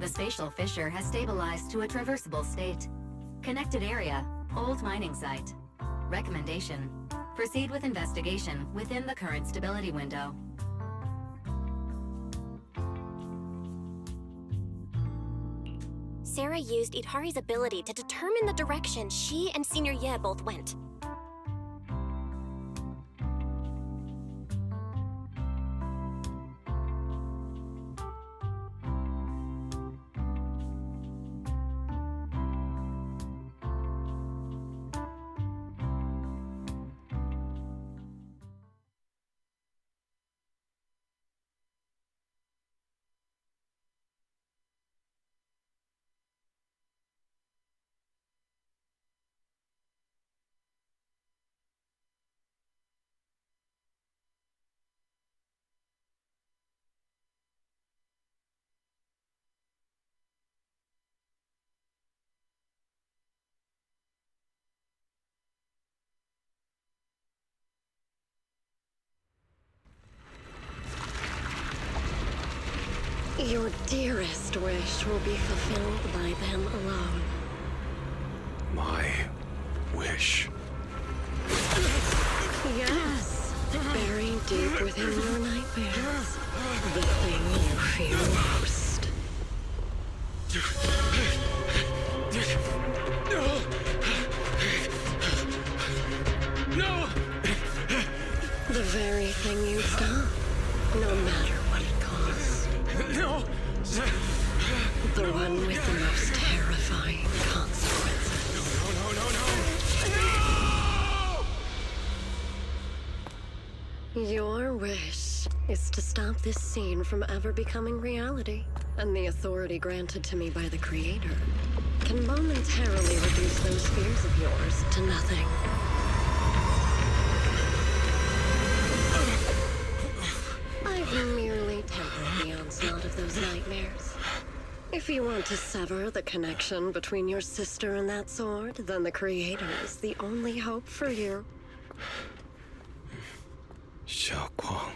The spatial fissure has stabilized to a traversable state. Connected area, old mining site. Recommendation: proceed with investigation within the current stability window. Sarah used Idhari's ability to determine the direction she and Senior Ye both went. Your dearest wish will be fulfilled by them alone. My wish. Yes, buried deep within your nightmares. The thing you fear most. No! The very thing you stop, no matter what it costs. No! The one with the most terrifying consequences. No! Your wish is to stop this scene from ever becoming reality, and the authority granted to me by the Creator can momentarily reduce those fears of yours to nothing. I've merely tempered the onslaught of those nightmares. If you want to sever the connection between your sister and that sword, then the Creator is the only hope for you. 小光。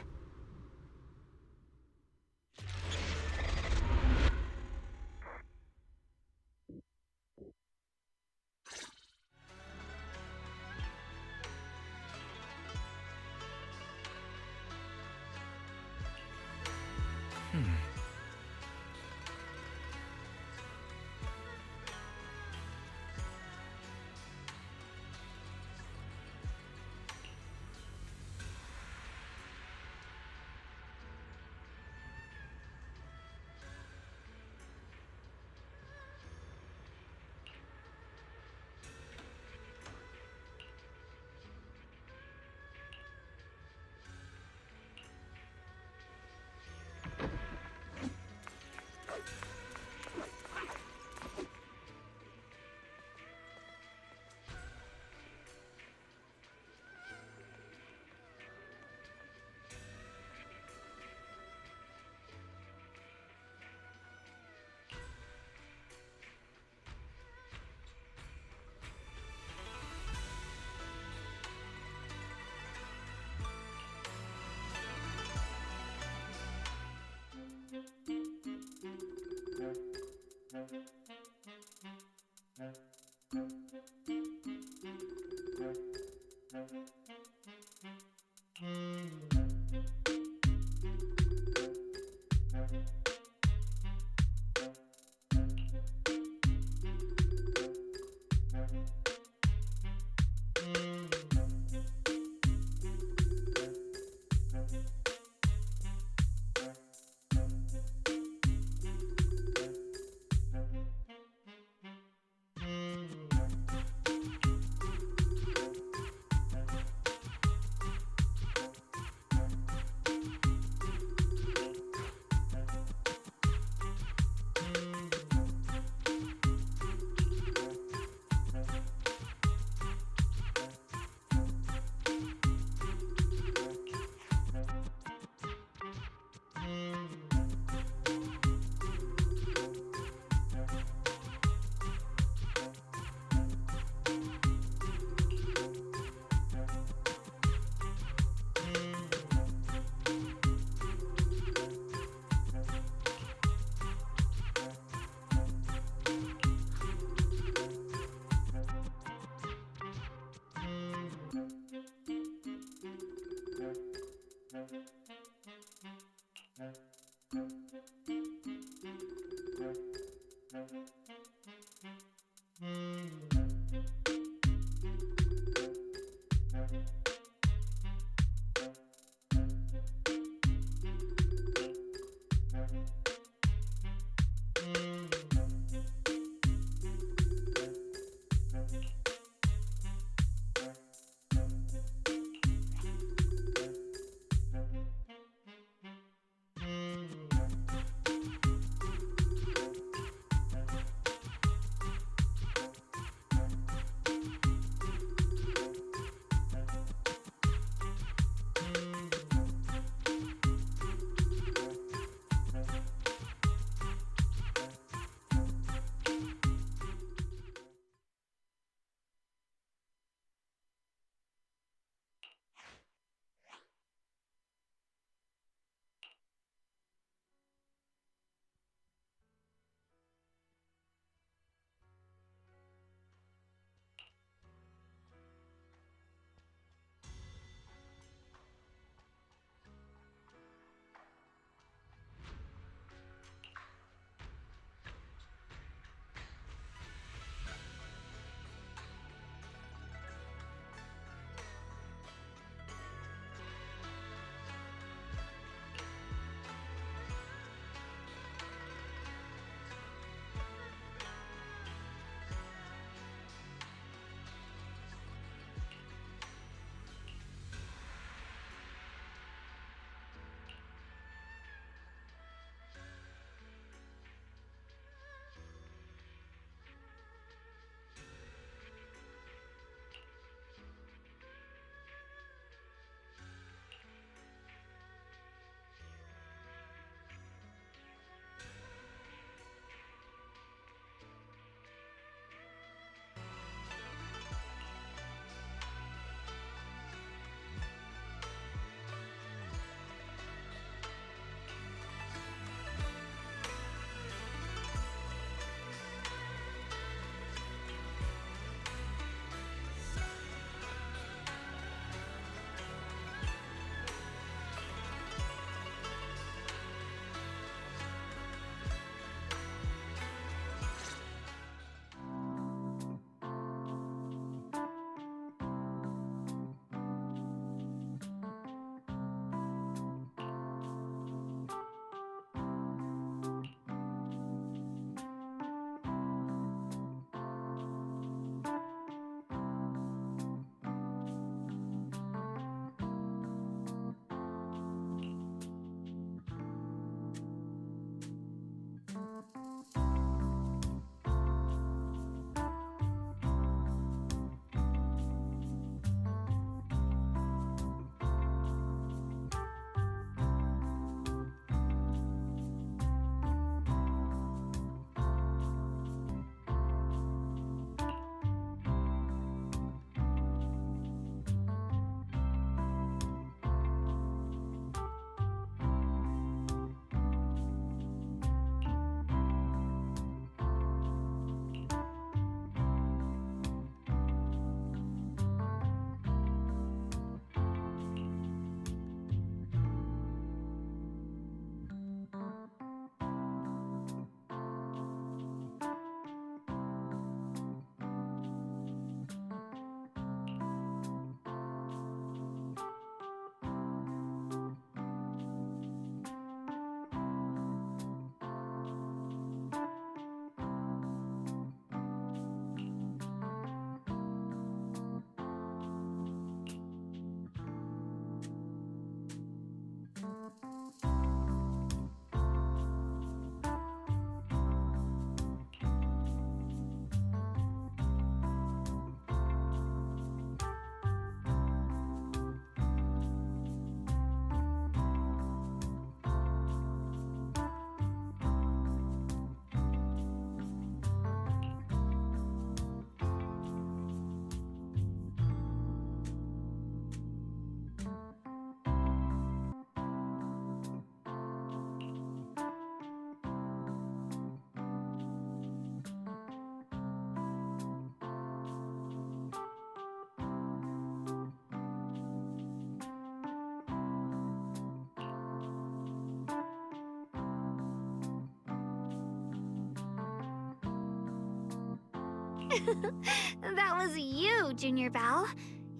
That was you, Junior Val.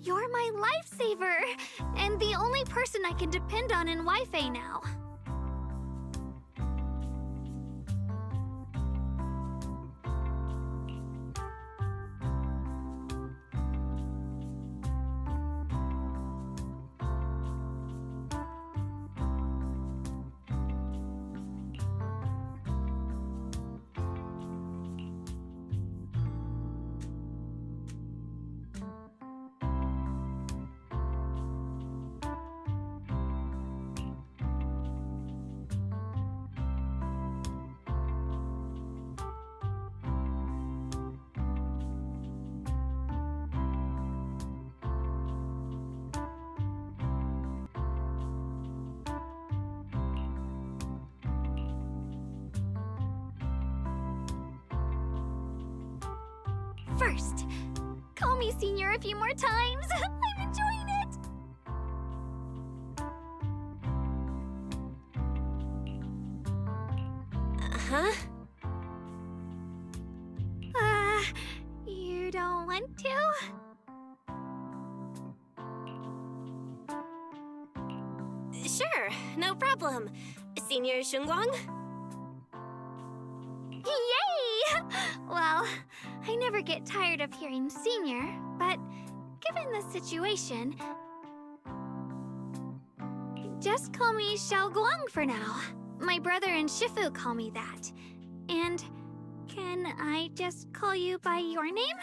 You're my lifesaver, and the only person I can depend on in Wi-Fi now. First, call me Senior a few more times. I'm enjoying it. Huh? You don't want to? Sure, no problem. Senior Shunguang? Yay! Well, I never get tired of hearing Senior, but given the situation, just call me Xiao Guang for now. My brother and Shifu call me that. And can I just call you by your name?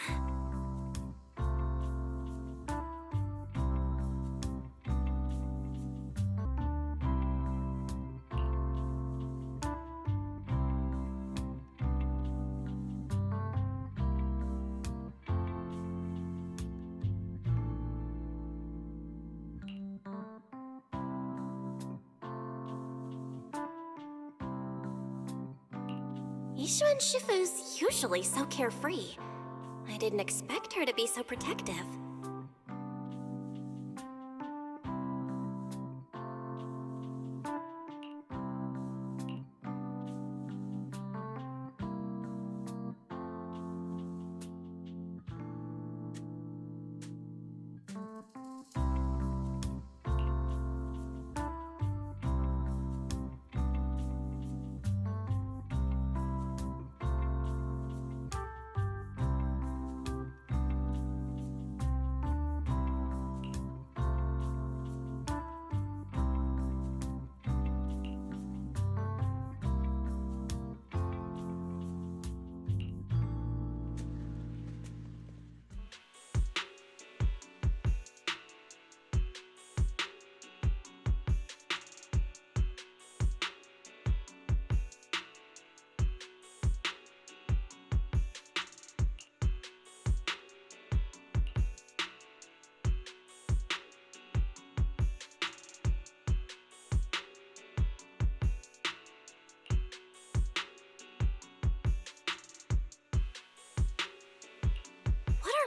Ishu and Shifu's usually so carefree. I didn't expect her to be so protective.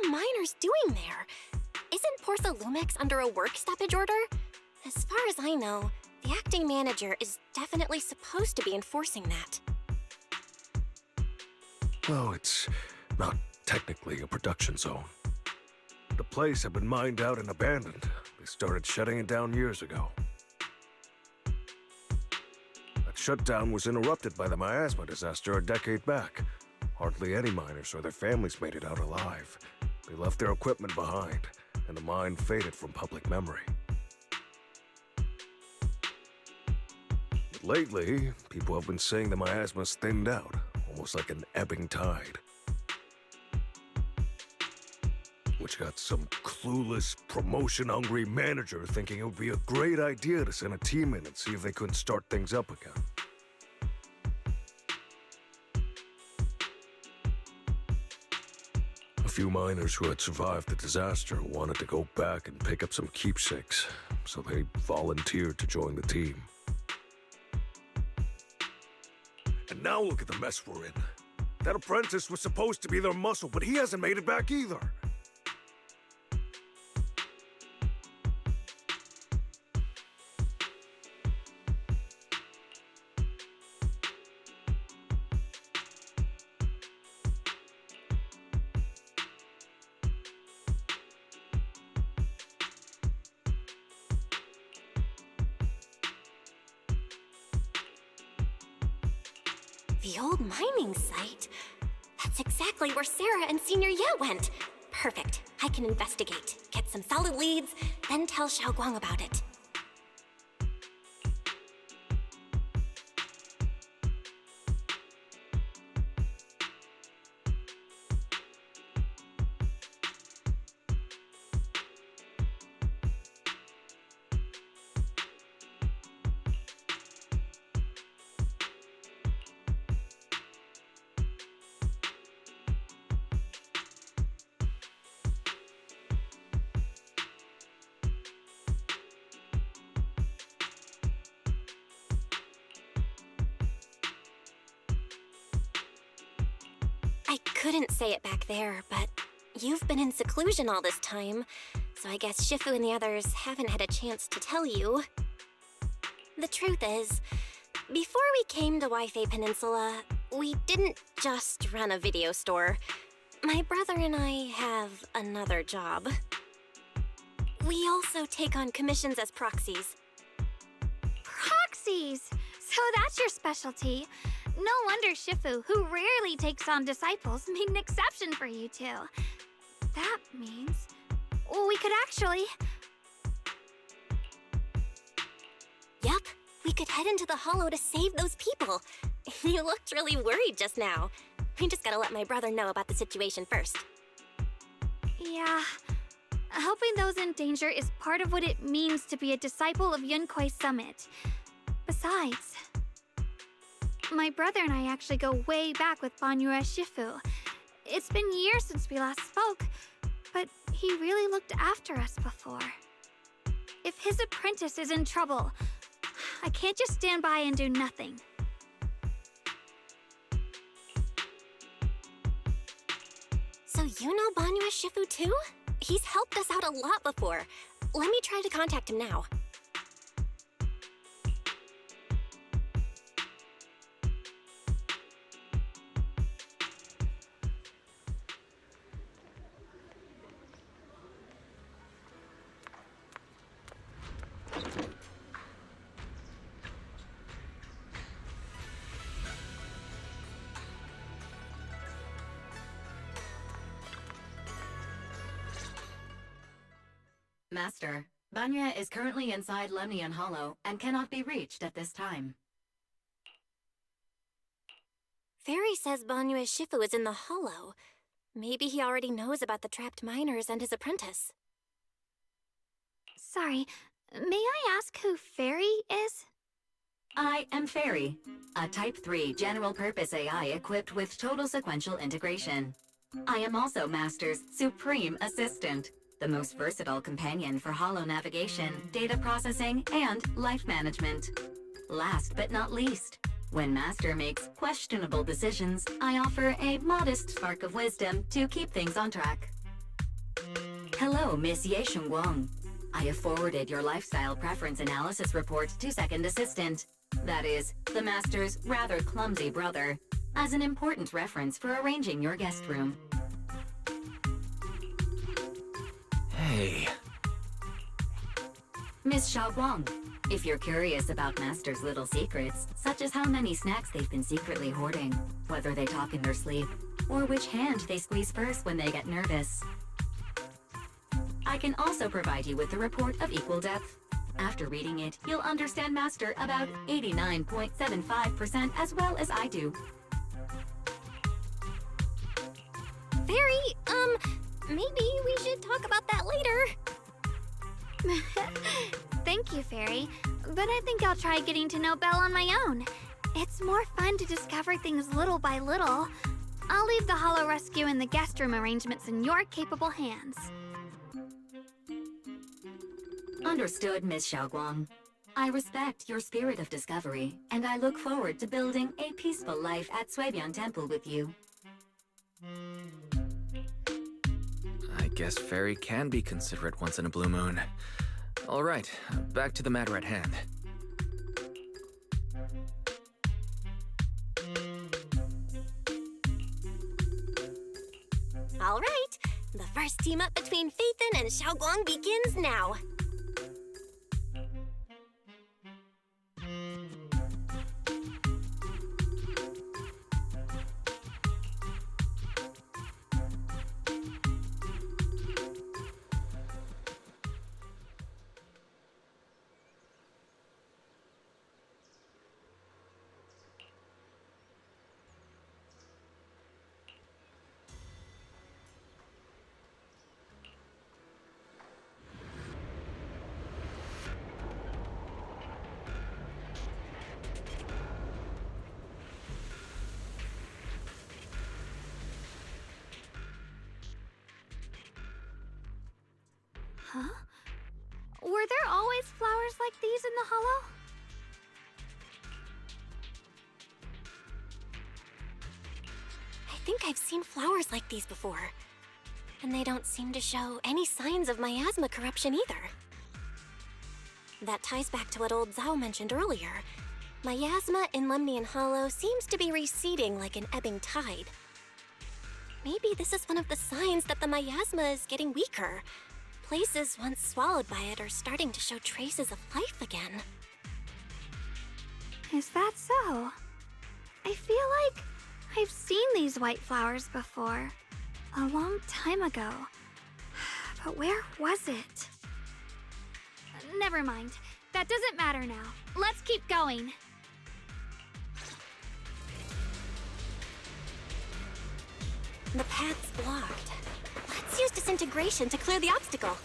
Miners doing there? Isn't Portha Lumex under a work stoppage order? As far as I know, the acting manager is definitely supposed to be enforcing that. Well, it's not technically a production zone. The place had been mined out and abandoned. They started shutting it down years ago. That shutdown was interrupted by the miasma disaster a decade back. Hardly any miners or their families made it out alive. They left their equipment behind, and the mine faded from public memory. But lately, people have been saying the miasma's thinned out, almost like an ebbing tide. Which got some clueless, promotion-hungry manager thinking it would be a great idea to send a team in and see if they couldn't start things up again. A few miners who had survived the disaster wanted to go back and pick up some keepsakes, so they volunteered to join the team. And now look at the mess we're in. That apprentice was supposed to be their muscle, but he hasn't made it back either. The old mining site? That's exactly where Sarah and Senior Ye went. Perfect. I can investigate, get some solid leads, then tell Xiaoguang about it. I couldn't say it back there, but you've been in seclusion all this time, so I guess Shifu and the others haven't had a chance to tell you. The truth is, before we came to Wi-Fi Peninsula, we didn't just run a video store. My brother and I have another job. We also take on commissions as proxies. Proxies! So that's your specialty. No wonder Shifu, who rarely takes on disciples, made an exception for you two. That means we could actually... Yup, we could head into the hollow to save those people. You looked really worried just now. We just gotta let my brother know about the situation first. Yeah. Helping those in danger is part of what it means to be a disciple of Yunkuei Summit. Besides, my brother and I actually go way back with Banyue Shifu. It's been years since we last spoke, but he really looked after us before. If his apprentice is in trouble, I can't just stand by and do nothing. So you know Banyue Shifu too? He's helped us out a lot before. Let me try to contact him now. Master, Banya is currently inside Lemnian Hollow and cannot be reached at this time. Fairy says Banyue Shifu is in the hollow. Maybe he already knows about the trapped miners and his apprentice. Sorry, may I ask who Fairy is? I am Fairy, a Type 3 general-purpose AI equipped with total sequential integration. I am also Master's supreme assistant, the most versatile companion for hollow navigation, data processing, and life management. Last but not least, when Master makes questionable decisions, I offer a modest spark of wisdom to keep things on track. Hello, Miss Ye Shengguang. I have forwarded your lifestyle preference analysis report to Second Assistant, that is, the Master's rather clumsy brother, as an important reference for arranging your guest room. Hey. Miss Xiaoguang, if you're curious about Master's little secrets, such as how many snacks they've been secretly hoarding, whether they talk in their sleep, or which hand they squeeze first when they get nervous, I can also provide you with a report of equal depth. After reading it, you'll understand Master about 89.75% as well as I do. Fairy, maybe we should talk about that later. Thank you, Fairy, but I think I'll try getting to know Belle on my own. It's more fun to discover things little by little. I'll leave the hollow rescue and the guest room arrangements in your capable hands. Understood, Miss Xiaoguang. I respect your spirit of discovery, and I look forward to building a peaceful life at Suibian Temple with you. I guess Fairy can be considerate once in a blue moon. All right, back to the matter at hand. All right, the first team up between Phaethon and Xiaoguang begins now. Huh? Were there always flowers like these in the hollow? I think I've seen flowers like these before. And they don't seem to show any signs of miasma corruption either. That ties back to what old Zhao mentioned earlier. Miasma in Lemnian Hollow seems to be receding like an ebbing tide. Maybe this is one of the signs that the miasma is getting weaker. Places once swallowed by it are starting to show traces of life again. Is that so? I feel like I've seen these white flowers before. A long time ago. But where was it? Never mind. That doesn't matter now. Let's keep going. The path's blocked. Let's use disintegration to clear the obstacle.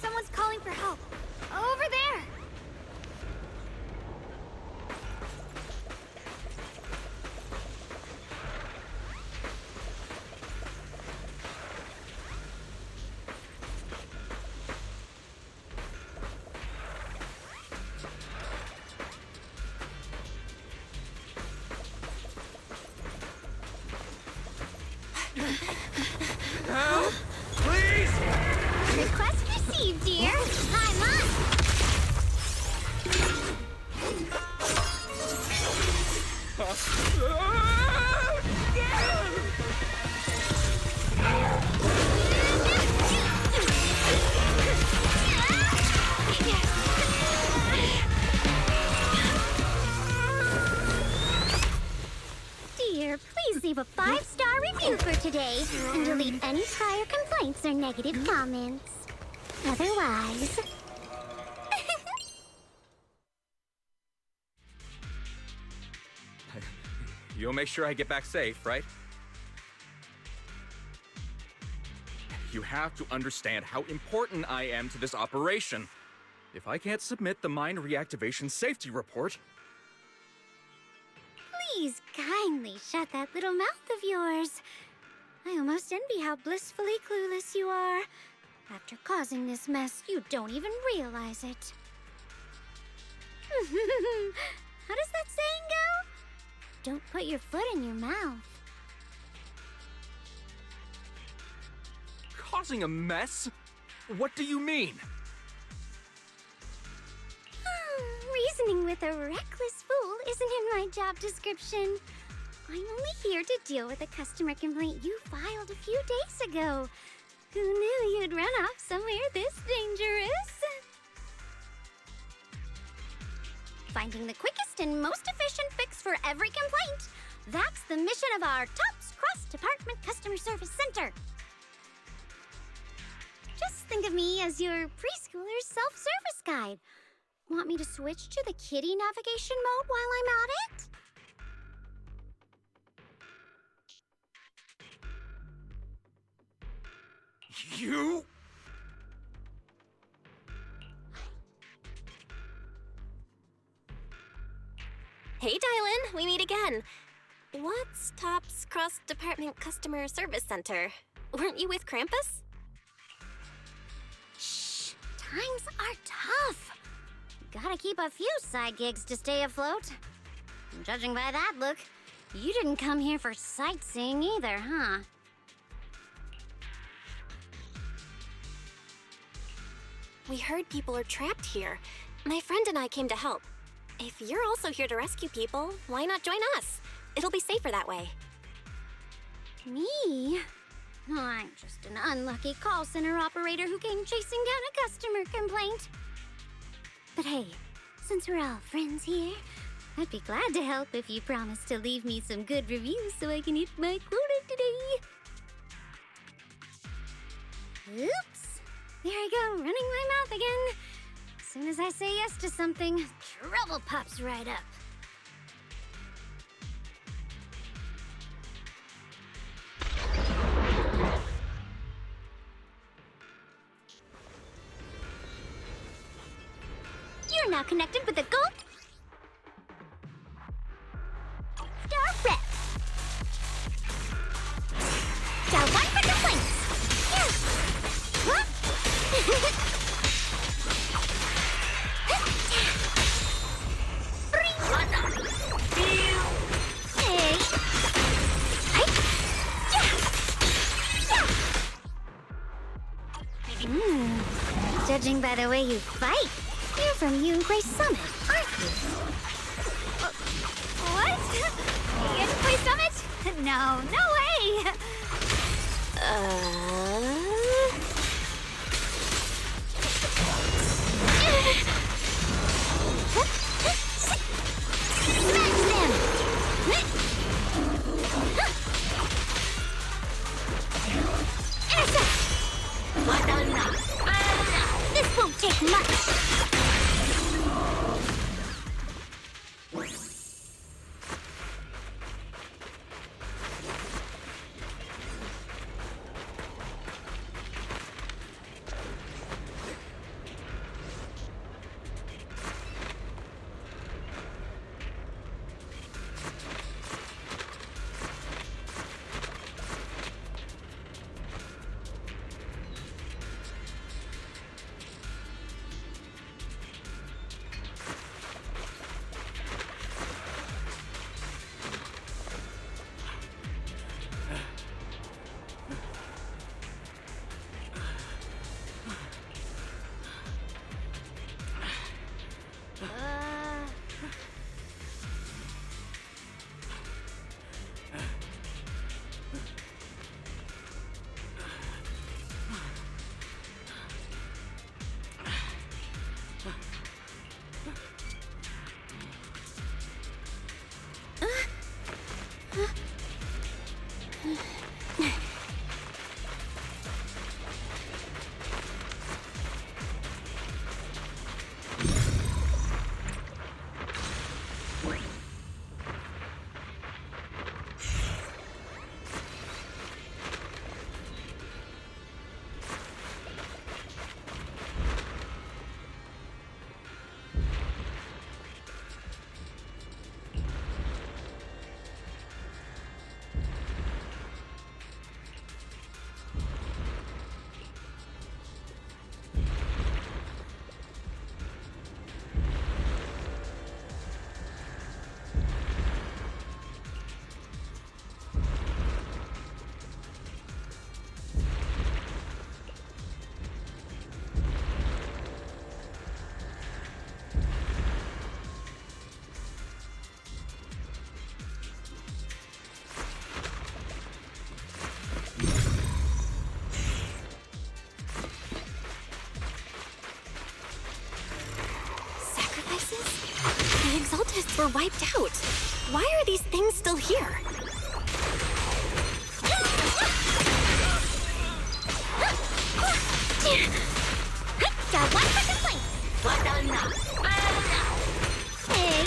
Someone's calling for help. Over there! Help! Please! Request received, dear. I'm on. Dear, please leave a 5-star review for today and delete any prior complaints or negative comments. Otherwise... You'll make sure I get back safe, right? You have to understand how important I am to this operation. If I can't submit the mine reactivation safety report... Please kindly shut that little mouth of yours. I almost envy how blissfully clueless you are. After causing this mess, you don't even realize it. How does that saying go? Don't put your foot in your mouth. Causing a mess? What do you mean? Reasoning with a reckless fool isn't in my job description. I'm only here to deal with a customer complaint you filed a few days ago. Who knew you'd run off somewhere this dangerous? Finding the quickest and most efficient fix for every complaint. That's the mission of our TOPS Cross-Department Customer Service Center. Just think of me as your preschooler's self-service guide. Want me to switch to the kiddie navigation mode while I'm at it? You? Hey, Dylan, we meet again. What's TOPS Cross-Department Customer Service Center? Weren't you with Krampus? Shh, times are tough. Gotta keep a few side gigs to stay afloat. Judging by that look, you didn't come here for sightseeing either, huh? We heard people are trapped here. My friend and I came to help. If you're also here to rescue people, why not join us? It'll be safer that way. Me? Oh, I'm just an unlucky call center operator who came chasing down a customer complaint. But hey, since we're all friends here, I'd be glad to help if you promise to leave me some good reviews so I can hit my quota today. Oops. There I go, running my mouth again. As soon as I say yes to something, trouble pops right up. You're now connected with the gold star rep. Got one for complaints. Yeah. What? Hey. Hey. Yeah. Yeah. Judging by the way you fight, you're from Yunquay Summit, aren't you? What? Yunquay Summit? No, no way! Smash them! Intercept! This won't take much. The Exaltists were wiped out. Why are these things still here? Got one for complaints. Hey.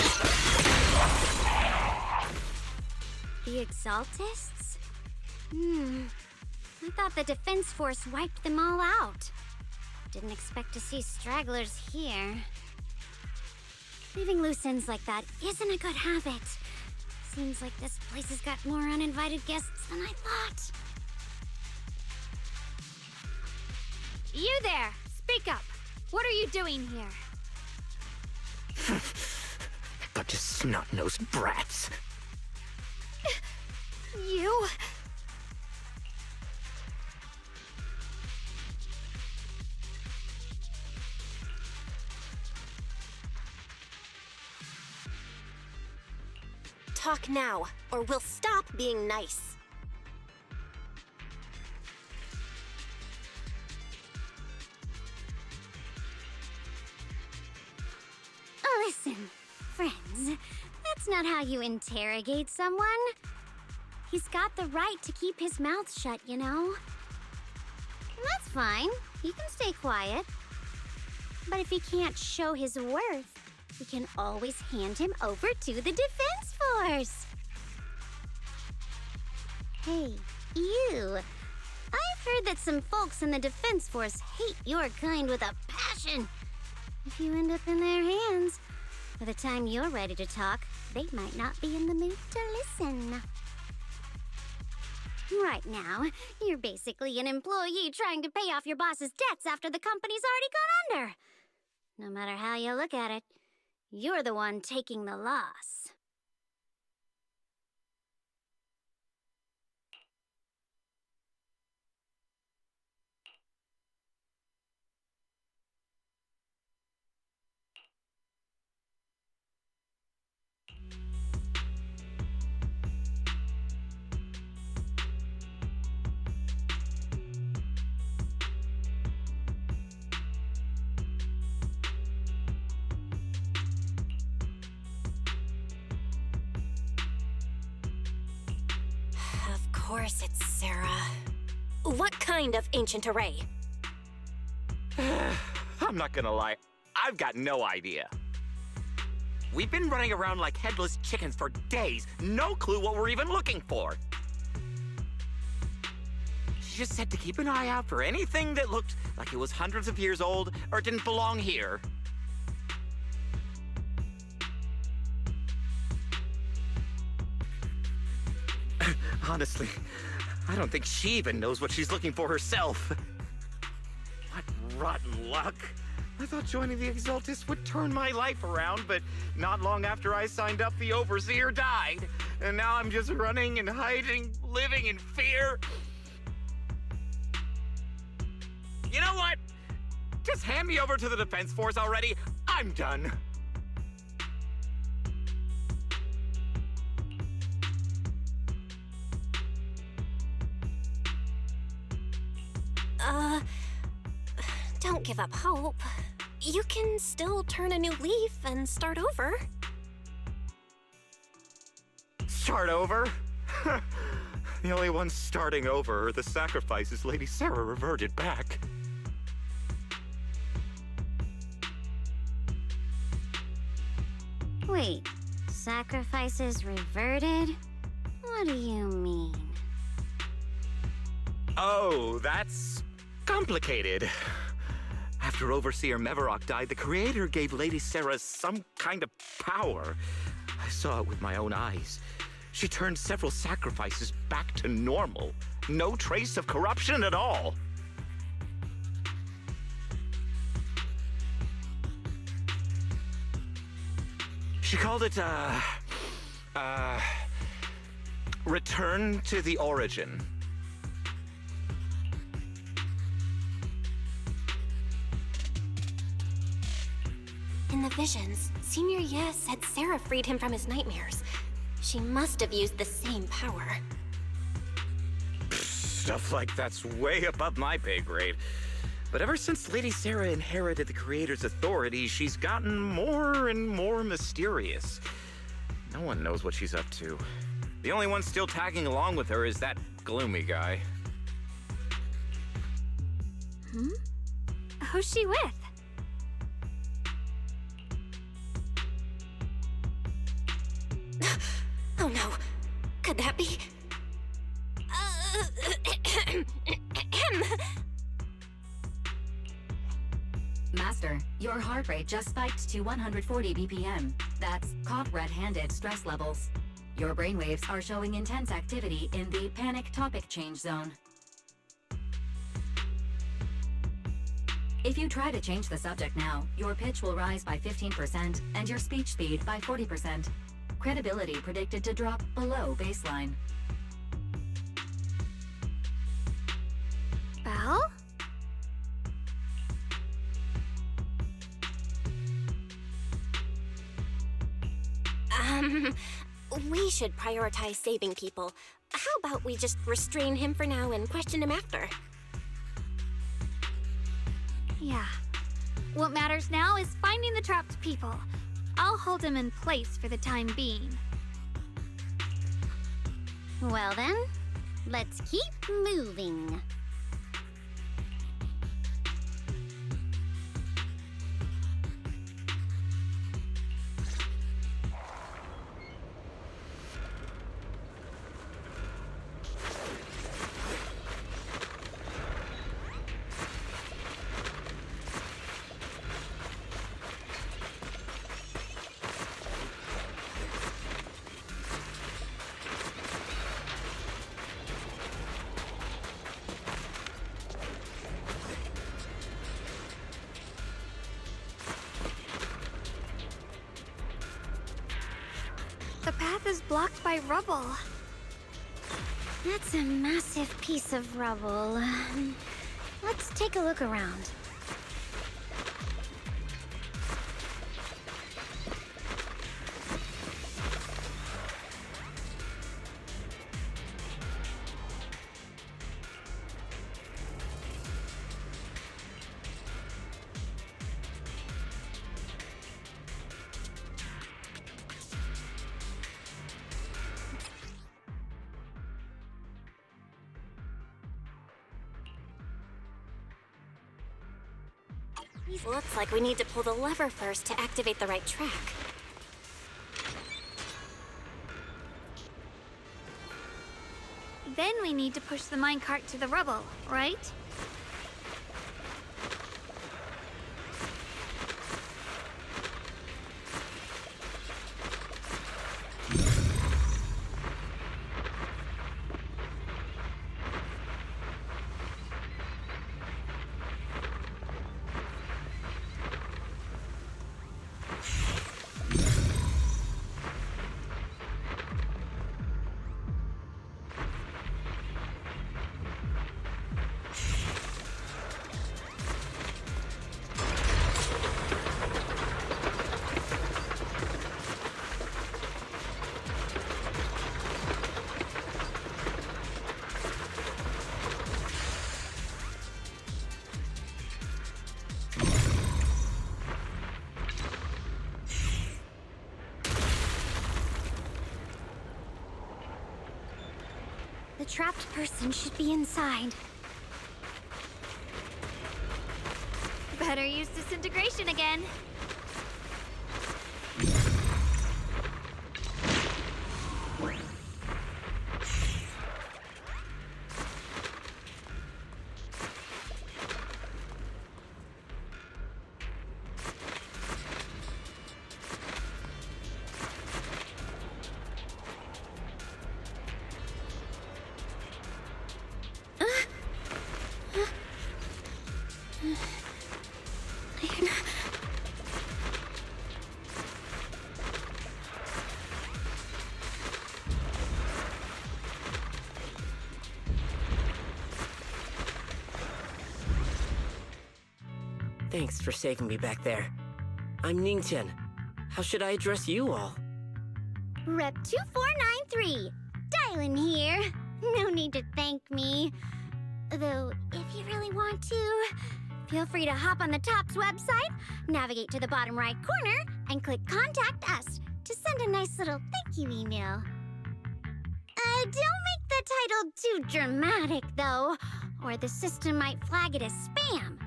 The Exaltists? I thought the Defense Force wiped them all out. Didn't expect to see stragglers here. Leaving loose ends like that isn't a good habit. Seems like this place has got more uninvited guests than I thought. You there! Speak up! What are you doing here? Got Bunch of snot-nosed brats. You... Talk now, or we'll stop being nice. Listen, friends, that's not how you interrogate someone. He's got the right to keep his mouth shut, you know? That's fine. He can stay quiet. But if he can't show his worth, we can always hand him over to the Defense Force. Hey, you. I've heard that some folks in the Defense Force hate your kind with a passion. If you end up in their hands, by the time you're ready to talk, they might not be in the mood to listen. Right now, you're basically an employee trying to pay off your boss's debts after the company's already gone under. No matter how you look at it, you're the one taking the loss. Of course it's Sarah. What kind of ancient array? I'm not gonna lie, I've got no idea. We've been running around like headless chickens for days, no clue what we're even looking for. She just said to keep an eye out for anything that looked like it was hundreds of years old or didn't belong here. Honestly, I don't think she even knows what she's looking for herself. What rotten luck. I thought joining the Exaltis would turn my life around, but not long after I signed up, the Overseer died. And now I'm just running and hiding, living in fear. You know what? Just hand me over to the Defense Force already. I'm done. Don't give up hope. You can still turn a new leaf and start over. Start over? The only ones starting over are the sacrifices Lady Sarah reverted back. Wait, sacrifices reverted? What do you mean? Oh, that's complicated. After Overseer Mevarok died, the Creator gave Lady Sarah some kind of power. I saw it with my own eyes. She turned several sacrifices back to normal. No trace of corruption at all. She called it, Return to the Origin. In the visions, Senior Ye said Sarah freed him from his nightmares. She must have used the same power. Stuff like that's way above my pay grade. But ever since Lady Sarah inherited the Creator's authority, she's gotten more and more mysterious. No one knows what she's up to. The only one still tagging along with her is that gloomy guy. Who's she with? Oh no. Could that be... Master, your heart rate just spiked to 140 BPM. That's caught red-handed stress levels. Your brainwaves are showing intense activity in the panic topic change zone. If you try to change the subject now, your pitch will rise by 15% and your speech speed by 40%. Credibility predicted to drop below baseline. Belle? We should prioritize saving people. How about we just restrain him for now and question him after? Yeah. What matters now is finding the trapped people. I'll hold him in place for the time being. Well then, let's keep moving. The path is blocked by rubble. That's a massive piece of rubble. Let's take a look around. Looks like we need to pull the lever first to activate the right track. Then we need to push the minecart to the rubble, right? The trapped person should be inside. Better use disintegration again. Thanks for saving me back there. I'm Ningtian. How should I address you all? Rep 2493. Dylan here. No need to thank me. Though, if you really want to, feel free to hop on the TOPS website, navigate to the bottom right corner, and click Contact Us to send a nice little thank you email. Don't make the title too dramatic, though, or the system might flag it as spam.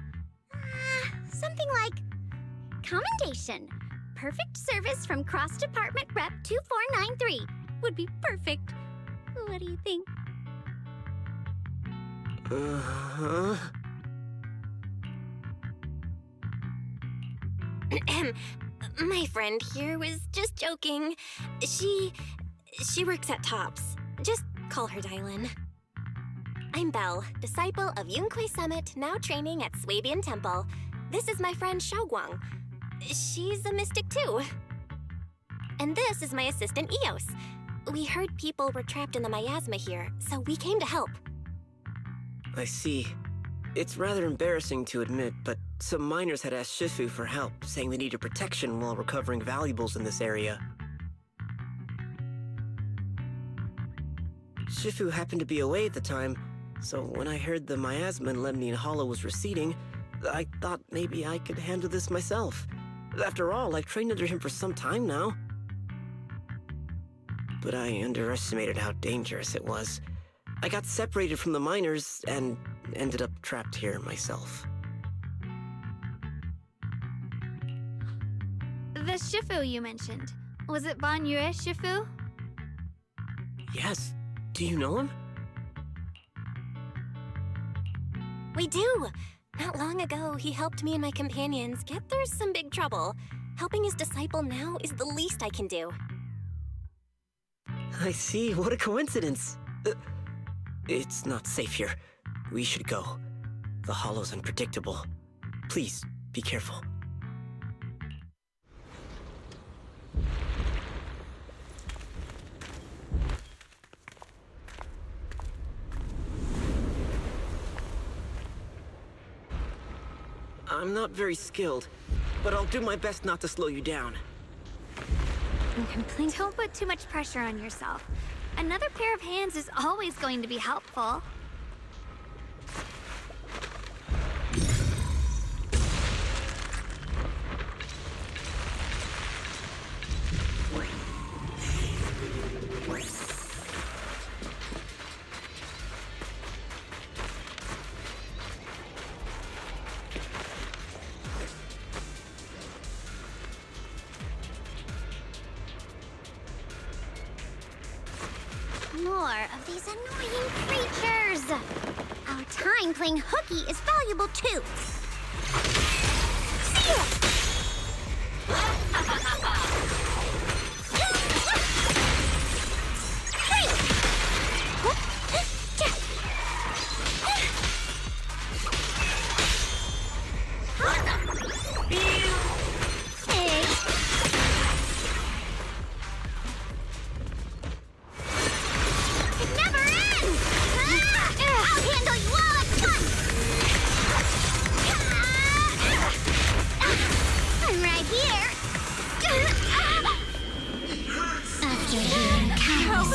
Something like, Commendation. Perfect service from Cross Department Rep 2493 would be perfect. What do you think? My friend here was just joking. She works at TOPS. Just call her Dylan. I'm Belle, disciple of Yunkwei Summit, now training at Swabian Temple. This is my friend Xiaoguang. She's a mystic too. And this is my assistant Eos. We heard people were trapped in the miasma here, so we came to help. I see. It's rather embarrassing to admit, but some miners had asked Shifu for help, saying they needed protection while recovering valuables in this area. Shifu happened to be away at the time, so when I heard the miasma in Lemnian Hollow was receding, I thought maybe I could handle this myself. After all, I've trained under him for some time now. But I underestimated how dangerous it was. I got separated from the miners and ended up trapped here myself. The Shifu you mentioned, was it Ban Yue Shifu? Yes. Do you know him? We do! Not long ago, he helped me and my companions get through some big trouble. Helping his disciple now is the least I can do. I see. What a coincidence. It's not safe here. We should go. The hollow's unpredictable. Please, be careful. I'm not very skilled, but I'll do my best not to slow you down. Don't put too much pressure on yourself. Another pair of hands is always going to be helpful. More of these annoying creatures! Our time playing hooky is valuable too! See ya!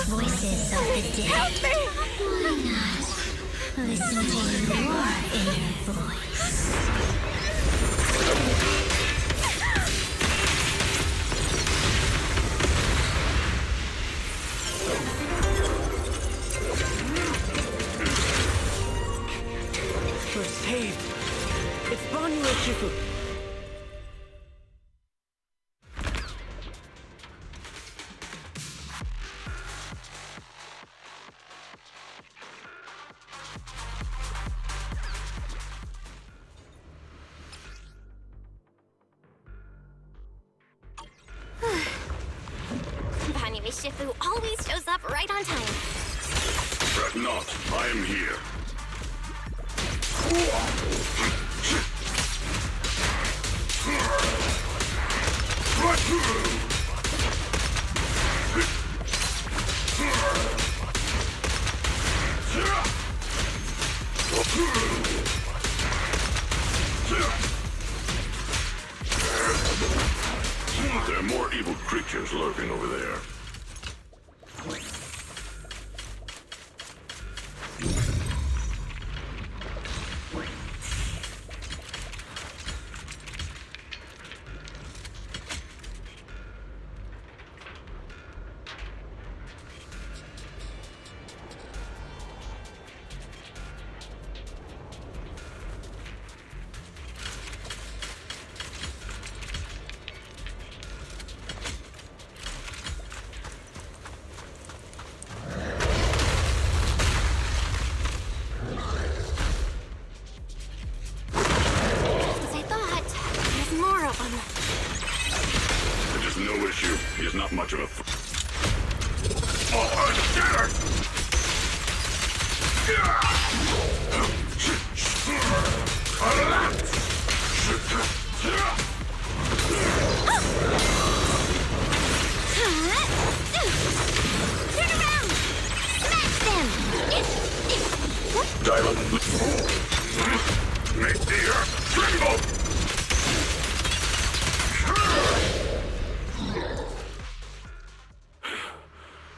Voices of the dead. Help me! Why not listen to your inner voice? We're saved. It's Ban Yue Shifu. Shifu always shows up right on time. Fret not, I am here. There are more evil creatures lurking over there. It is no issue. He is not much of a Oh, I did it! Make the earth tremble!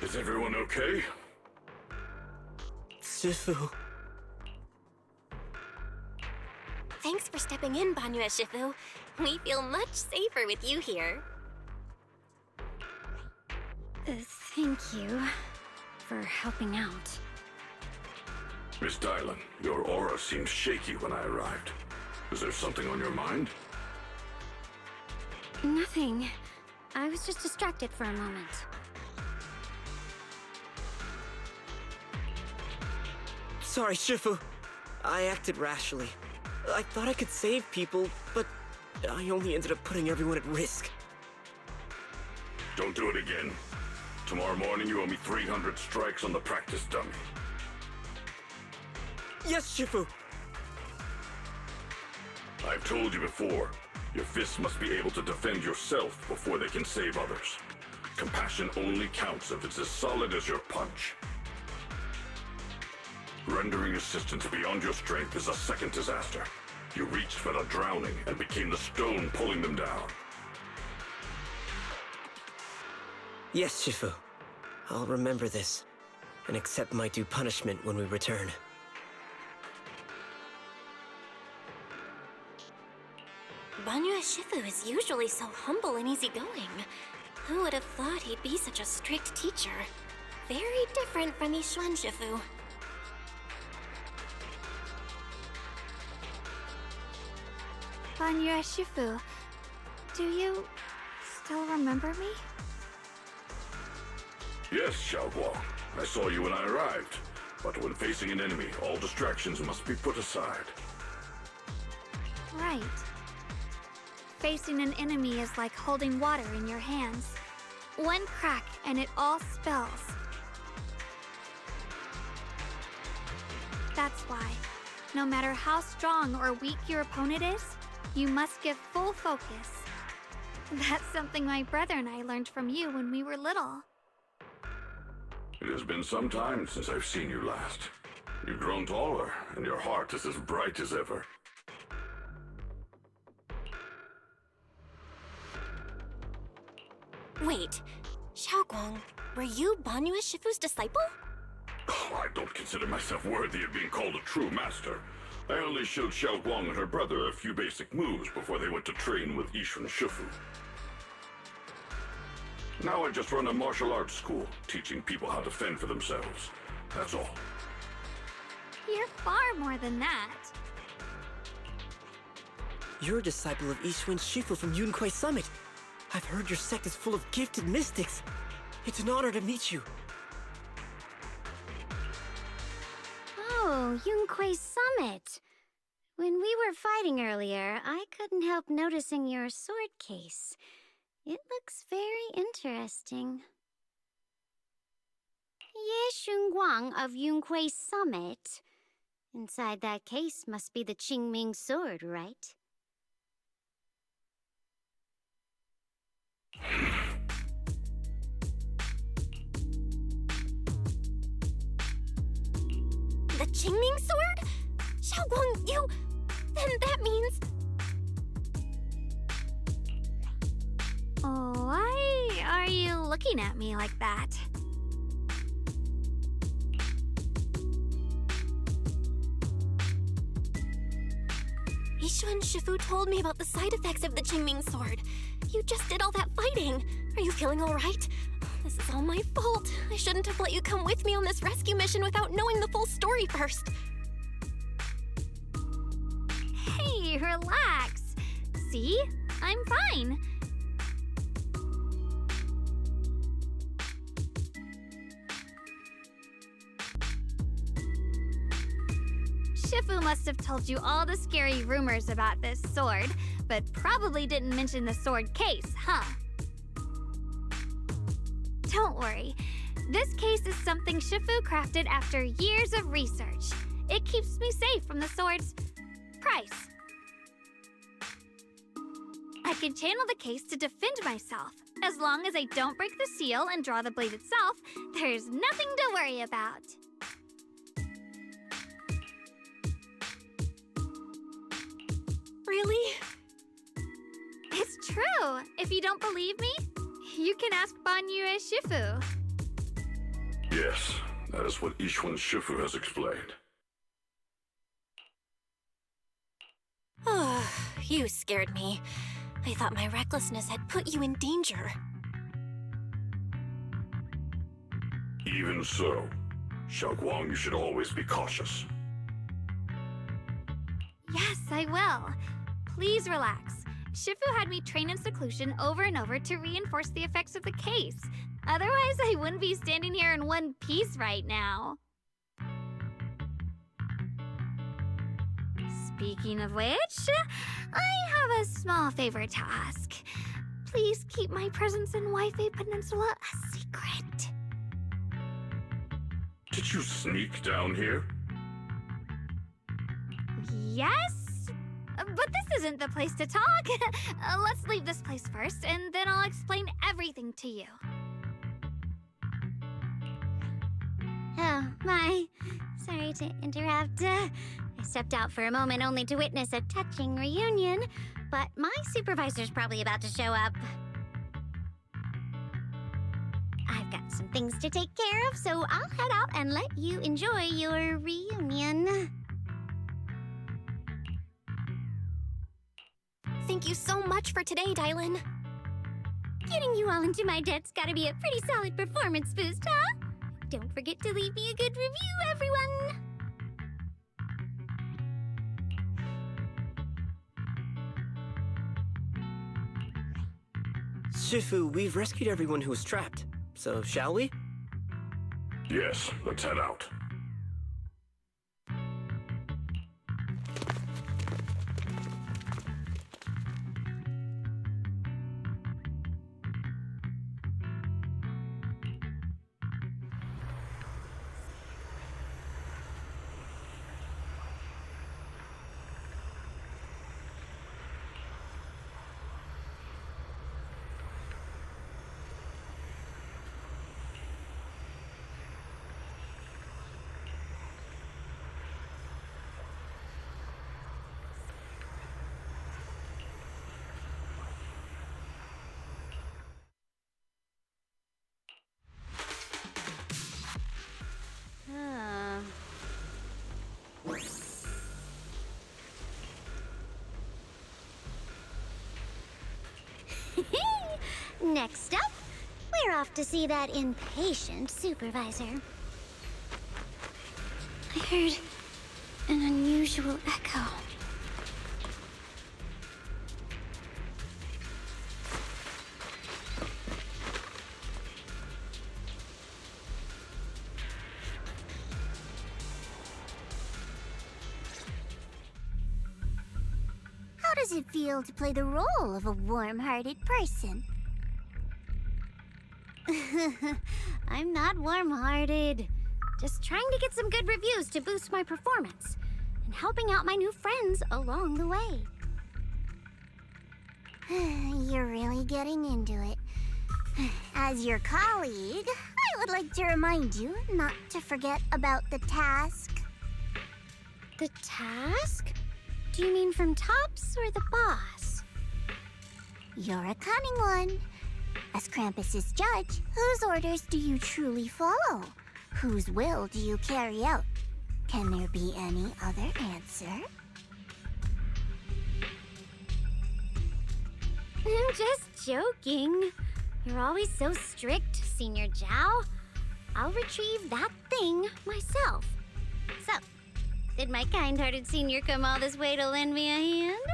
Is everyone okay? Shifu. Thanks for stepping in, Banyue Shifu. We feel much safer with you here. Thank you for helping out. Miss Dylan, your aura seemed shaky when I arrived. Is there something on your mind? Nothing. I was just distracted for a moment. Sorry, Shifu. I acted rashly. I thought I could save people, but I only ended up putting everyone at risk. Don't do it again. Tomorrow morning you owe me 300 strikes on the practice dummy. Yes, Shifu. I've told you before, your fists must be able to defend yourself before they can save others. Compassion only counts if it's as solid as your punch. Rendering assistance beyond your strength is a second disaster. You reached for the drowning and became the stone pulling them down. Yes, Shifu. I'll remember this, and accept my due punishment when we return. Banyue Shifu is usually so humble and easygoing. Who would have thought he'd be such a strict teacher? Very different from Yishuan Shifu. Banyue Shifu, do you still remember me? Yes, Xiaoguang. I saw you when I arrived. But when facing an enemy, all distractions must be put aside. Right. Facing an enemy is like holding water in your hands. One crack and it all spills. That's why, no matter how strong or weak your opponent is, you must give full focus. That's something my brother and I learned from you when we were little. It has been some time since I've seen you last. You've grown taller, and your heart is as bright as ever. Wait, Xiaoguang, were you Banyue Shifu's disciple? Oh, I don't consider myself worthy of being called a true master. I only showed Xiaoguang and her brother a few basic moves before they went to train with Yishuan Shifu. Now I just run a martial arts school, teaching people how to fend for themselves. That's all. You're far more than that. You're a disciple of Yishuan Shifu from Yunkwei Summit. I've heard your sect is full of gifted mystics. It's an honor to meet you. Oh, Yunkwei Summit. When we were fighting earlier, I couldn't help noticing your sword case. It looks very interesting. Ye Shunguang of Yunkwei Summit. Inside that case must be the Qingming sword, right? The Qingming sword? Xiaoguang, you... Then that means... Why are you looking at me like that? Yishuan Shifu told me about the side effects of the Qingming sword. You just did all that fighting. Are you feeling all right? This is all my fault. I shouldn't have let you come with me on this rescue mission without knowing the full story first. Hey, relax. See? I'm fine. Shifu must have told you all the scary rumors about this sword, but probably didn't mention the sword case, huh? Don't worry. This case is something Shifu crafted after years of research. It keeps me safe from the sword's price. I can channel the case to defend myself. As long as I don't break the seal and draw the blade itself, there's nothing to worry about. If you don't believe me, you can ask Banyue Shifu. Yes, that is what Ishwan Shifu has explained. Oh, you scared me. I thought my recklessness had put you in danger. Even so, Xiaoguang, you should always be cautious. Yes, I will. Please relax. Shifu had me train in seclusion over and over to reinforce the effects of the case. Otherwise, I wouldn't be standing here in one piece right now. Speaking of which, I have a small favor to ask. Please keep my presence in Wi-Fi Peninsula a secret. Did you sneak down here? Yes? But this isn't the place to talk. Let's leave this place first, and then I'll explain everything to you. Oh, my. Sorry to interrupt. I stepped out for a moment only to witness a touching reunion, but my supervisor's probably about to show up. I've got some things to take care of, so I'll head out and let you enjoy your reunion. Thank you so much for today, Dylan. Getting you all into my debt's gotta be a pretty solid performance boost, huh? Don't forget to leave me a good review, everyone! Shifu, we've rescued everyone who was trapped. So, shall we? Yes, let's head out. Next up, we're off to see that impatient supervisor. I heard an unusual echo. How does it feel to play the role of a warm-hearted person? I'm not warm-hearted. Just trying to get some good reviews to boost my performance, and helping out my new friends along the way. You're really getting into it. As your colleague, I would like to remind you not to forget about the task. The task? Do you mean from Tops or the boss? You're a cunning one. As Krampus's judge, whose orders do you truly follow? Whose will do you carry out? Can there be any other answer? I'm just joking. You're always so strict, Senior Zhao. I'll retrieve that thing myself. So, did my kind-hearted senior come all this way to lend me a hand?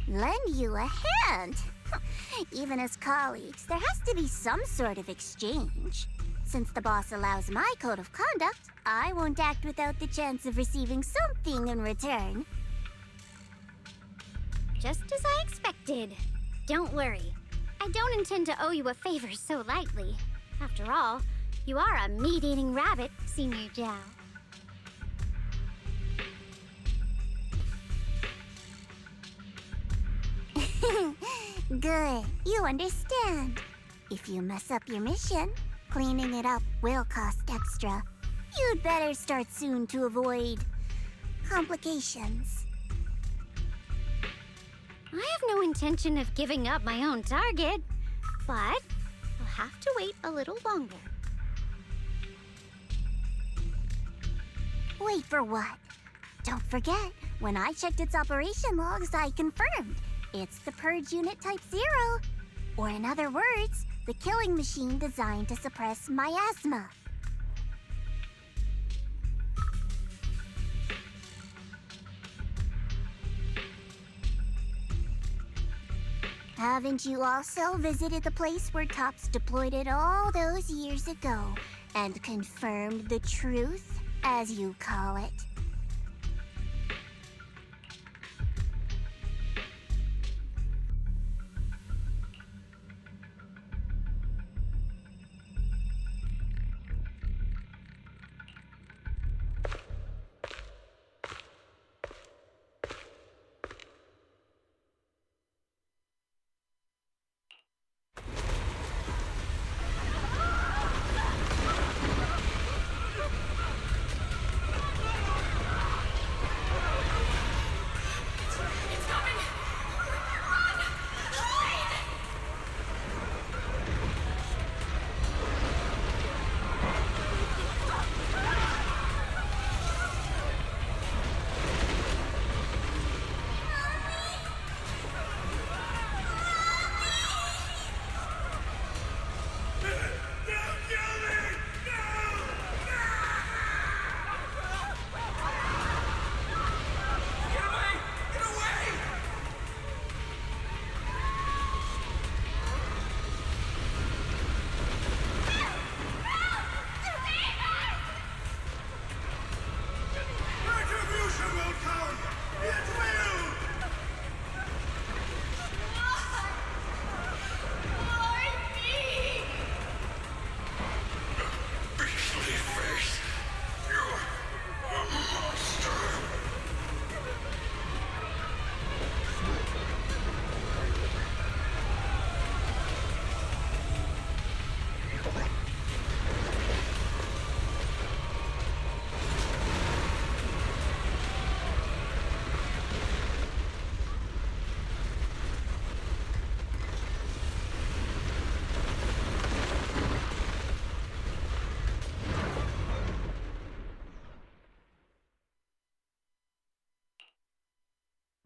Lend you a hand? Even as colleagues, there has to be some sort of exchange. Since the boss allows my code of conduct, I won't act without the chance of receiving something in return. Just as I expected. Don't worry. I don't intend to owe you a favor so lightly. After all, you are a meat-eating rabbit, Senior Zhao. Good, you understand. If you mess up your mission, cleaning it up will cost extra. You'd better start soon to avoid complications. I have no intention of giving up my own target, but I'll have to wait a little longer. Wait for what? Don't forget, when I checked its operation logs, I confirmed. It's the Purge Unit Type 0. Or in other words, the killing machine designed to suppress miasma. Haven't you also visited the place where Tops deployed it all those years ago and confirmed the truth, as you call it?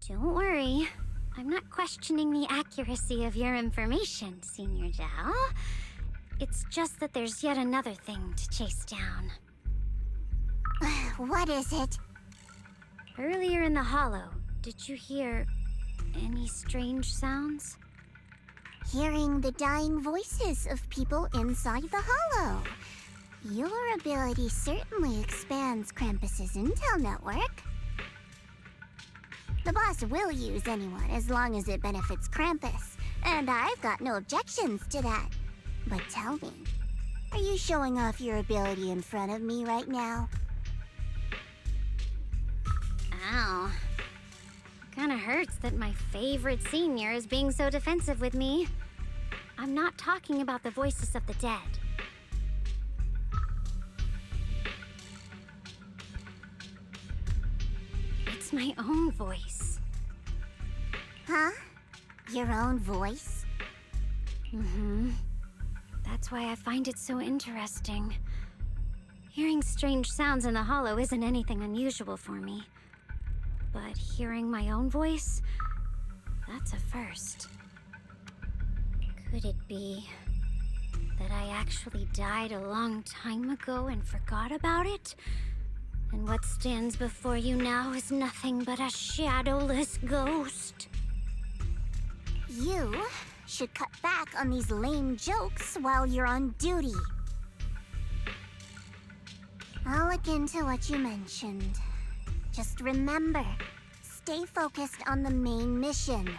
Don't worry. I'm not questioning the accuracy of your information, Senior Zhao. It's just that there's yet another thing to chase down. What is it? Earlier in the hollow, did you hear any strange sounds? Hearing the dying voices of people inside the hollow. Your ability certainly expands Krampus's intel network. The boss will use anyone as long as it benefits Krampus, and I've got no objections to that. But tell me, are you showing off your ability in front of me right now? Ow. Kinda hurts that my favorite senior is being so defensive with me. I'm not talking about the voices of the dead. It's my own voice. Huh? Your own voice? Mm-hmm. That's why I find it so interesting. Hearing strange sounds in the hollow isn't anything unusual for me. But hearing my own voice, that's a first. Could it be that I actually died a long time ago and forgot about it? And what stands before you now is nothing but a shadowless ghost. You should cut back on these lame jokes while you're on duty. I'll look into what you mentioned. Just remember, stay focused on the main mission.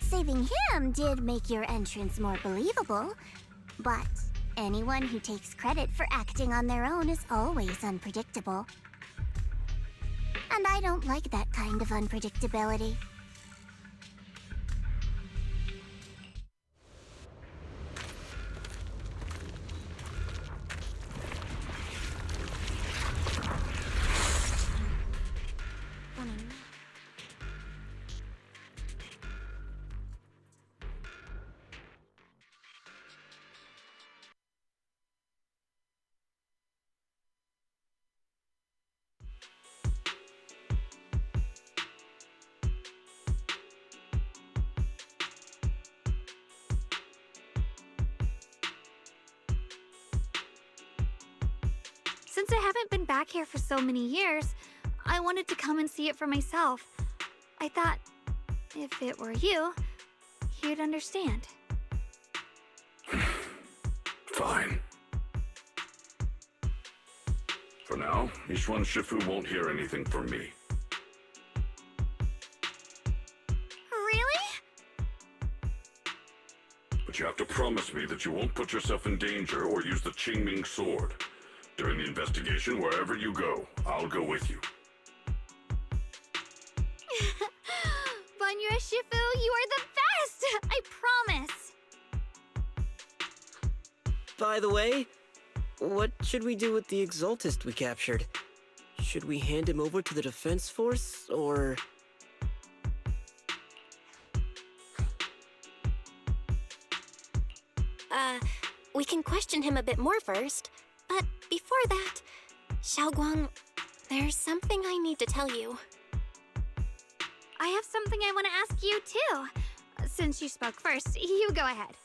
Saving him did make your entrance more believable, but anyone who takes credit for acting on their own is always unpredictable. And I don't like that kind of unpredictability. Since I haven't been back here for so many years, I wanted to come and see it for myself. I thought, if it were you, you'd understand. Fine. For now, Ishwan Shifu won't hear anything from me. Really? But you have to promise me that you won't put yourself in danger or use the Qingming sword. During the investigation, wherever you go, I'll go with you. Banya Shifu, you are the best! I promise! By the way, what should we do with the Exaltist we captured? Should we hand him over to the defense force, or...? We can question him a bit more first. But before that, Xiaoguang, there's something I need to tell you. I have something I want to ask you, too. Since you spoke first, you go ahead.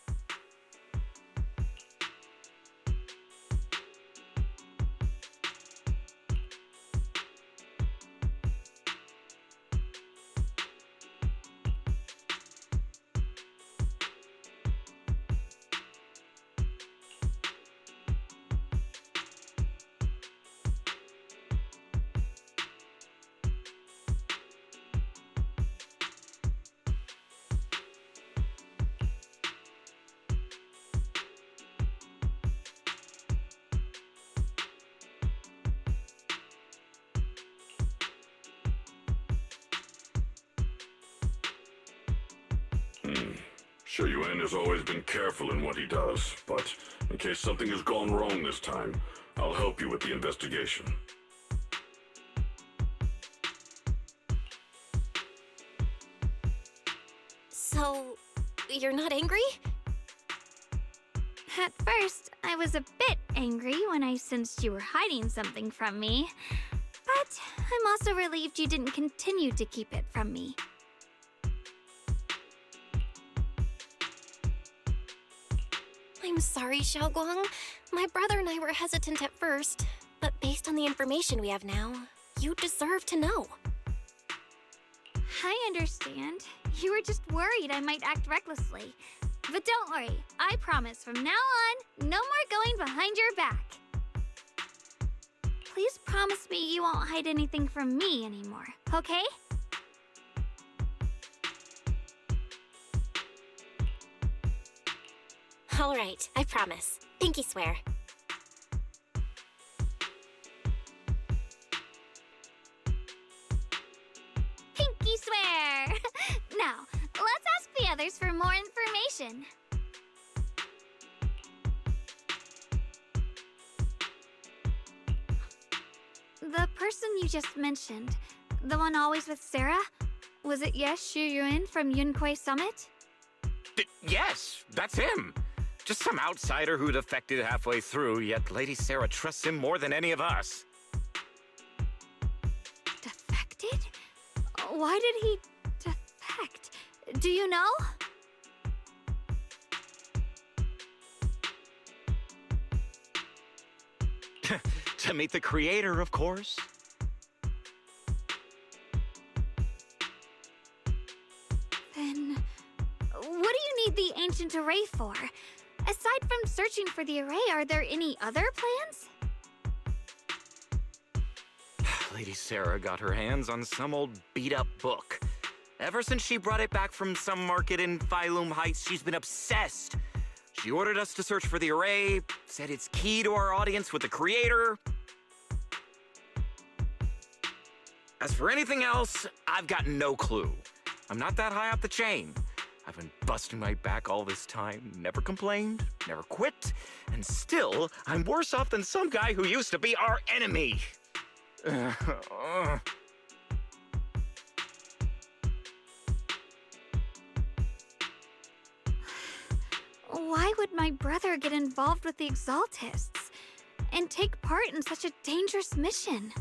Sure, Yuan has always been careful in what he does, but in case something has gone wrong this time, I'll help you with the investigation. So, you're not angry? At first, I was a bit angry when I sensed you were hiding something from me. But I'm also relieved you didn't continue to keep it from me. I'm sorry, Xiaoguang. My brother and I were hesitant at first, but based on the information we have now, you deserve to know. I understand. You were just worried I might act recklessly. But don't worry, I promise from now on, no more going behind your back. Please promise me you won't hide anything from me anymore, okay? All right, I promise. Pinky swear. Pinky swear! Now, let's ask the others for more information. The person you just mentioned, the one always with Sarah, was it Xu Yuan from Yunquai Summit? Yes, that's him. Just some outsider who defected halfway through, yet Lady Sarah trusts him more than any of us. Defected? Why did he defect? Do you know? To meet the creator, of course. Then, what do you need the ancient array for? Aside from searching for the array, are there any other plans? Lady Sarah got her hands on some old beat-up book. Ever since she brought it back from some market in Phylum Heights, she's been obsessed. She ordered us to search for the array, said it's key to our audience with the creator. As for anything else, I've got no clue. I'm not that high up the chain. I've been busting my back all this time, never complained, never quit, and still, I'm worse off than some guy who used to be our enemy. Why would my brother get involved with the Exaltists and take part in such a dangerous mission?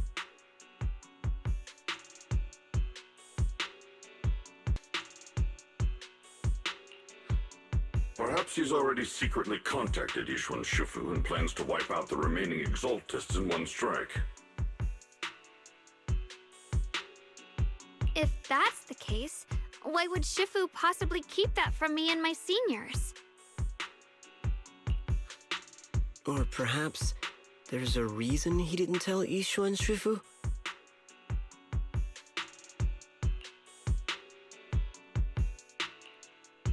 Perhaps he's already secretly contacted Ishwan Shifu and plans to wipe out the remaining Exaltists in one strike. If that's the case, why would Shifu possibly keep that from me and my seniors? Or perhaps there's a reason he didn't tell Ishwa and Shifu?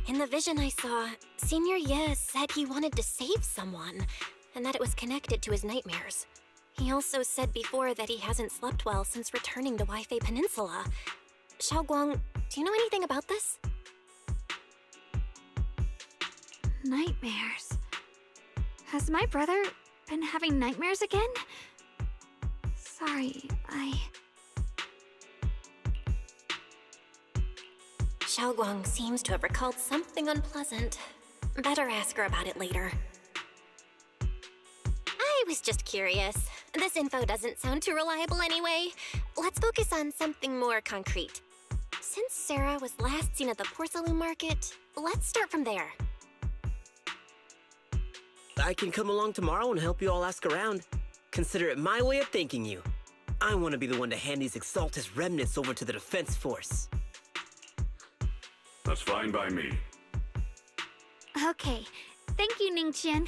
In the vision I saw, Senior Ye said he wanted to save someone, and that it was connected to his nightmares. He also said before that he hasn't slept well since returning to Waifei Peninsula. Xiaoguang, do you know anything about this? Nightmares. Has my brother been having nightmares again? Sorry, Xiaoguang seems to have recalled something unpleasant. Better ask her about it later. I was just curious. This info doesn't sound too reliable anyway. Let's focus on something more concrete. Since Sarah was last seen at the porcelain market, let's start from there. I can come along tomorrow and help you all ask around. Consider it my way of thanking you. I want to be the one to hand these Exaltus remnants over to the defense force. That's fine by me. okay. Thank you, Ningqian.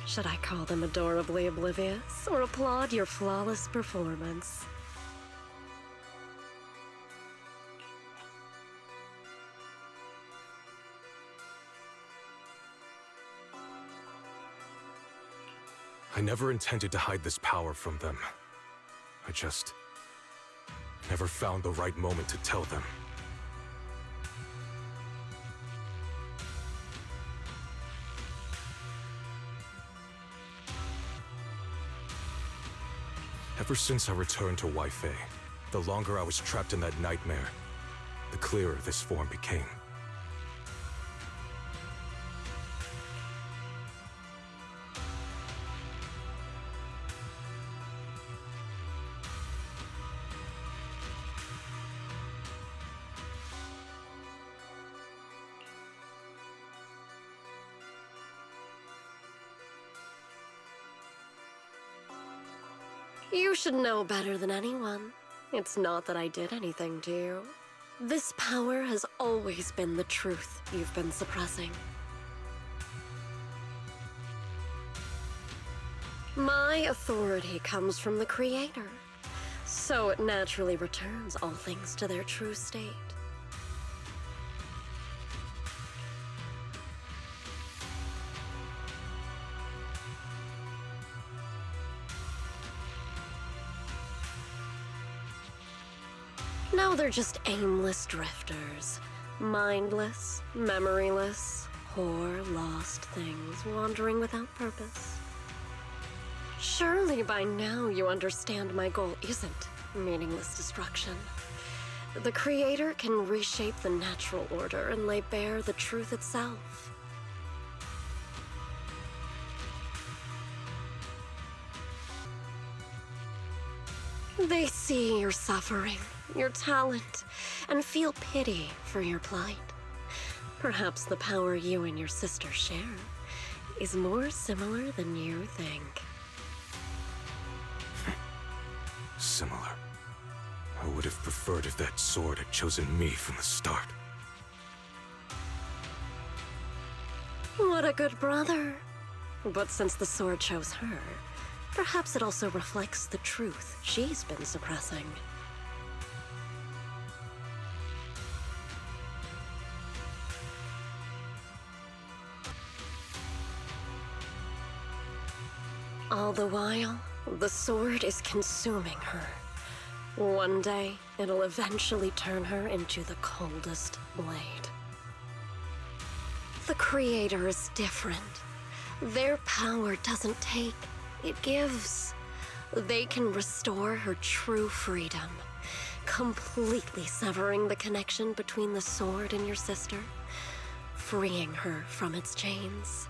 Should I call them adorably oblivious or applaud your flawless performance? I never intended to hide this power from them. I just never found the right moment to tell them. Ever since I returned to Wi-Fi, the longer I was trapped in that nightmare, the clearer this form became. You should know better than anyone. It's not that I did anything to you. This power has always been the truth you've been suppressing. My authority comes from the Creator, so it naturally returns all things to their true state. Now they're just aimless drifters, mindless, memoryless, poor, lost things wandering without purpose. Surely by now you understand my goal isn't meaningless destruction. The Creator can reshape the natural order and lay bare the truth itself. They see your suffering, your talent, and feel pity for your plight. Perhaps the power you and your sister share is more similar than you think. Similar. I would have preferred if that sword had chosen me from the start. What a good brother. But since the sword chose her, perhaps it also reflects the truth she's been suppressing. All the while, the sword is consuming her. One day, it'll eventually turn her into the coldest blade. The Creator is different. Their power doesn't take, it gives. They can restore her true freedom, completely severing the connection between the sword and your sister, freeing her from its chains.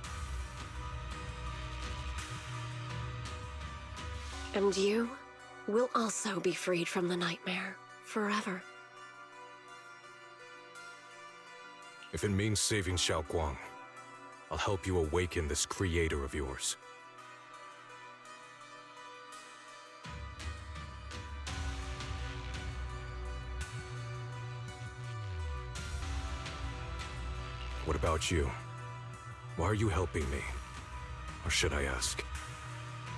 And you will also be freed from the nightmare forever. If it means saving Xiaoguang, I'll help you awaken this creator of yours. What about you? Why are you helping me? Or should I ask,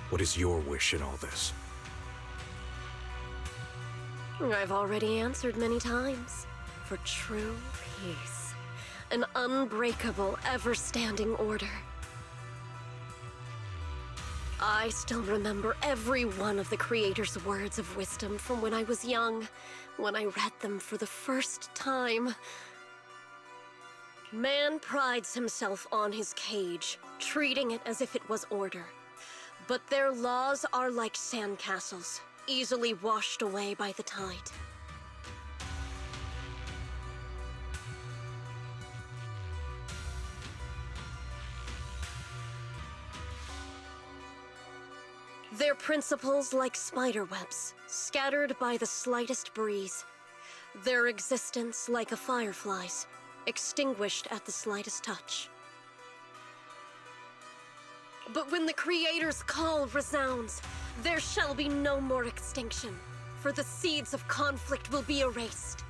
what is your wish in all this? I've already answered many times. For true peace. An unbreakable, ever-standing order. I still remember every one of the Creator's words of wisdom from when I was young, when I read them for the first time. Man prides himself on his cage, treating it as if it was order. But their laws are like sandcastles, easily washed away by the tide. Their principles like spiderwebs, scattered by the slightest breeze. Their existence like a firefly's, extinguished at the slightest touch. But when the Creator's call resounds, there shall be no more extinction, for the seeds of conflict will be erased.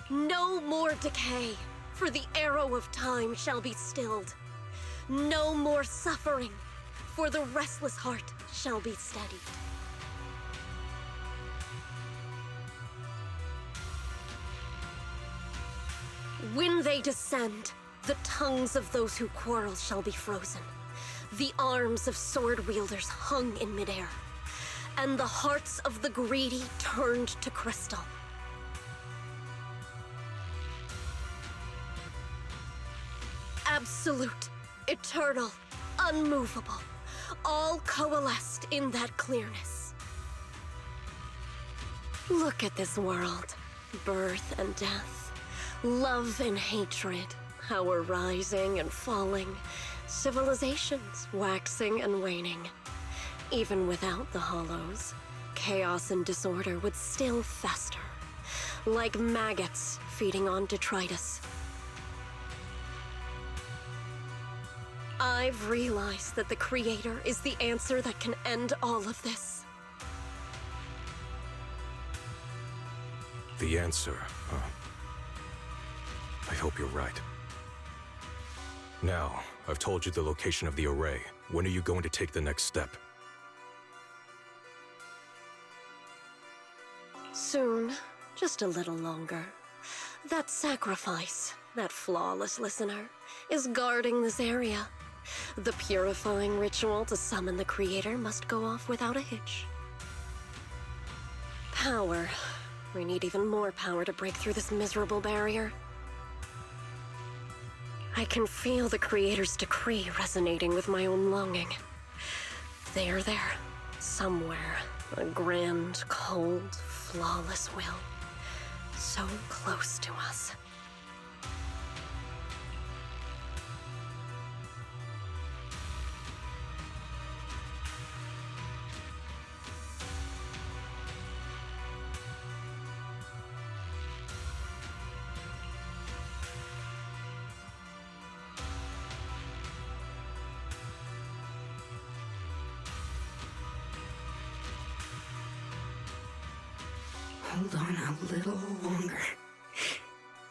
No more decay, for the arrow of time shall be stilled. No more suffering, for the restless heart shall be steadied. When they descend, the tongues of those who quarrel shall be frozen, the arms of sword wielders hung in midair, and the hearts of the greedy turned to crystal. Absolute, eternal, unmovable, all coalesced in that clearness. Look at this world, birth and death, love and hatred, power rising and falling, civilizations waxing and waning. Even without the hollows, chaos and disorder would still fester, like maggots feeding on detritus. I've realized that the Creator is the answer that can end all of this. The answer, huh? I hope you're right. Now, I've told you the location of the array. When are you going to take the next step? Soon. Just a little longer. That sacrifice, that flawless listener, is guarding this area. The purifying ritual to summon the Creator must go off without a hitch. Power. We need even more power to break through this miserable barrier. I can feel the Creator's decree resonating with my own longing. They are there, somewhere. A grand, cold, flawless will. So close to us. Hold on a little longer.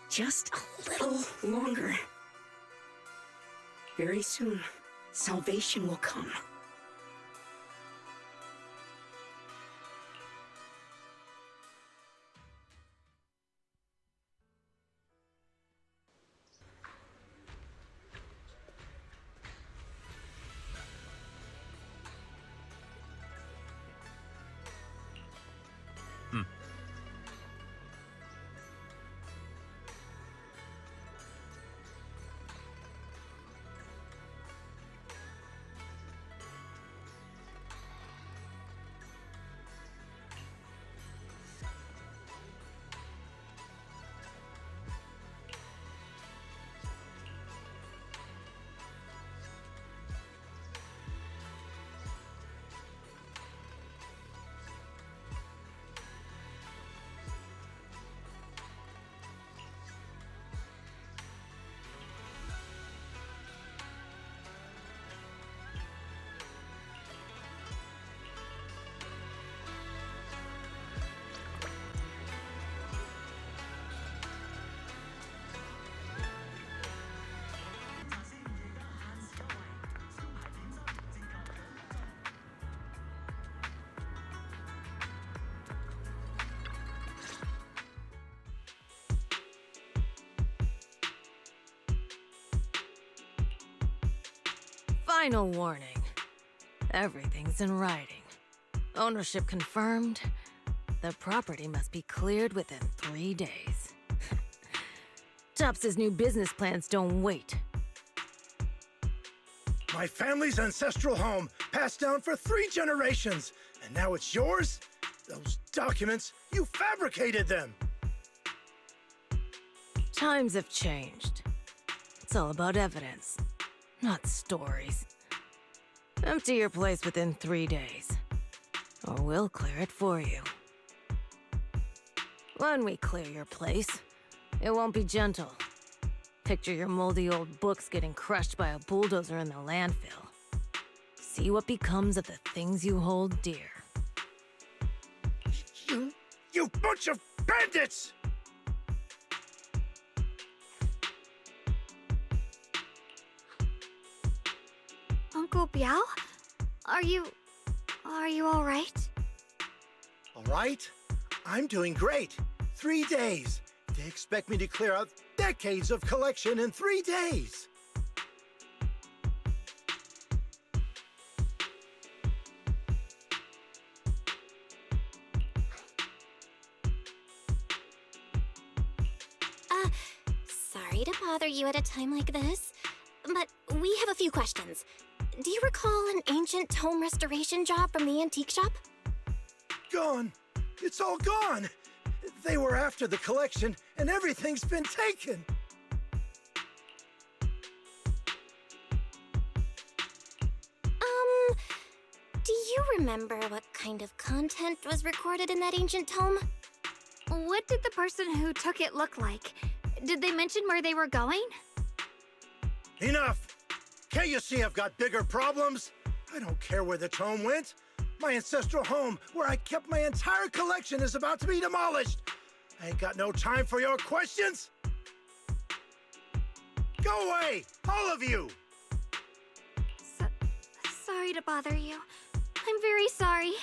Just a little longer. Very soon, salvation will come. Final warning. Everything's in writing. Ownership confirmed. The property must be cleared within 3 days. Tops's new business plans don't wait. My family's ancestral home, passed down for 3 generations, and now it's yours? Those documents, you fabricated them! Times have changed. It's all about evidence, not stories. Empty your place within 3 days, or we'll clear it for you. When we clear your place, it won't be gentle. Picture your moldy old books getting crushed by a bulldozer in the landfill. See what becomes of the things you hold dear. You bunch of bandits! Uncle Biao? Are you all right? All right? I'm doing great. 3 days. They expect me to clear out decades of collection in 3 days. Sorry to bother you at a time like this, but we have a few questions. Do you recall an ancient tome restoration job from the antique shop? Gone. It's all gone. They were after the collection, and everything's been taken. Do you remember what kind of content was recorded in that ancient tome? What did the person who took it look like? Did they mention where they were going? Enough! Can't you see I've got bigger problems? I don't care where the tome went. My ancestral home, where I kept my entire collection, is about to be demolished. I ain't got no time for your questions. Go away, all of you! Sorry to bother you. I'm very sorry.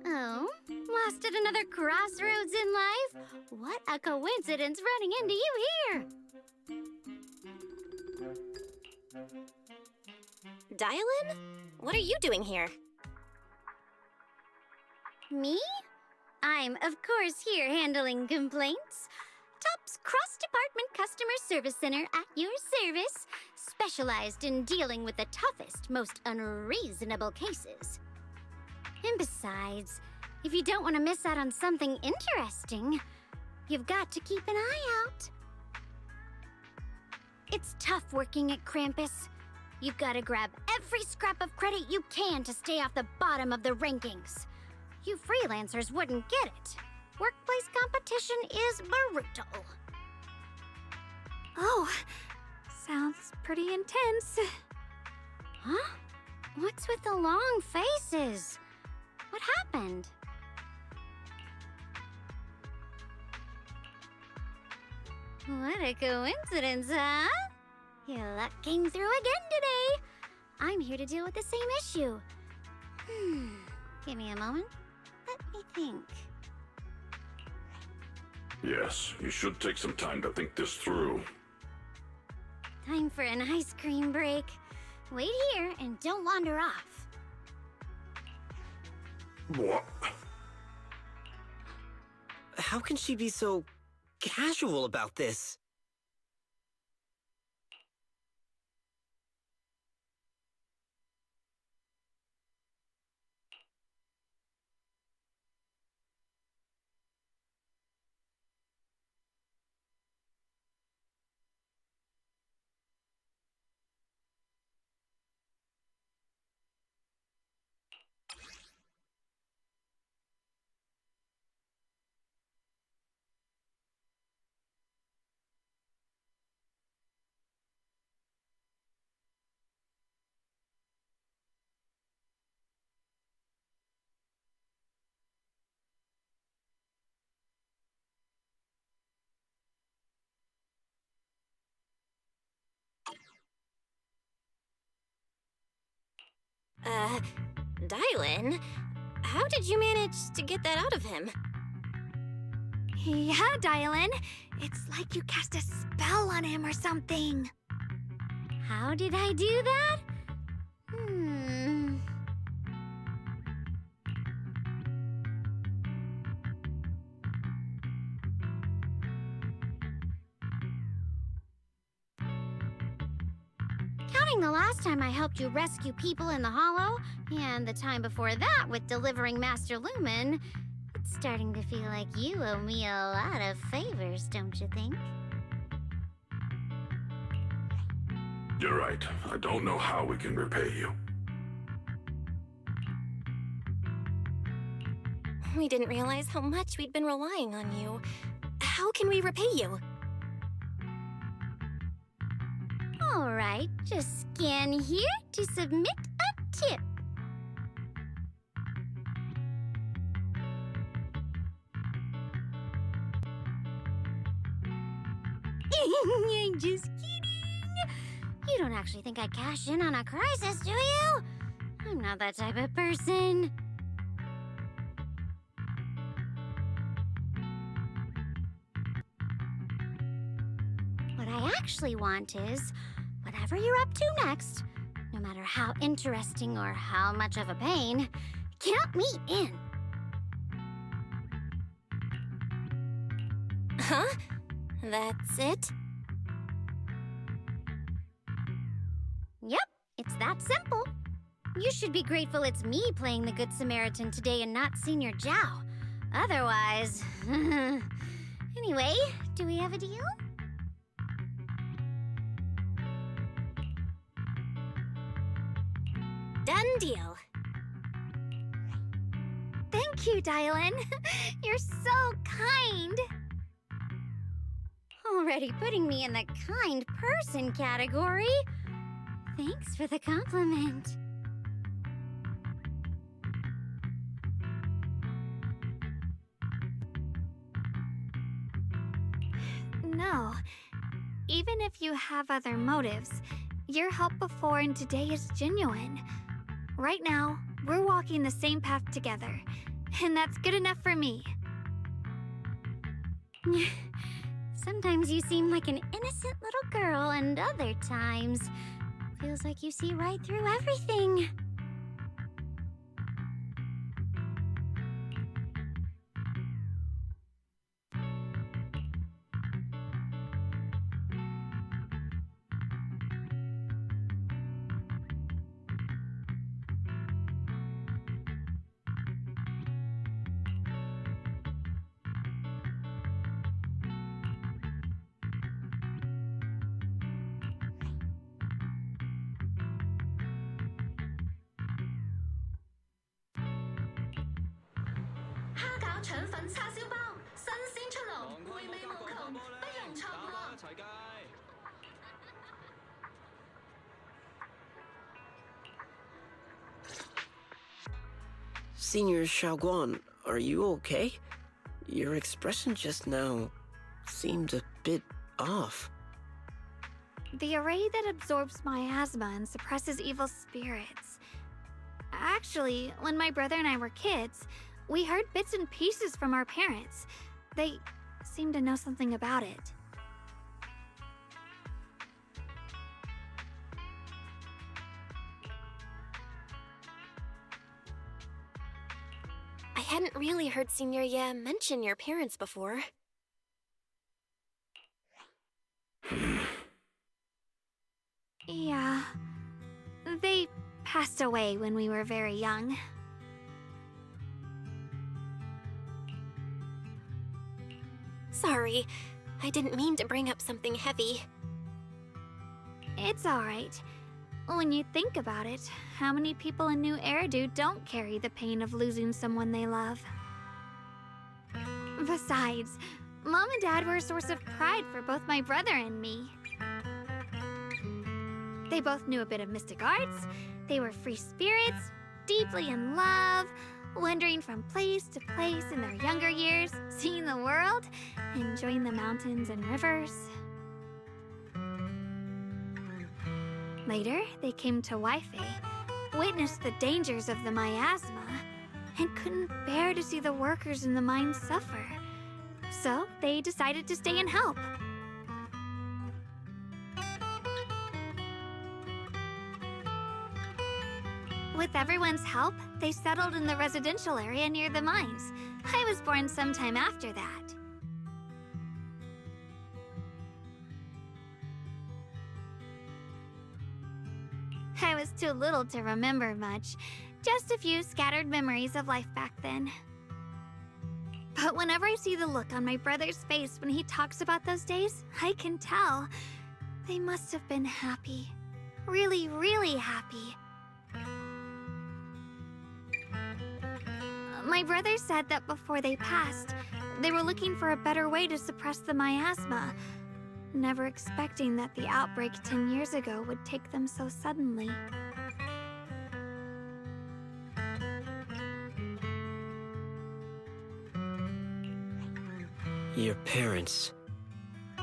Oh, lost at another crossroads in life? What a coincidence running into you here! Dial-in? What are you doing here? Me? I'm, of course, here handling complaints. TOP's cross-department customer service center at your service, specialized in dealing with the toughest, most unreasonable cases. And besides, if you don't want to miss out on something interesting, you've got to keep an eye out. It's tough working at Krampus. You've got to grab every scrap of credit you can to stay off the bottom of the rankings. You freelancers wouldn't get it. Workplace competition is brutal. Oh, sounds pretty intense. Huh? What's with the long faces? What happened? What a coincidence, huh? Your luck came through again today. I'm here to deal with the same issue. Give me a moment. Let me think. Yes, you should take some time to think this through. Time for an ice cream break. Wait here and don't wander off. What? How can she be so casual about this? Dylan? How did you manage to get that out of him? Yeah, Dylan. It's like you cast a spell on him or something. How did I do that? Counting the last time I helped you rescue people in the Hollow, and the time before that with delivering Master Lumen, it's starting to feel like you owe me a lot of favors, don't you think? You're right. I don't know how we can repay you. We didn't realize how much we'd been relying on you. How can we repay you? All right, just scan here to submit a tip. I'm just kidding. You don't actually think I'd cash in on a crisis, do you? I'm not that type of person. What I actually want is, whatever you're up to next, no matter how interesting or how much of a pain, count me in. Huh? That's it? Yep, it's that simple. You should be grateful it's me playing the Good Samaritan today and not Senior Zhao. Otherwise... Anyway, do we have a deal? Done deal. Thank you, Dylan. You're so kind. Already putting me in the kind person category. Thanks for the compliment. No. Even if you have other motives, your help before and today is genuine. Right now, we're walking the same path together, and that's good enough for me. Sometimes you seem like an innocent little girl, and other times, feels like you see right through everything. Senior Xiaoguan, are you okay? Your expression just now seemed a bit off. The array that absorbs miasma and suppresses evil spirits. Actually, when my brother and I were kids, we heard bits and pieces from our parents. They seemed to know something about it. I hadn't really heard Senior Ye mention your parents before. Yeah. They passed away when we were very young. Sorry, I didn't mean to bring up something heavy. It's alright. When you think about it, how many people in New Eridu don't carry the pain of losing someone they love? Besides, Mom and Dad were a source of pride for both my brother and me. They both knew a bit of mystic arts, they were free spirits, deeply in love, wandering from place to place in their younger years, seeing the world, enjoying the mountains and rivers. Later, they came to Waifei, witnessed the dangers of the miasma, and couldn't bear to see the workers in the mine suffer. So they decided to stay and help. With everyone's help, they settled in the residential area near the mines. I was born sometime after that. I was too little to remember much, just a few scattered memories of life back then. But whenever I see the look on my brother's face when he talks about those days, I can tell they must have been happy. Really, really happy. My brother said that before they passed, they were looking for a better way to suppress the miasma, never expecting that the outbreak 10 years ago would take them so suddenly. Your parents,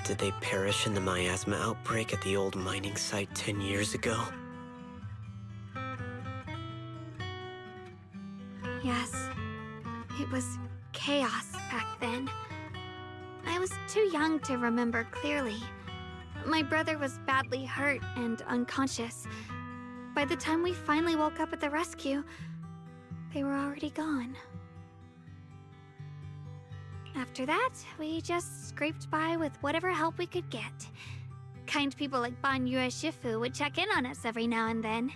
did they perish in the miasma outbreak at the old mining site 10 years ago? Yes, it was chaos back then. I was too young to remember clearly. My brother was badly hurt and unconscious. By the time we finally woke up at the rescue, they were already gone. After that, we just scraped by with whatever help we could get. Kind people like Banyue Shifu would check in on us every now and then.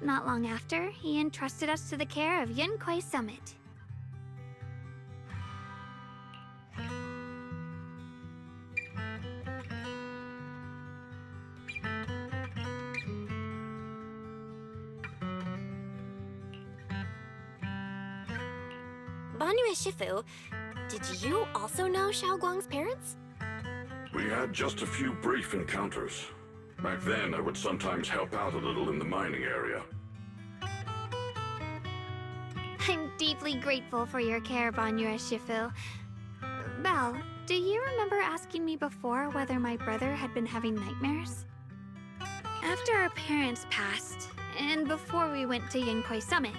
Not long after, he entrusted us to the care of Yunquei Summit. Banyue Shifu, did you also know Xiaoguang's parents? We had just a few brief encounters. Back then, I would sometimes help out a little in the mining area. I'm deeply grateful for your care, Banyue Shifu. Belle, do you remember asking me before whether my brother had been having nightmares? After our parents passed, and before we went to Yunquei Summit,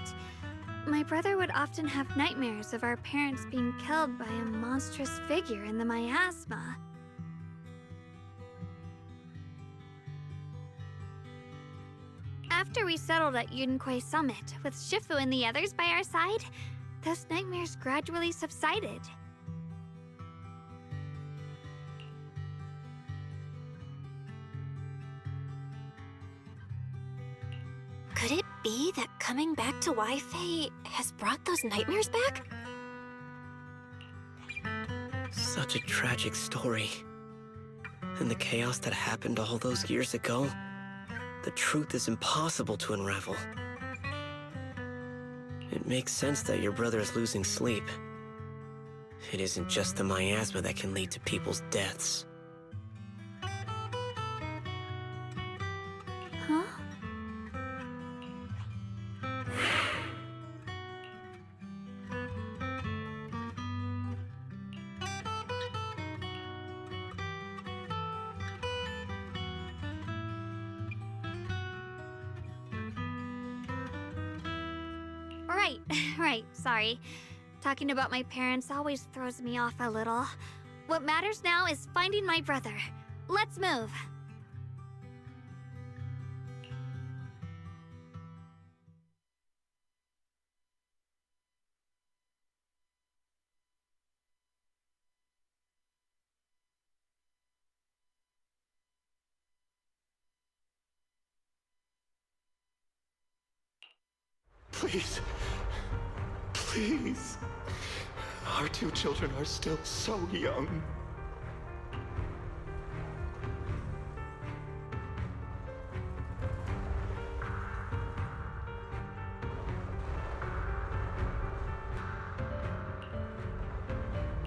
my brother would often have nightmares of our parents being killed by a monstrous figure in the miasma. After we settled at Yunquei Summit, with Shifu and the others by our side, those nightmares gradually subsided. Could it be that coming back to Wi-Fi has brought those nightmares back? Such a tragic story. And the chaos that happened all those years ago, the truth is impossible to unravel. It makes sense that your brother is losing sleep. It isn't just the miasma that can lead to people's deaths. Huh? Right, sorry. Talking about my parents always throws me off a little. What matters now is finding my brother. Let's move. Please. Please. Our two children are still so young.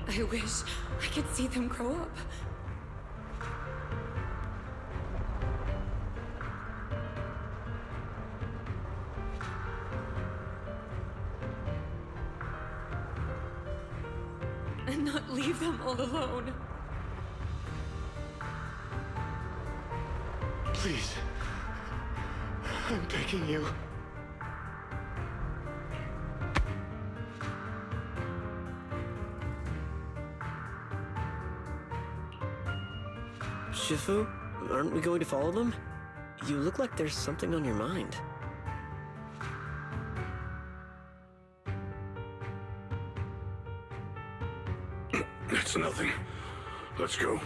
I wish I could see them grow up. And not leave them all alone. Please. I'm begging you. Shifu, aren't we going to follow them? You look like there's something on your mind. It's nothing. Let's go.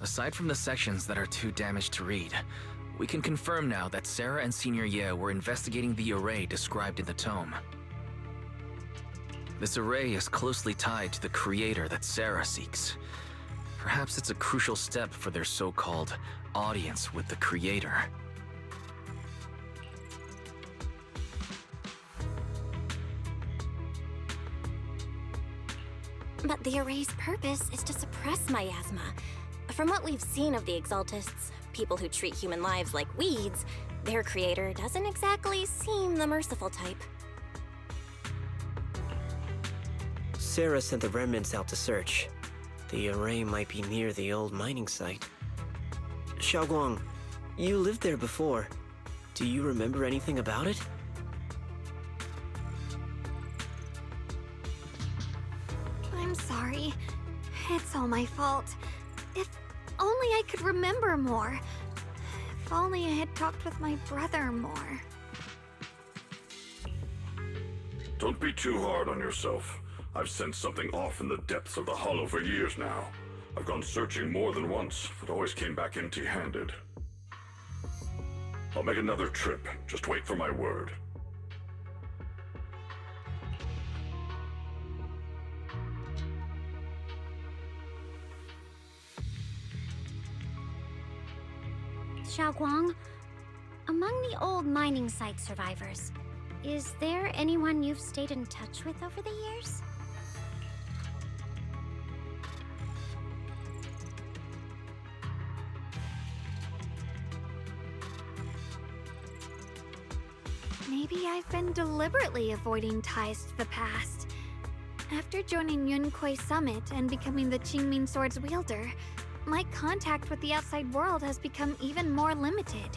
Aside from the sections that are too damaged to read, we can confirm now that Sarah and Senior Ye were investigating the array described in the tome. This array is closely tied to the creator that Sarah seeks. Perhaps it's a crucial step for their so-called audience with the creator. But the array's purpose is to suppress miasma. From what we've seen of the Exaltists, people who treat human lives like weeds, their creator doesn't exactly seem the merciful type. Sarah sent the remnants out to search. The array might be near the old mining site. Xiaoguang, you lived there before. Do you remember anything about it? I'm sorry. It's all my fault. If only I could remember more. If only I had talked with my brother more. Don't be too hard on yourself. I've sensed something off in the depths of the hollow for years now. I've gone searching more than once, but always came back empty-handed. I'll make another trip. Just wait for my word. Xiaoguang, among the old mining site survivors, is there anyone you've stayed in touch with over the years? Maybe I've been deliberately avoiding ties to the past. After joining Yunkuei Summit and becoming the Qingming Sword's wielder, my contact with the outside world has become even more limited.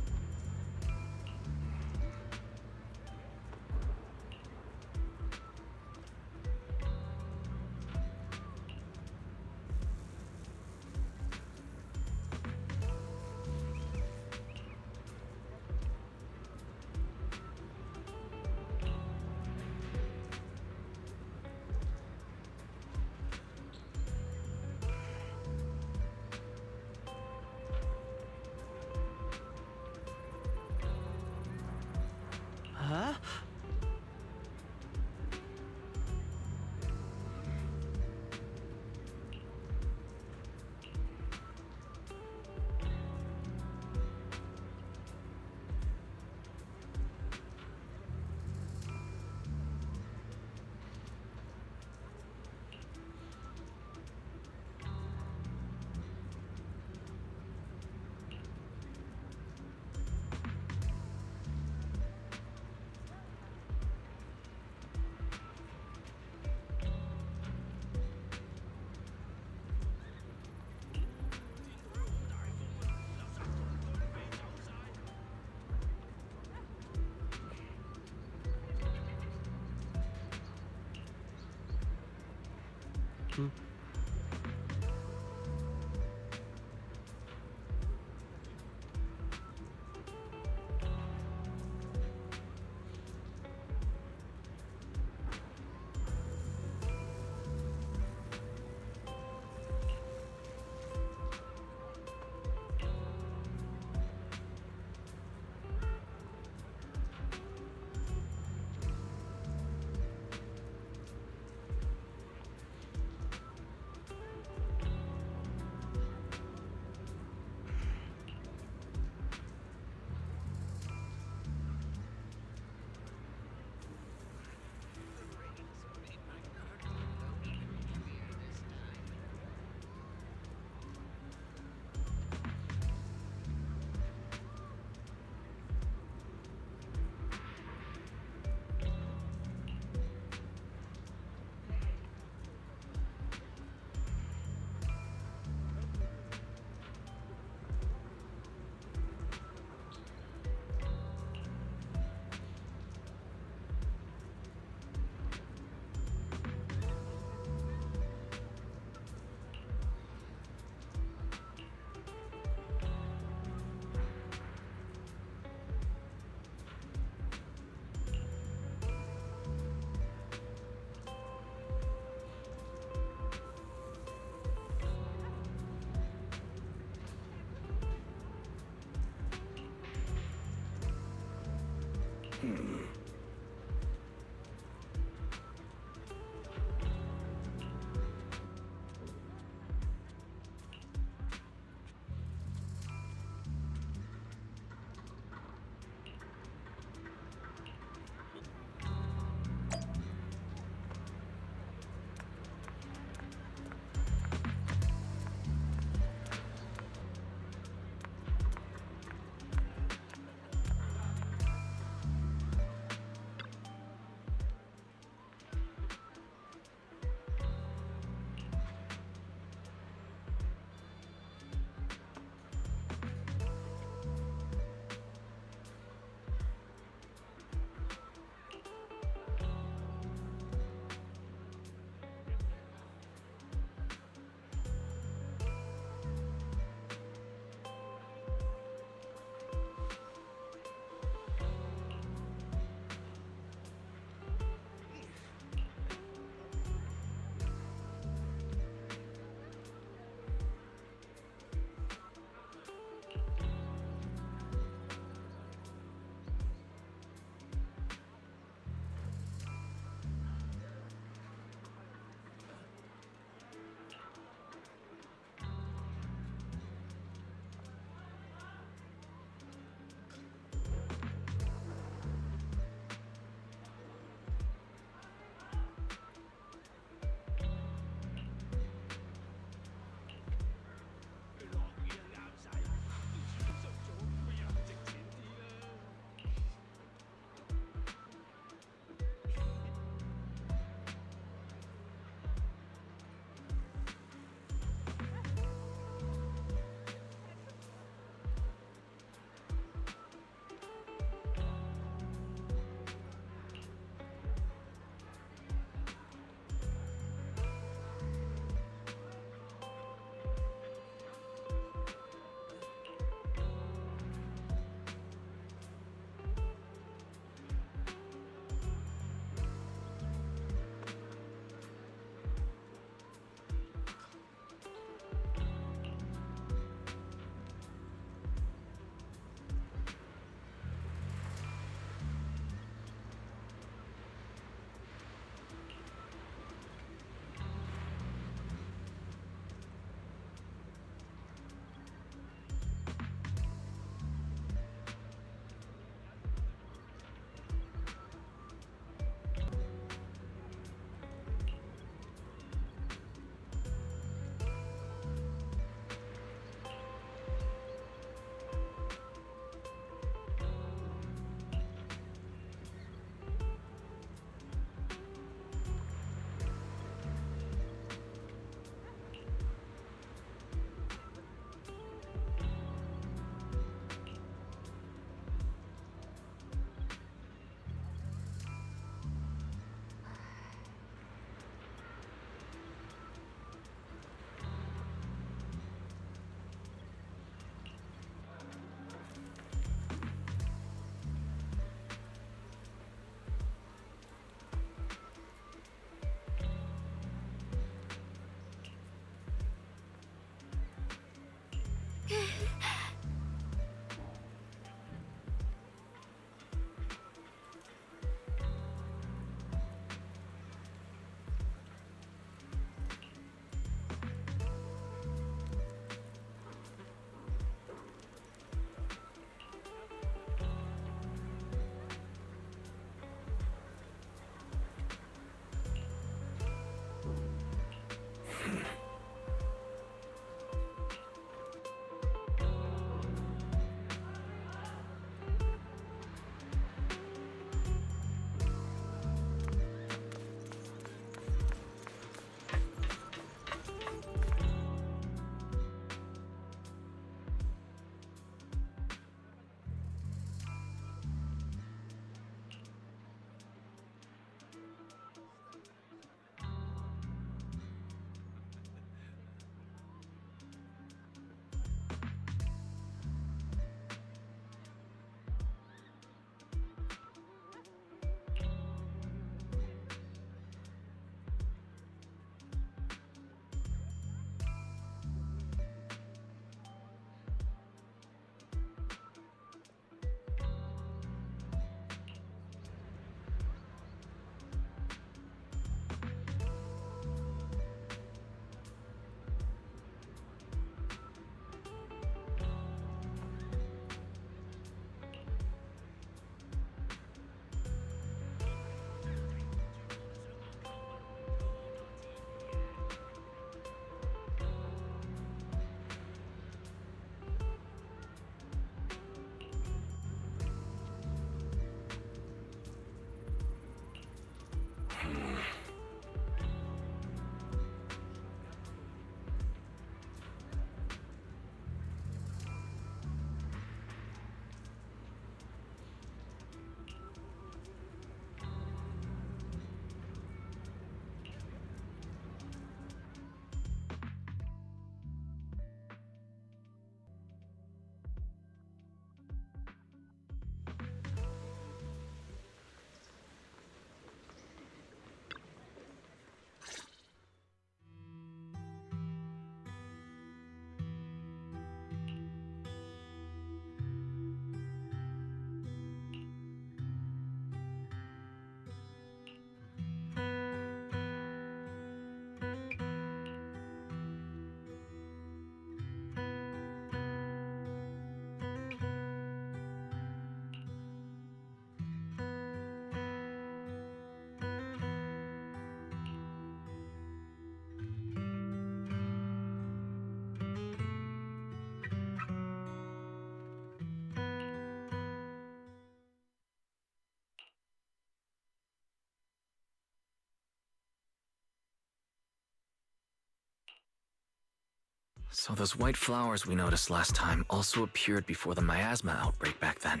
So those white flowers we noticed last time also appeared before the miasma outbreak back then.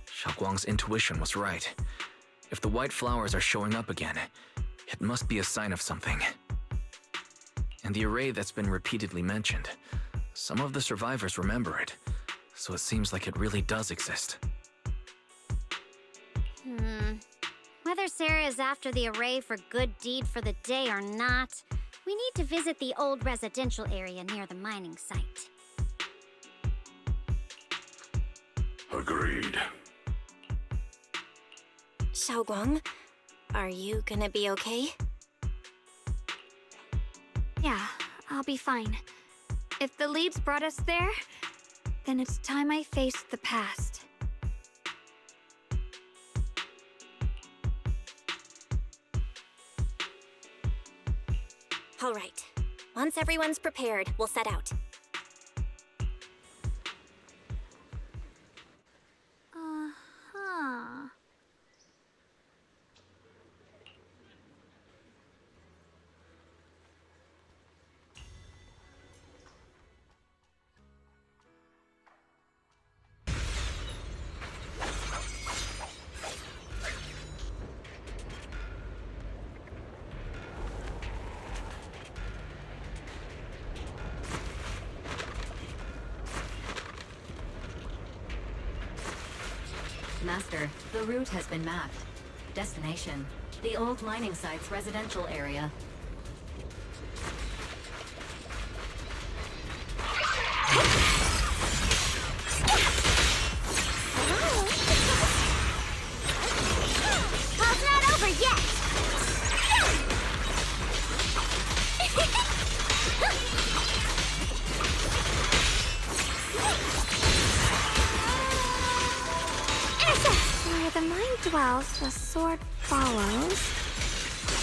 Xiaoguang's intuition was right. If the white flowers are showing up again, it must be a sign of something. And the array that's been repeatedly mentioned, some of the survivors remember it, so it seems like it really does exist. Whether Sarah is after the array for good deed for the day or not, we need to visit the old residential area near the mining site. Agreed. Xiaoguang, are you gonna be okay? Yeah, I'll be fine. If the leads brought us there, then it's time I faced the past. All right. Once everyone's prepared, we'll set out. Master, the route has been mapped. Destination, the old mining site's residential area. the mind dwells, the sword follows.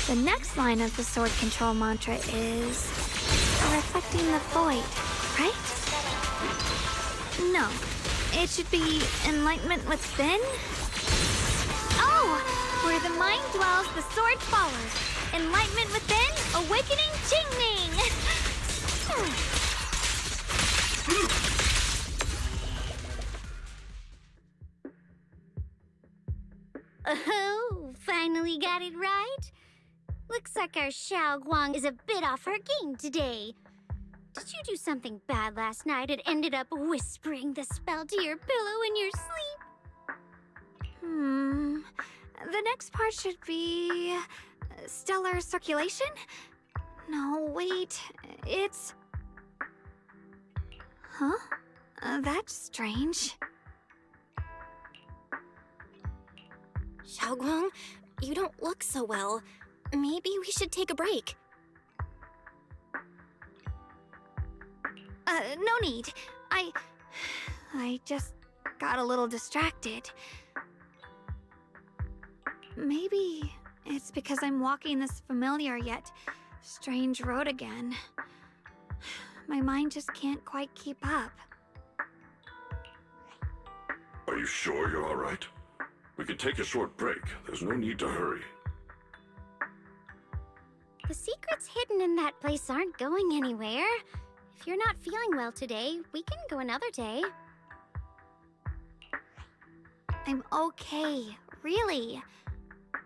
The next line of the sword control mantra is reflecting the void, right? No, it should be enlightenment within. Oh, where the mind dwells, the sword follows. Enlightenment within, awakening Qingming. Oh, finally got it right. Looks like our Xiao Guang is a bit off her game today. Did you do something bad last night and ended up whispering the spell to your pillow in your sleep? The next part should be stellar circulation? No, wait, it's... Huh? That's strange. Xiaoguang, you don't look so well. Maybe we should take a break. No need. I just got a little distracted. Maybe it's because I'm walking this familiar yet strange road again. My mind just can't quite keep up. Are you sure you're all right? We can take a short break. There's no need to hurry. The secrets hidden in that place aren't going anywhere. If you're not feeling well today, we can go another day. I'm okay, really.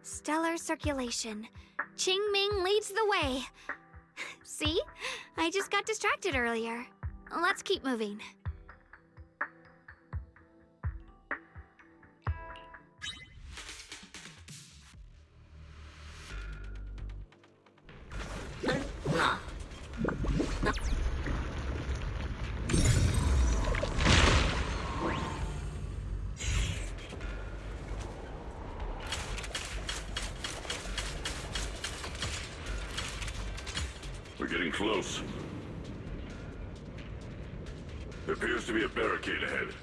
Stellar circulation. Qingming leads the way. See? I just got distracted earlier. Let's keep moving. We're getting close. There appears to be a barricade ahead.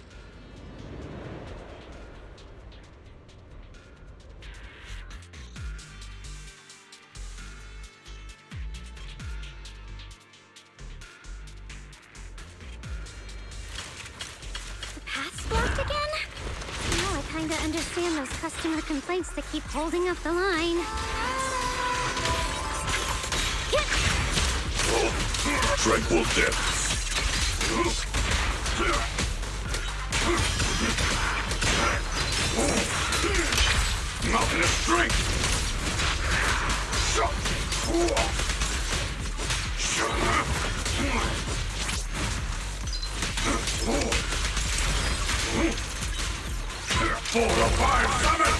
The path's blocked again? Now I kinda understand those customer complaints that keep holding up the line. Tranquil depths. Mountain of strength. Fortified summit.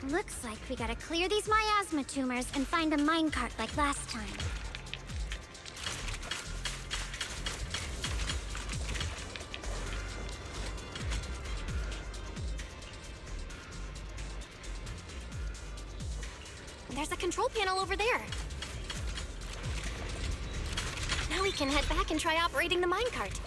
Looks like we gotta clear these miasma tumors and find a minecart like last time. There's a control panel over there. Now we can head back and try operating the minecart.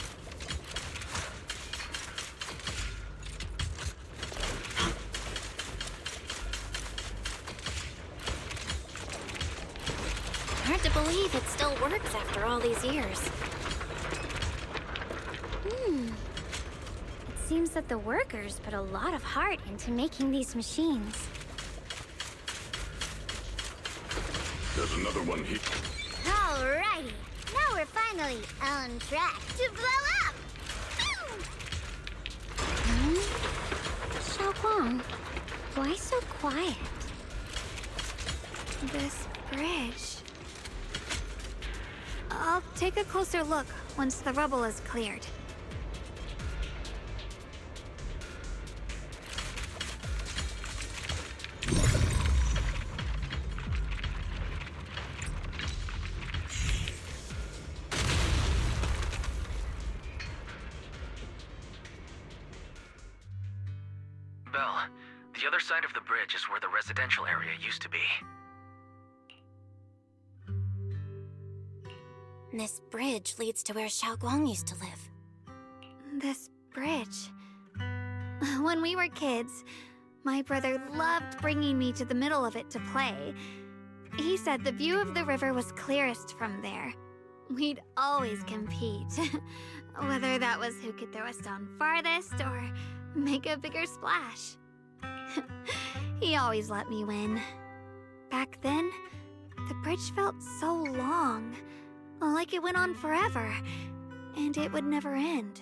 Hard to believe it still works after all these years. It seems that the workers put a lot of heart into making these machines. There's another one here. Alrighty. Now we're finally on track to blow up! Xiaoguang, why so quiet? This bridge. I'll take a closer look once the rubble is cleared. Belle, the other side of the bridge is where the residential area used to be. This bridge leads to where Xiaoguang used to live. This bridge. When we were kids, my brother loved bringing me to the middle of it to play. He said the view of the river was clearest from there. We'd always compete, whether that was who could throw a stone farthest or make a bigger splash. He always let me win. Back then, the bridge felt so long, like it went on forever, and it would never end.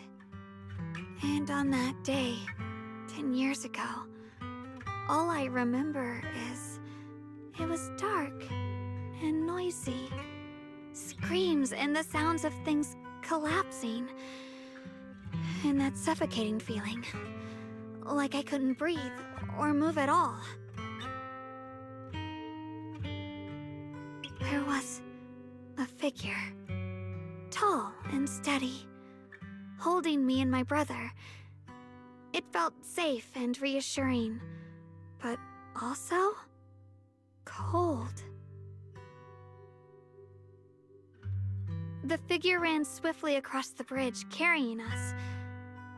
And on that day, 10 years ago, all I remember is it was dark and noisy. Screams and the sounds of things collapsing. And that suffocating feeling. Like I couldn't breathe or move at all. There was a figure. Tall and steady. Holding me and my brother. It felt safe and reassuring. But also cold. The figure ran swiftly across the bridge, carrying us.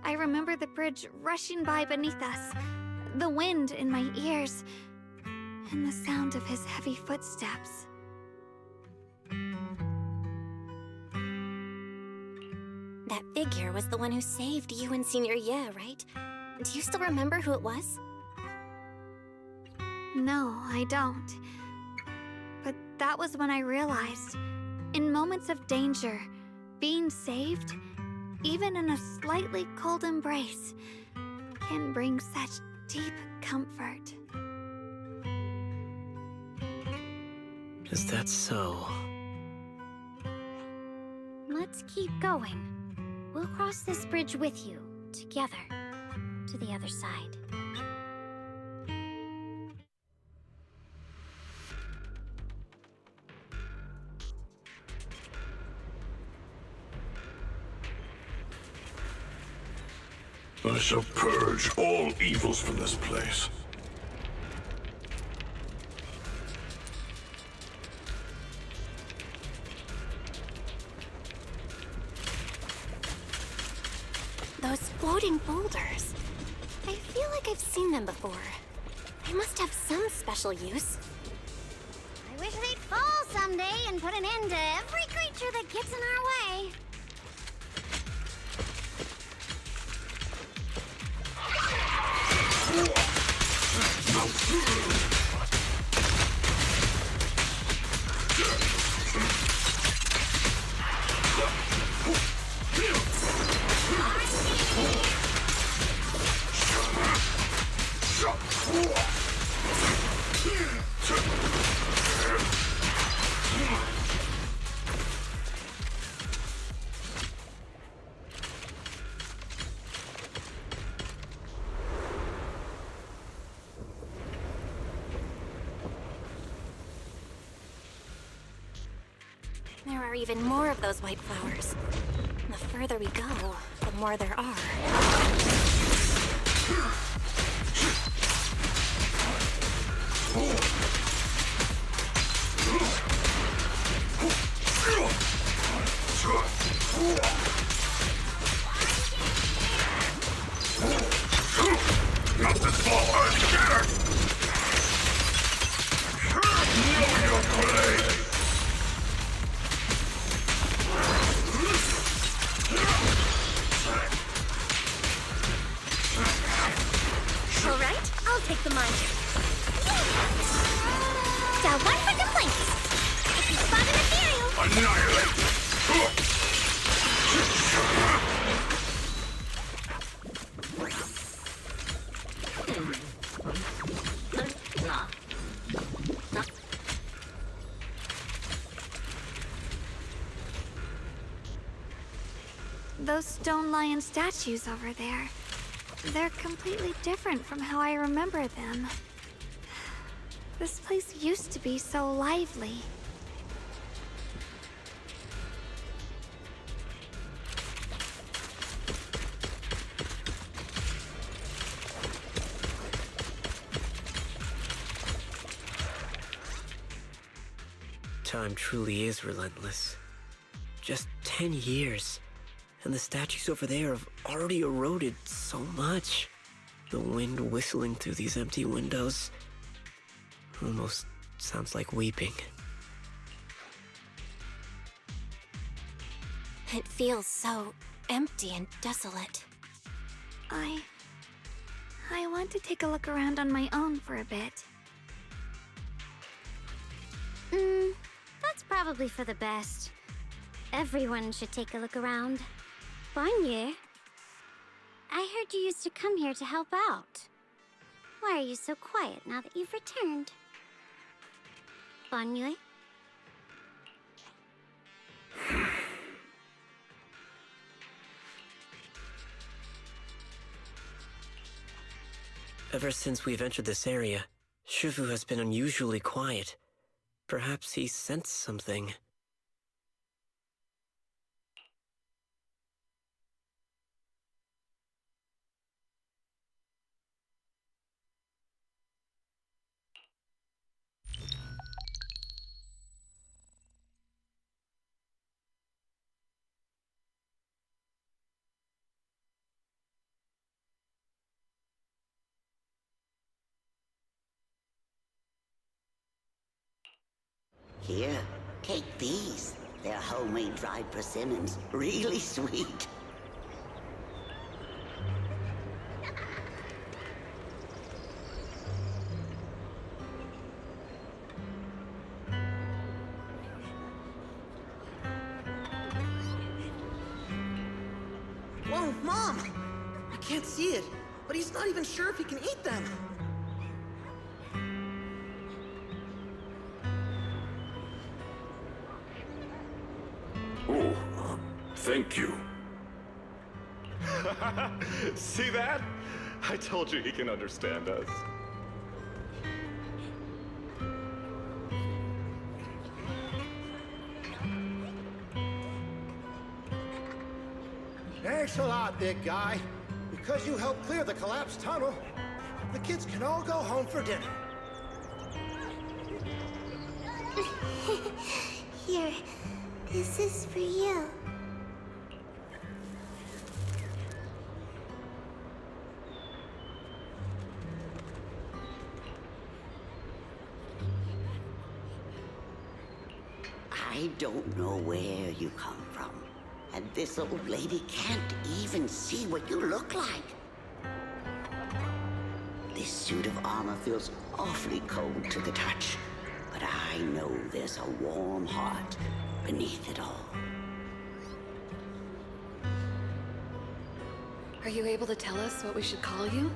I remember the bridge rushing by beneath us, the wind in my ears, and the sound of his heavy footsteps. That figure was the one who saved you in senior year, right? Do you still remember who it was? No, I don't. But that was when I realized, in moments of danger, being saved, even in a slightly cold embrace, can bring such deep comfort. Is that so? Let's keep going. We'll cross this bridge with you, together, to the other side. I shall purge all evils from this place. Those floating boulders. I feel like I've seen them before. They must have some special use. I wish they'd fall someday and put an end to every creature that gets in our way. There are even more of those white flowers. The further we go, the more there are. Not this ball, I'm scared! Know your place! All right, I'll take the mine. Down one for complaints. If you spot an ethereal, Annihilate! Those stone lion statues over there. They're completely different from how I remember them. This place used to be so lively. Time truly is relentless. Just 10 years, and the statues over there have already eroded so much. The wind whistling through these empty windows almost sounds like weeping. It feels so empty and desolate. I want to take a look around on my own for a bit. That's probably for the best. Everyone should take a look around. Bonnier, I heard you used to come here to help out. Why are you so quiet now that you've returned? Bonnier? Ever since we've entered this area, Shifu has been unusually quiet. Perhaps he sensed something. Here, take these. They're homemade dried persimmons. Really sweet. Whoa, Mom! I can't see it, but he's not even sure if he can eat them. Oh, thank you. See that? I told you he can understand us. Thanks a lot, big guy. Because you helped clear the collapsed tunnel, the kids can all go home for dinner. Here, this is for you. I don't know where you come from. And this old lady can't even see what you look like. This suit of armor feels awfully cold to the touch. But I know there's a warm heart beneath it all. Are you able to tell us what we should call you?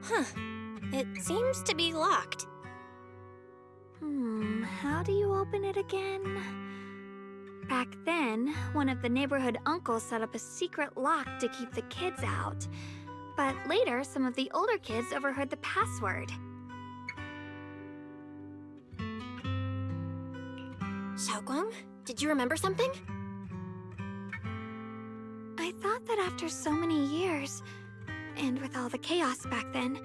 Huh. It seems to be locked. How do you open it again? Back then, one of the neighborhood uncles set up a secret lock to keep the kids out. But later, some of the older kids overheard the password. Xiaoguang, did you remember something? I thought that after so many years, and with all the chaos back then,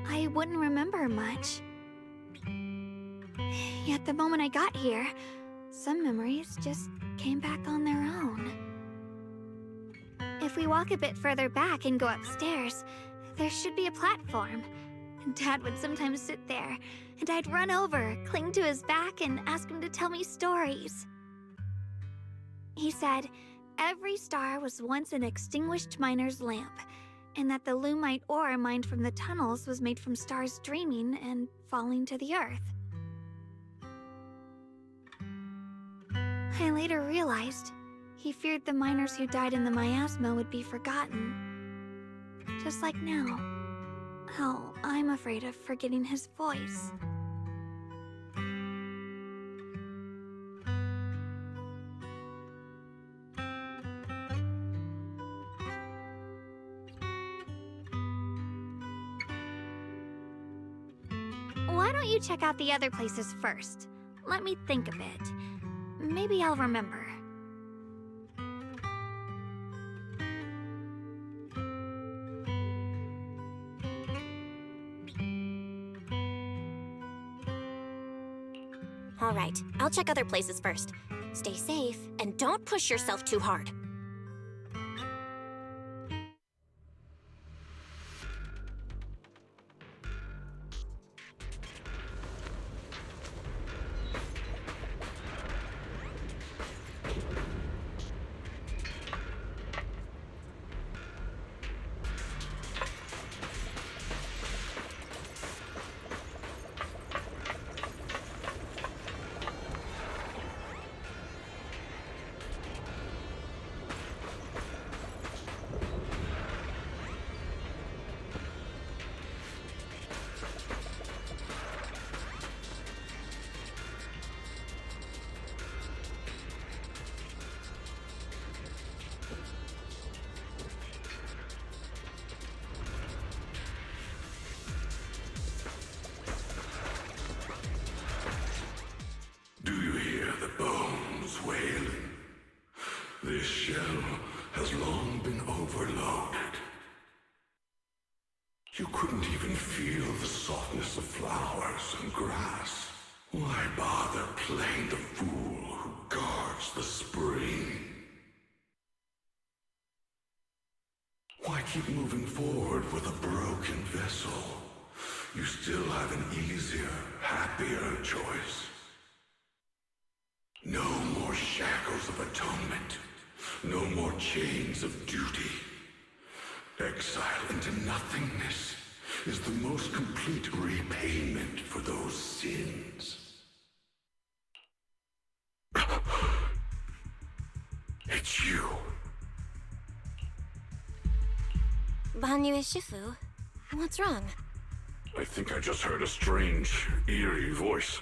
I wouldn't remember much. Yet the moment I got here, some memories just came back on their own. If we walk a bit further back and go upstairs, there should be a platform. Dad would sometimes sit there, and I'd run over, cling to his back, and ask him to tell me stories. He said every star was once an extinguished miner's lamp, and that the lumite ore mined from the tunnels was made from stars dreaming and falling to the earth. I later realized he feared the miners who died in the miasma would be forgotten. Just like now, how I'm afraid of forgetting his voice. Why don't you check out the other places first? Let me think a bit. Maybe I'll remember. All right, I'll check other places first. Stay safe, and don't push yourself too hard. overloaded. You couldn't even feel the softness of flowers and grass. Why bother playing the fool who guards the spring? Why keep moving forward with a broken vessel? You still have an easier, happier choice. No more shackles of atonement. No more chains of duty. Exile into nothingness is the most complete repayment for those sins. It's you. Banyu Shifu, what's wrong? I think I just heard a strange, eerie voice.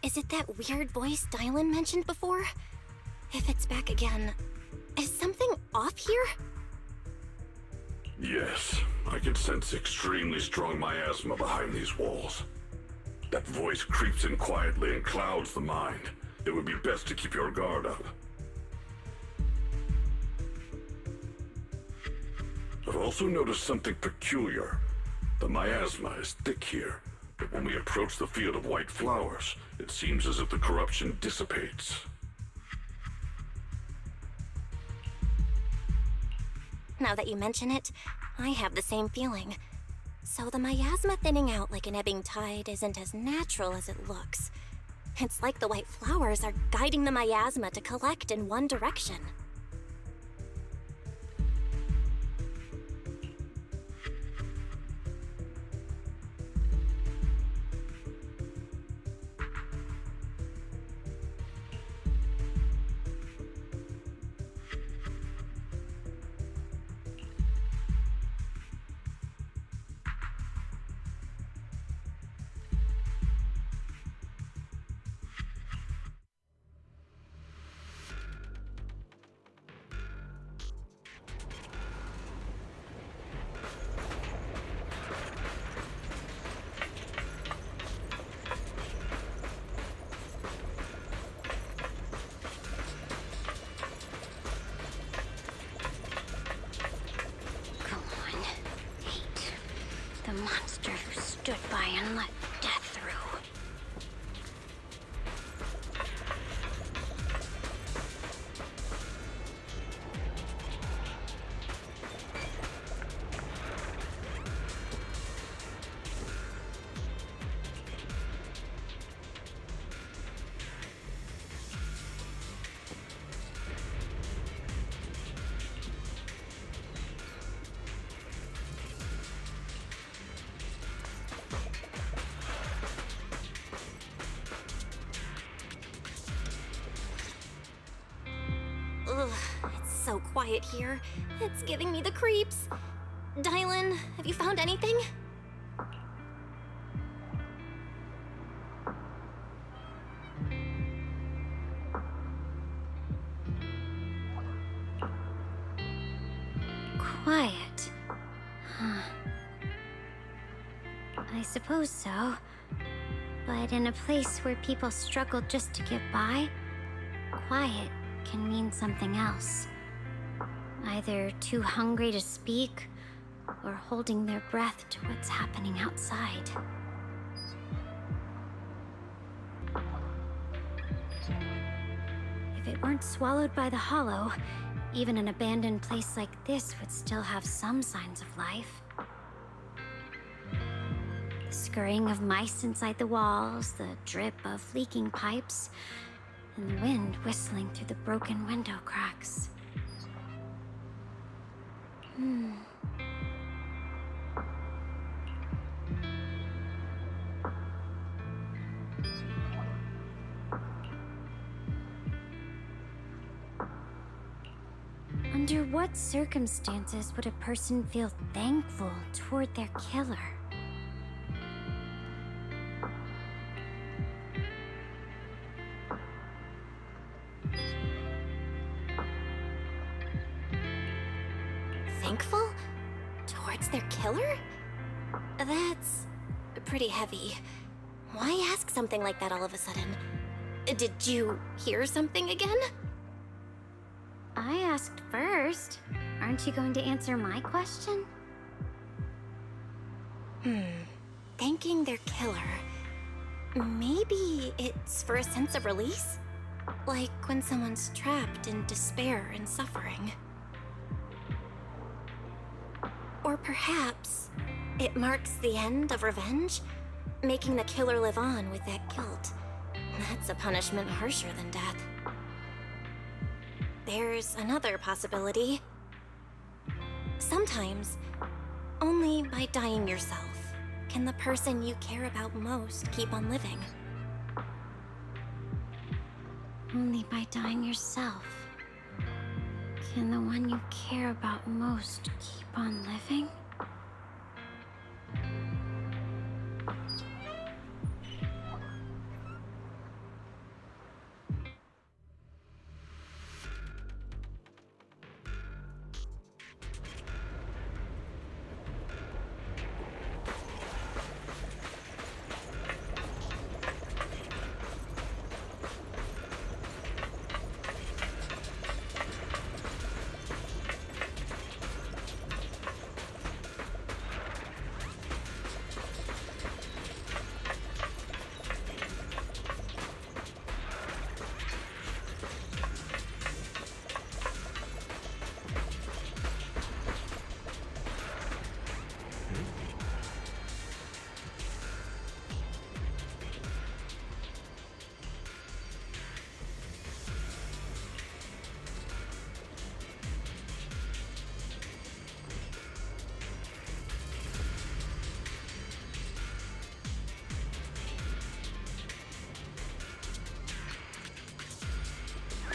Is it that weird voice Dylan mentioned before? If it's back again, is something off here? Yes, I can sense extremely strong miasma behind these walls. That voice creeps in quietly and clouds the mind. It would be best to keep your guard up. I've also noticed something peculiar. The miasma is thick here, but when we approach the field of white flowers, it seems as if the corruption dissipates. Now that you mention it, I have the same feeling. So the miasma thinning out like an ebbing tide isn't as natural as it looks. It's like the white flowers are guiding the miasma to collect in one direction. The monster who stood by and let death through. Ugh, it's so quiet here. It's giving me the creeps. Dylan, have you found anything? Quiet. Huh. I suppose so. But in a place where people struggle just to get by, quiet can mean something else. Either too hungry to speak, or holding their breath to what's happening outside. If it weren't swallowed by the hollow, even an abandoned place like this would still have some signs of life. The scurrying of mice inside the walls, the drip of leaking pipes, and the wind whistling through the broken window cracks. Under what circumstances would a person feel thankful toward their killer? Thankful? Towards their killer? That's pretty heavy. Why ask something like that all of a sudden? Did you hear something again? I asked first. Aren't you going to answer my question? Thanking their killer. Maybe it's for a sense of release? Like when someone's trapped in despair and suffering. Or perhaps it marks the end of revenge, making the killer live on with that guilt. That's a punishment harsher than death. There's another possibility. Sometimes, only by dying yourself can the person you care about most keep on living. Only by dying yourself can the one you care about most keep on living?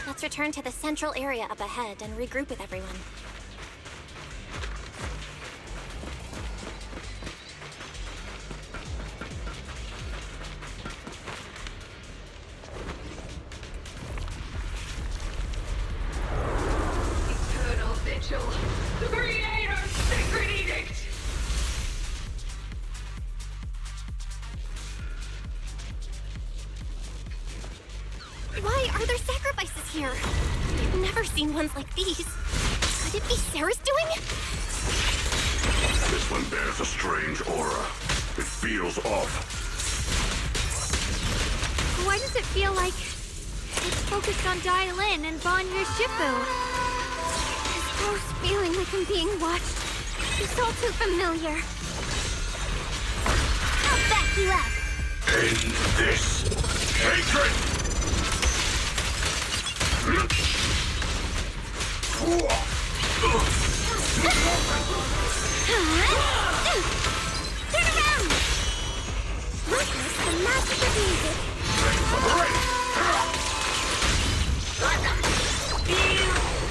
Let's return to the central area up ahead and regroup with everyone. Eternal vigil. The Creator's sacred edict. Why are there sacrifices here? I've never seen ones like these. Could it be Sarah's doing? This one bears a strange aura. It feels off. Why does it feel like it's focused on Dialin and Banyu Shifu? This gross feeling like I'm being watched. It's all too familiar. I'll back you up. End this hatred! Turn around! Witness the magic of music.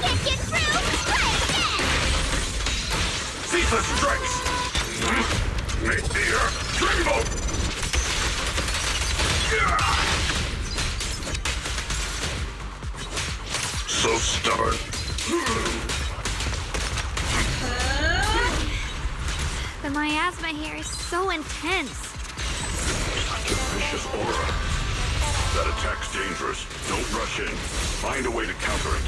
Can't get through? Try again! Ceaseless strikes! Make the earth tremble! So stubborn. The miasma here is so intense. Such a vicious aura. That attack's dangerous. Don't rush in. Find a way to counter it.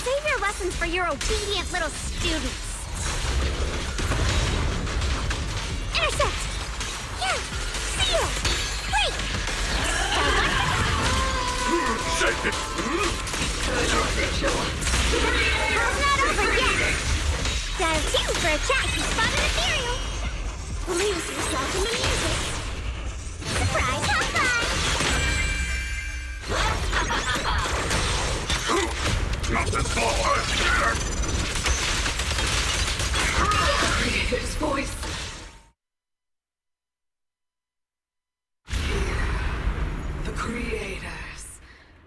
Save your lessons for your obedient little students. Intercept! Yeah! Seal! Wait! Shake it! How's not over yet! Dial 2 for a chat to spot an ethereal. Lose yourself in the music. Surprise high five! Not this ball, Creator's voice. The Creator's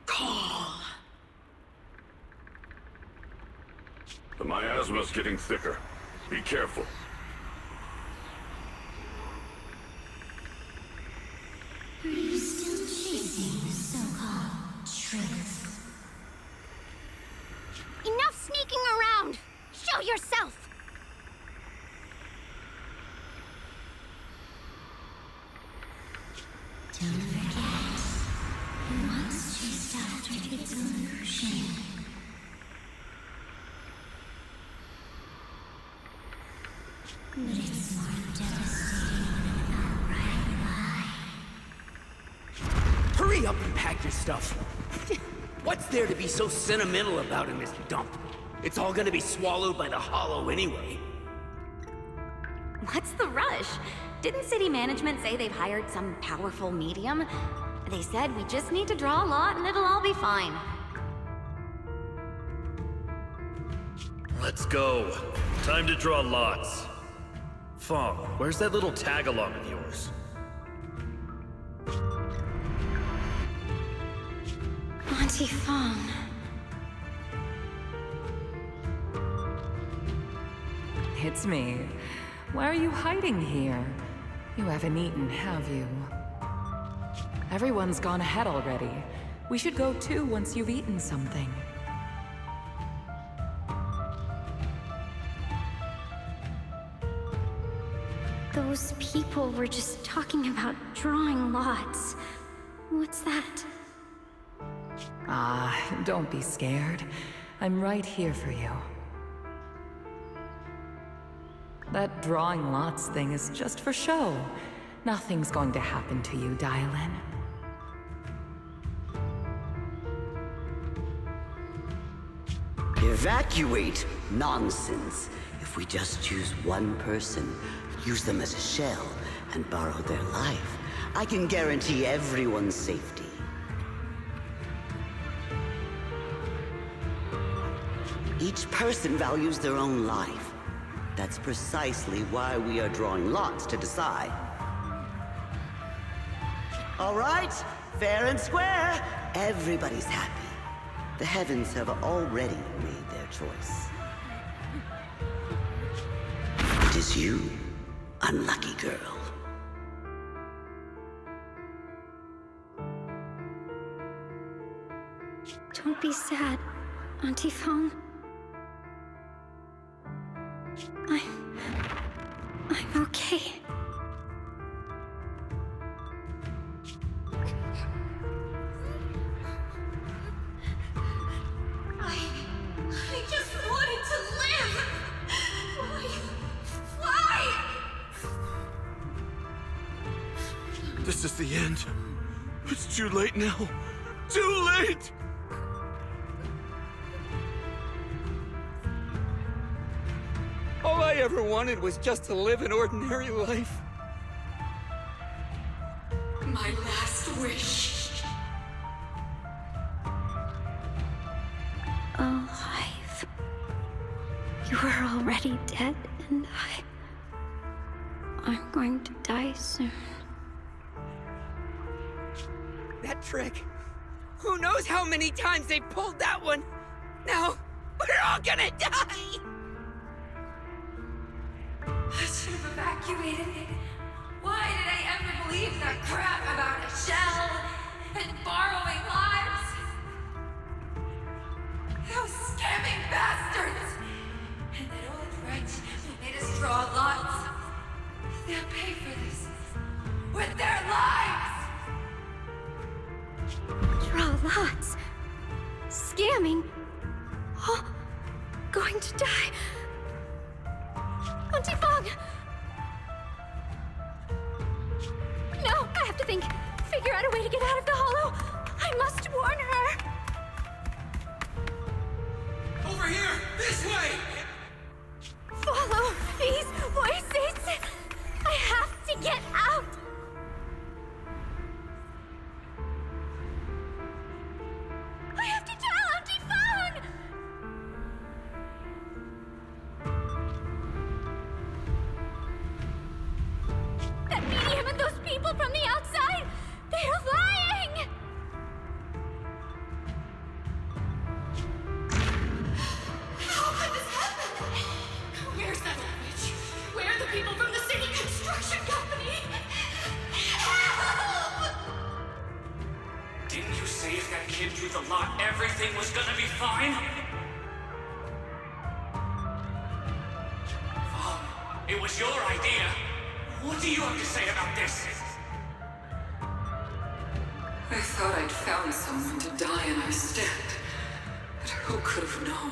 call. The miasma's getting thicker. Be careful. Are you still chasing the so-called truth? Enough sneaking around! Show yourself! But it's more devastating than an outright lie. Hurry up and pack your stuff. What's there to be so sentimental about in this dump? It's all gonna be swallowed by the hollow anyway. What's the rush? Didn't city management say they've hired some powerful medium? They said we just need to draw a lot and it'll all be fine. Let's go. Time to draw lots. Fong, where's that little tag-along of yours? Auntie Fong. It's me. Why are you hiding here? You haven't eaten, have you? Everyone's gone ahead already. We should go too once you've eaten something. Those people were just talking about drawing lots. What's that? Ah, don't be scared. I'm right here for you. That drawing lots thing is just for show. Nothing's going to happen to you, Dylan. Evacuate? Nonsense. If we just choose one person, use them as a shell, and borrow their life, I can guarantee everyone's safety. Each person values their own life. That's precisely why we are drawing lots to decide. All right, fair and square. Everybody's happy. The heavens have already made their choice. It is you, unlucky girl. Don't be sad, Auntie Fong. I'm okay. I just wanted to live! Why? This is the end. It's too late now. Too late! All I ever wanted was just to live an ordinary life. My last wish. Alive. You were already dead, and I'm going to die soon. That trick. Who knows how many times they pulled that one? Now, we're all gonna die! I should have evacuated. Why did I ever believe that crap about a shell and borrowing lives? Those scamming bastards! And that old wretch who made us draw lots. They'll pay for this with their lives! Draw lots. Scamming. Oh, going to die. Auntie Fong! No, I have to think. Figure out a way to get out of the hollow. I must warn her. Over here! This way! Follow these voices. I have to get out. I have to tell Auntie Fong! That medium and those people from the outside, they're lying! How could this happen? Where's that witch? Where are the people from the city construction company? Help! Didn't you say if that kid drew the lot, everything was gonna be fine? Fong, it was your idea. What do you have to say about this? I thought I'd found someone to die in our stead. But who could have known?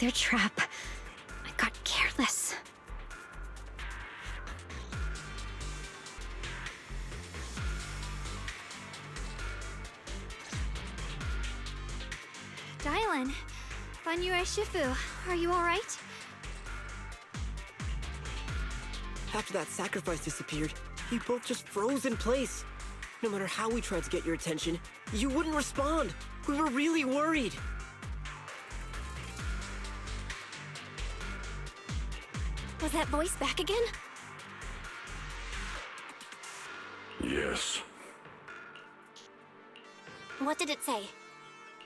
their trap. I got careless. Dylan, Banyue Shifu, are you alright? After that sacrifice disappeared, you both just froze in place. No matter how we tried to get your attention, you wouldn't respond. We were really worried. Was that voice back again? Yes, What did it say?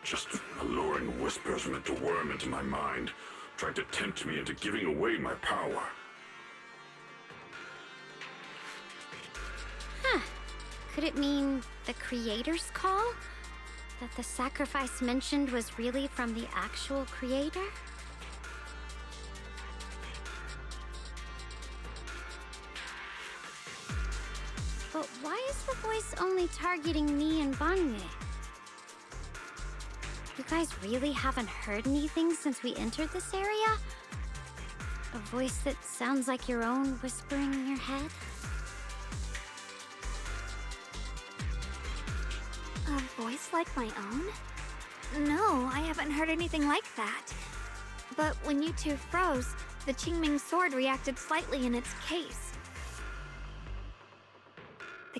just alluring whispers meant to worm into my mind, trying to tempt me into giving away my power. Huh. Could it mean the creator's call? That the sacrifice mentioned was really from the actual creator? But why is the voice only targeting me and Banyue? You guys really haven't heard anything since we entered this area? A voice that sounds like your own whispering in your head? A voice like my own? No, I haven't heard anything like that. But when you two froze, the Qingming sword reacted slightly in its case.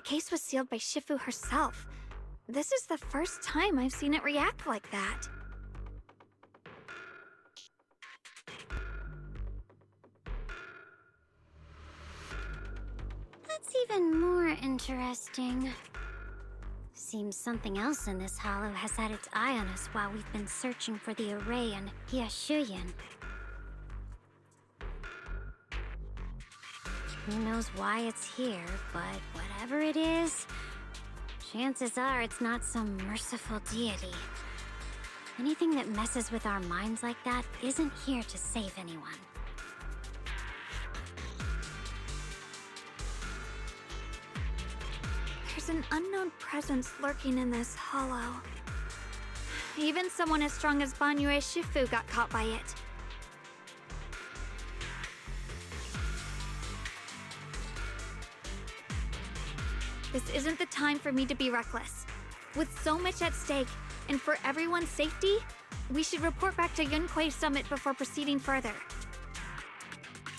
The case was sealed by Shifu herself. This is the first time I've seen it react like that. That's even more interesting. Seems something else in this hollow has had its eye on us while we've been searching for the array in Yashuyan. Who knows why it's here, but whatever it is, chances are it's not some merciful deity. Anything that messes with our minds like that isn't here to save anyone. There's an unknown presence lurking in this hollow. Even someone as strong as Banyue Shifu got caught by it. This isn't the time for me to be reckless. With so much at stake, and for everyone's safety, we should report back to Yunquay Summit before proceeding further.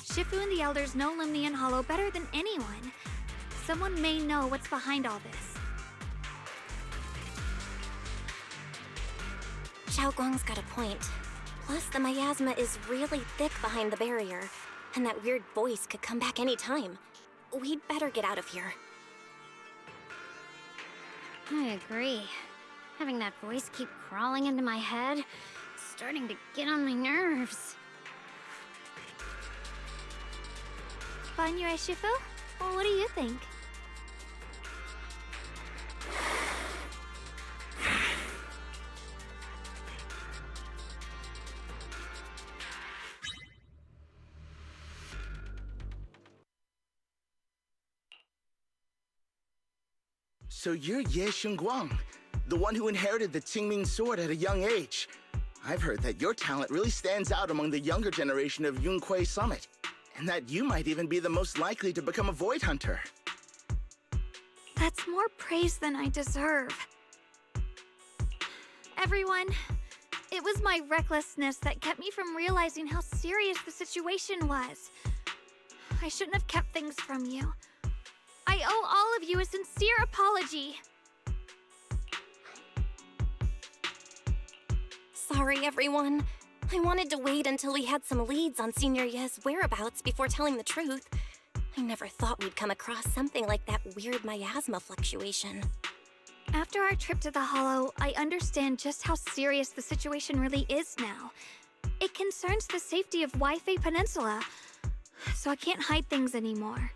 Shifu and the Elders know Lumnian Hollow better than anyone. Someone may know what's behind all this. Xiaoguang's got a point. Plus, the miasma is really thick behind the barrier, and that weird voice could come back any time. We'd better get out of here. I agree. Having that voice keep crawling into my head is starting to get on my nerves. Banyue Shifu? Well, what do you think? So you're Ye Xingguang, the one who inherited the Qingming sword at a young age. I've heard that your talent really stands out among the younger generation of Yunquay Summit, and that you might even be the most likely to become a Void Hunter. That's more praise than I deserve. Everyone, it was my recklessness that kept me from realizing how serious the situation was. I shouldn't have kept things from you. I owe all of you a sincere apology. Sorry, everyone. I wanted to wait until we had some leads on Senior Ye's whereabouts before telling the truth. I never thought we'd come across something like that weird miasma fluctuation. After our trip to the Hollow, I understand just how serious the situation really is now. It concerns the safety of Wi-Fi Peninsula, so I can't hide things anymore.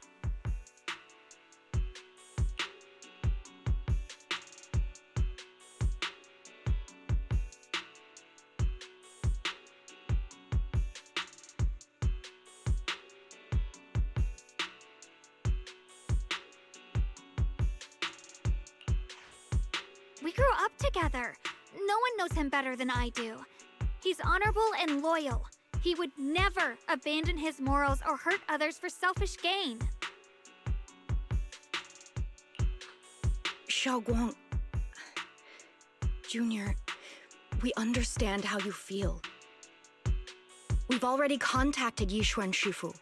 We grew up together. No one knows him better than I do. He's honorable and loyal. He would never abandon his morals or hurt others for selfish gain. Xiaoguang... Junior, we understand how you feel. We've already contacted Yishuan Shifu.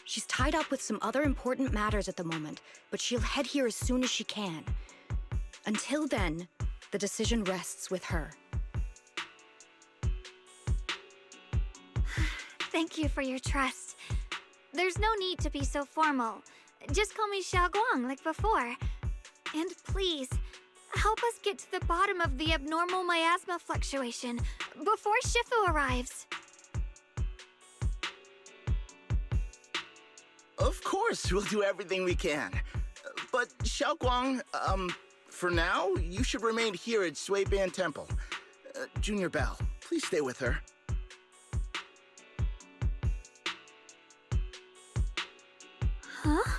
She's tied up with some other important matters at the moment, but she'll head here as soon as she can. Until then, the decision rests with her. Thank you for your trust. There's no need to be so formal. Just call me Xiaoguang like before. And please, help us get to the bottom of the abnormal miasma fluctuation before Shifu arrives. Of course, we'll do everything we can. But Xiaoguang, for now, you should remain here at Suiban Temple. Junior Belle, please stay with her. Huh?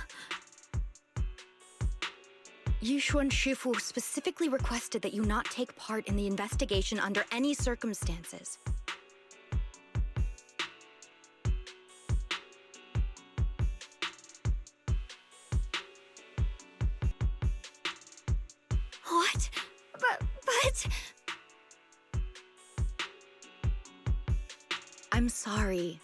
Yishuan Shifu specifically requested that you not take part in the investigation under any circumstances. What? But... I'm sorry.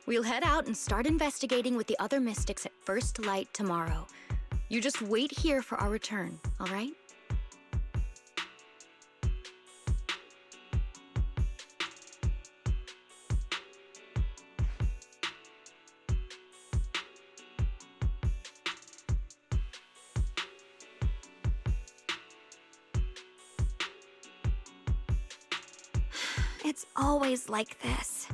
We'll head out and start investigating with the other mystics at first light tomorrow. You just wait here for our return, all right? It's always like this.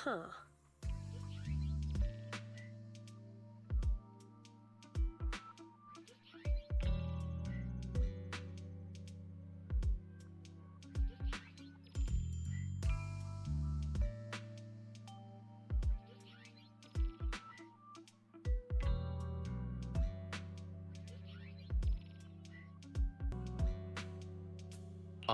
Oh. Huh.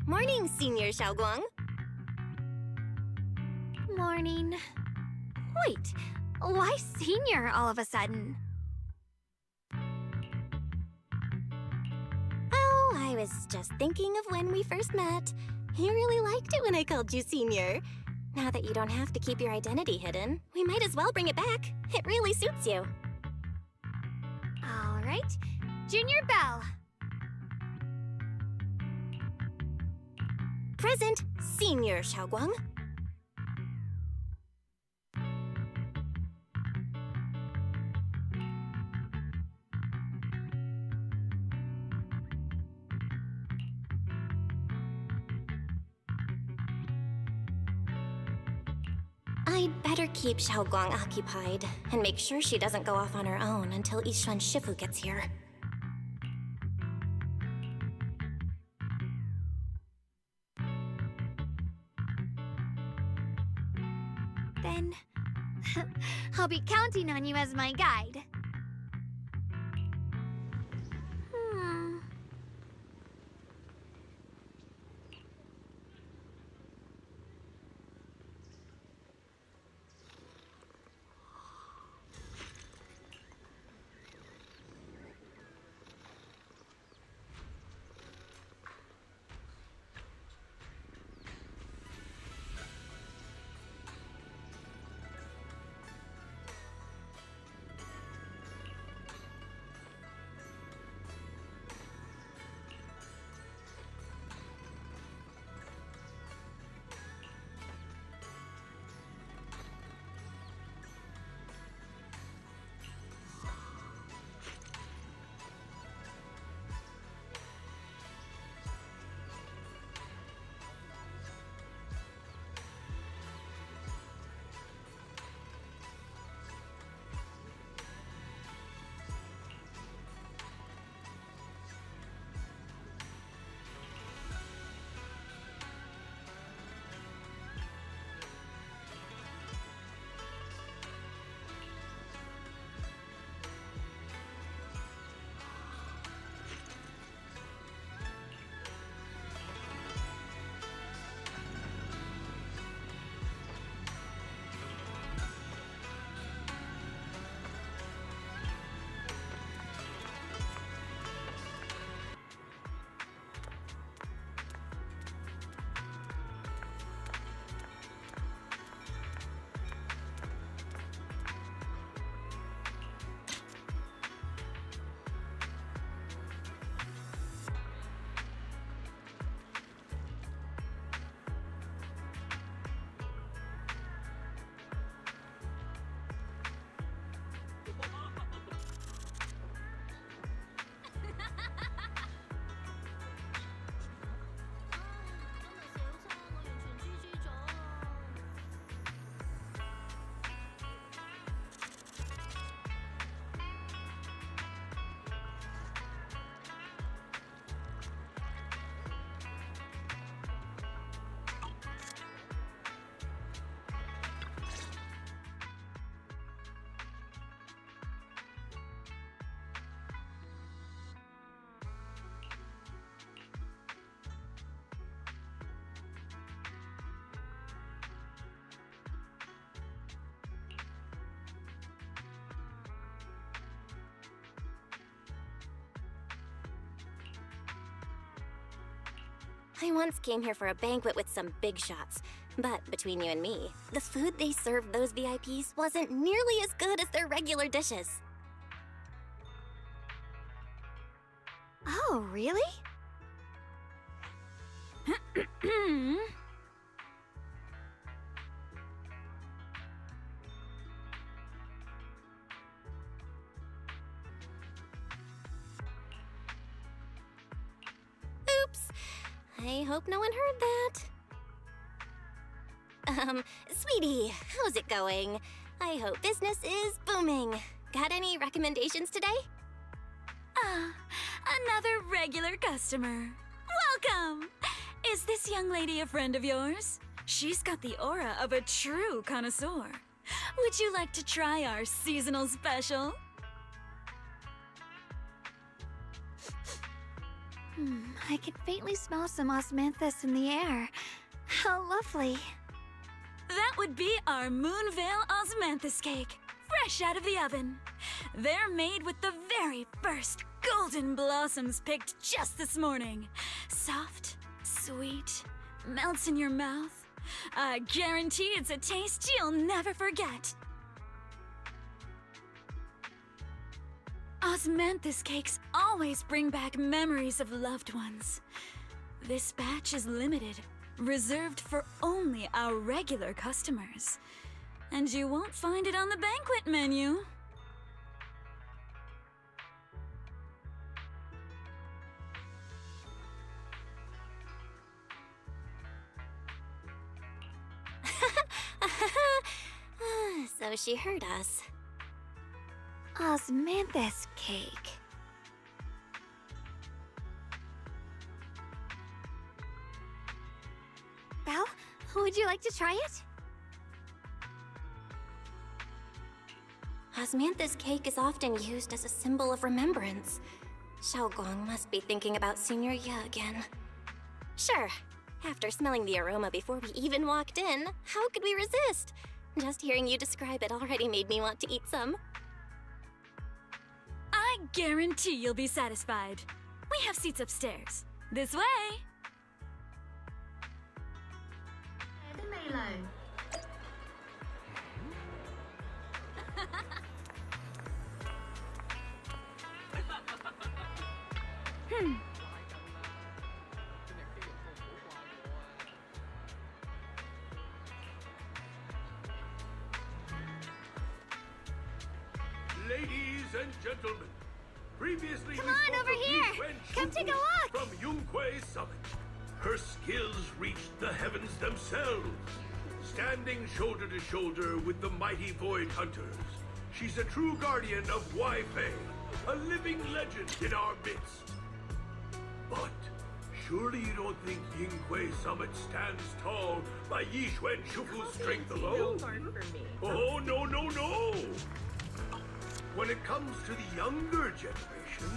Morning, Senior Xiaoguang. Morning. Wait, why senior all of a sudden? Oh, I was just thinking of when we first met. You really liked it when I called you Senior. Now that you don't have to keep your identity hidden, we might as well bring it back. It really suits you. All right, Junior Belle. Present, Senior Xiaoguang. I'd better keep Xiaoguang occupied and make sure she doesn't go off on her own until Yishuan Shifu gets here. Then I'll be counting on you as my guide. I once came here for a banquet with some big shots, but between you and me, the food they served those VIPs wasn't nearly as good as their regular dishes. Oh, really? Oops. I hope no one heard that. Sweetie, how's it going? I hope business is booming. Got any recommendations today? Another regular customer. Welcome! Is this young lady a friend of yours? She's got the aura of a true connoisseur. Would you like to try our seasonal special? I can faintly smell some osmanthus in the air. How lovely. That would be our Moonveil Osmanthus cake, fresh out of the oven. They're made with the very first golden blossoms picked just this morning. Soft, sweet, melts in your mouth. I guarantee it's a taste you'll never forget. Osmanthus cakes always bring back memories of loved ones. This batch is limited, reserved for only our regular customers. And you won't find it on the banquet menu. So she heard us. Osmanthus cake. Belle, would you like to try it? Osmanthus cake is often used as a symbol of remembrance. Xiaoguang must be thinking about Senior Ye again. Sure. After smelling the aroma before we even walked in, how could we resist? Just hearing you describe it already made me want to eat some. I guarantee you'll be satisfied. We have seats upstairs. This way! Ladies and gentlemen, previously Come we on, spoke over of here. Yixuan Come take a Shufu look. From Yunquei Summit. Her skills reached the heavens themselves, standing shoulder to shoulder with the mighty Void Hunters. She's a true guardian of Wai-Fei, a living legend in our midst. But surely you don't think Yunquei Summit stands tall by Yixuan Shufu's strength alone? Oh, no, no, no! When it comes to the younger generation,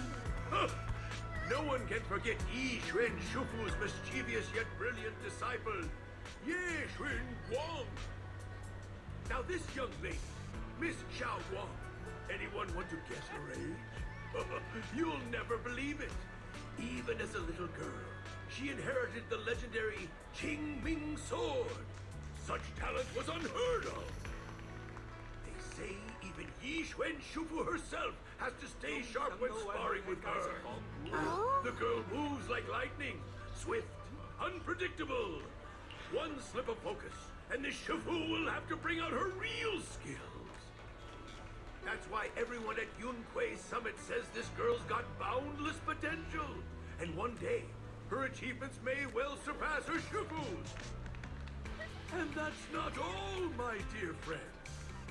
no one can forget Yixuan Shufu's mischievous yet brilliant disciple, Ye Xun Guang. Now this young lady, Miss Xiao Guang, anyone want to guess her age? You'll never believe it. Even as a little girl, she inherited the legendary Qing Ming sword. Such talent was unheard of. They say even Yixuan Shufu herself has to stay sharp when sparring with her. The girl moves like lightning, swift, unpredictable. One slip of focus, and the Shufu will have to bring out her real skills. That's why everyone at Yunquei Summit says this girl's got boundless potential. And one day, her achievements may well surpass her Shufu's. And that's not all, my dear friends.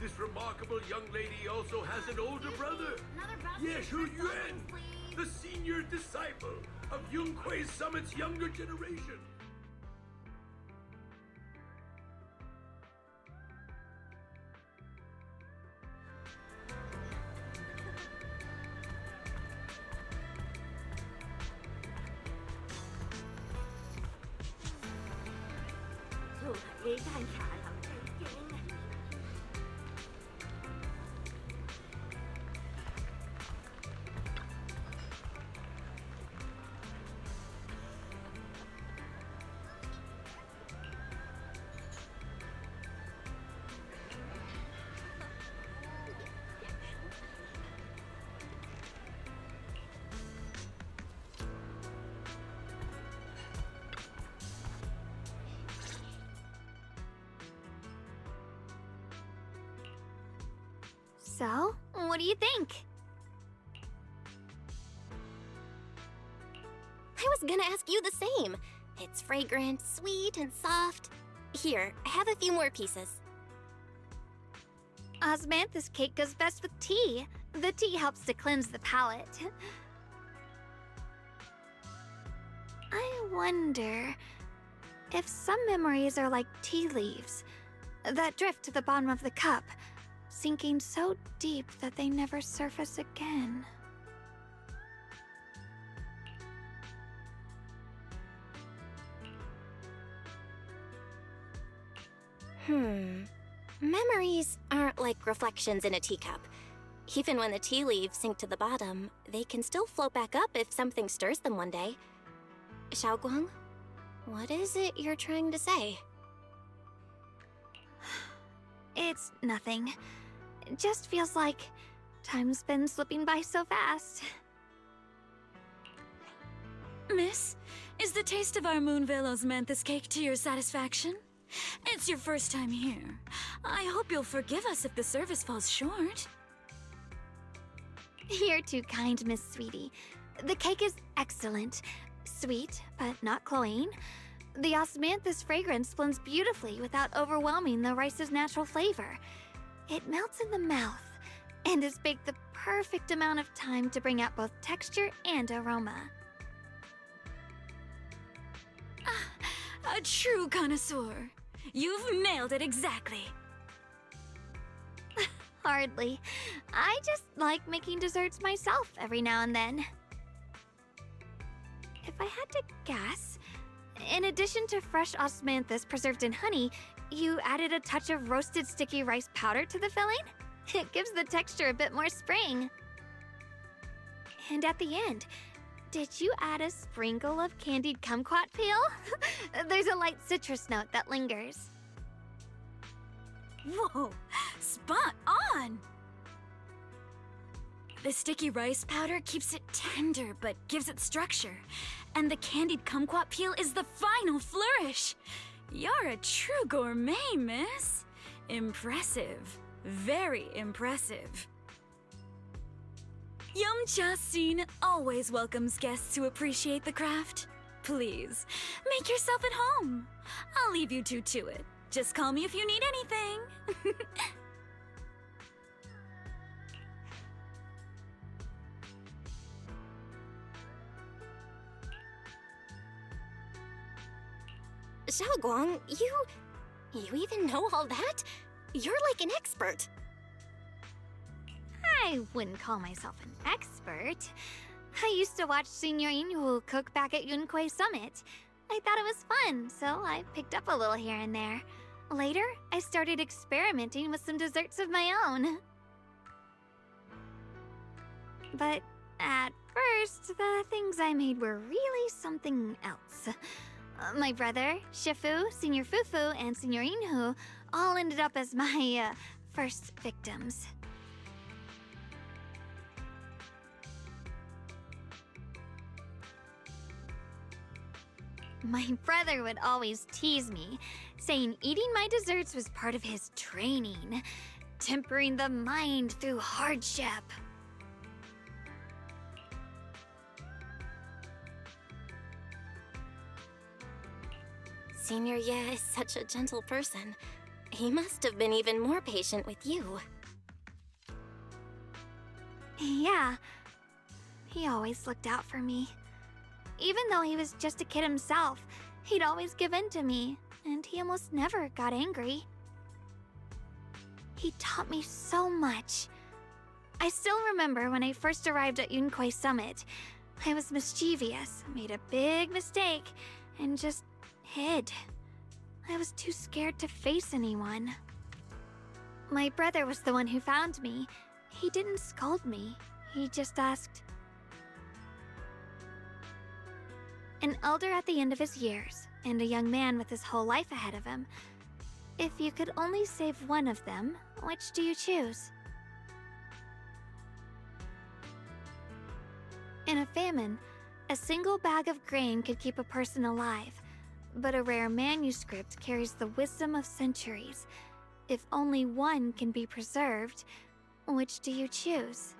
This remarkable young lady also has an older brother, Yeshu Yuan, the senior disciple of Yunquei Summit's younger generation. So, what do you think? I was gonna ask you the same. It's fragrant, sweet, and soft. Here, have a few more pieces. Osmanthus cake goes best with tea. The tea helps to cleanse the palate. I wonder if some memories are like tea leaves that drift to the bottom of the cup, sinking so deep that they never surface again. Memories aren't like reflections in a teacup. Even when the tea leaves sink to the bottom, they can still float back up if something stirs them one day. Xiaoguang, what is it you're trying to say? It's nothing. It just feels like time's been slipping by so fast. Miss, is the taste of our Moonvale Osmanthus cake to your satisfaction? It's your first time here. I hope you'll forgive us if the service falls short. You're too kind, Miss Sweetie. The cake is excellent. Sweet, but not cloying. The osmanthus fragrance blends beautifully without overwhelming the rice's natural flavor. It melts in the mouth and is baked the perfect amount of time to bring out both texture and aroma. A true connoisseur. You've nailed it exactly. Hardly. I just like making desserts myself every now and then. If I had to guess, in addition to fresh osmanthus preserved in honey, you added a touch of roasted sticky rice powder to the filling? It gives the texture a bit more spring. And at the end, did you add a sprinkle of candied kumquat peel? There's a light citrus note that lingers. Whoa, spot on! The sticky rice powder keeps it tender but gives it structure. And the candied kumquat peel is the final flourish. You're a true gourmet, miss. Impressive. Very impressive. Yum-Cha Scene always welcomes guests who appreciate the craft. Please, make yourself at home. I'll leave you two to it. Just call me if you need anything. Xiaoguang, you even know all that? You're like an expert. I wouldn't call myself an expert. I used to watch Senior Inhu cook back at Yunquay Summit. I thought it was fun, so I picked up a little here and there. Later, I started experimenting with some desserts of my own. But at first, the things I made were really something else. My brother, Shifu, Senior Fufu, and Senior Inhu all ended up as my first victims. My brother would always tease me, saying eating my desserts was part of his training, tempering the mind through hardship. Senior Ye is such a gentle person. He must have been even more patient with you. Yeah, he always looked out for me. Even though he was just a kid himself, he'd always give in to me, and he almost never got angry. He taught me so much. I still remember when I first arrived at Yunquay Summit. I was mischievous, made a big mistake, and just hid. I was too scared to face anyone. My brother was the one who found me. He didn't scold me. He just asked, an elder at the end of his years, and a young man with his whole life ahead of him. If you could only save one of them, which do you choose? In a famine, a single bag of grain could keep a person alive, but a rare manuscript carries the wisdom of centuries. If only one can be preserved, Which do you choose?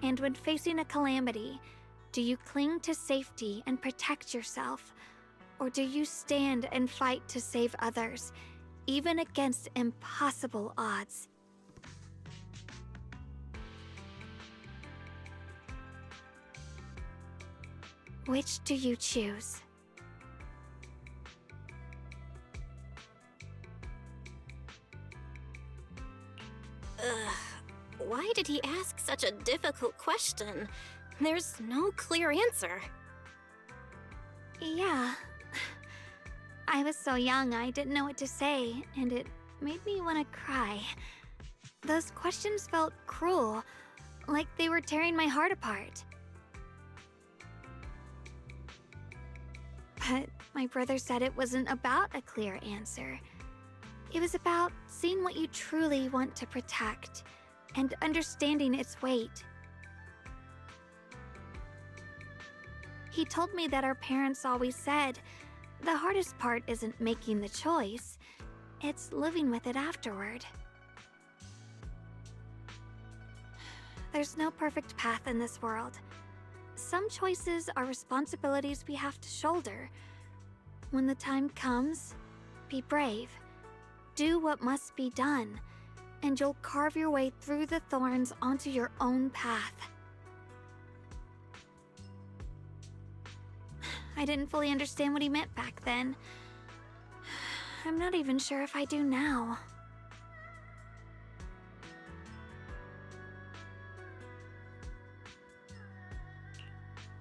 And when facing a calamity, do you cling to safety and protect yourself? Or do you stand and fight to save others, even against impossible odds? Which do you choose? Why did he ask such a difficult question? There's no clear answer. Yeah. I was so young I didn't know what to say, and it made me want to cry. Those questions felt cruel, like they were tearing my heart apart. But my brother said it wasn't about a clear answer. It was about seeing what you truly want to protect and understanding its weight. He told me that our parents always said, the hardest part isn't making the choice, it's living with it afterward. There's no perfect path in this world. Some choices are responsibilities we have to shoulder. When the time comes, be brave. Do what must be done, and you'll carve your way through the thorns onto your own path. I didn't fully understand what he meant back then. I'm not even sure if I do now.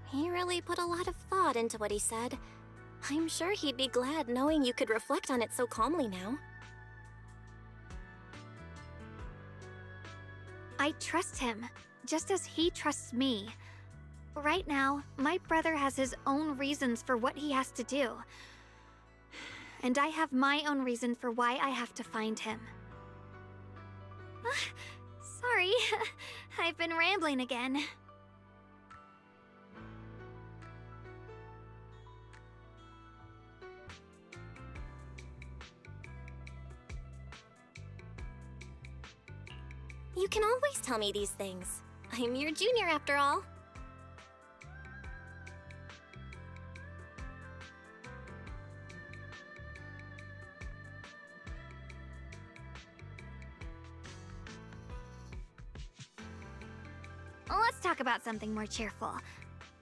He really put a lot of thought into what he said. I'm sure he'd be glad knowing you could reflect on it so calmly now. I trust him, just as he trusts me. Right now, my brother has his own reasons for what he has to do. And I have my own reason for why I have to find him. Sorry, I've been rambling again. You can always tell me these things. I'm your junior after all. Let's talk about something more cheerful.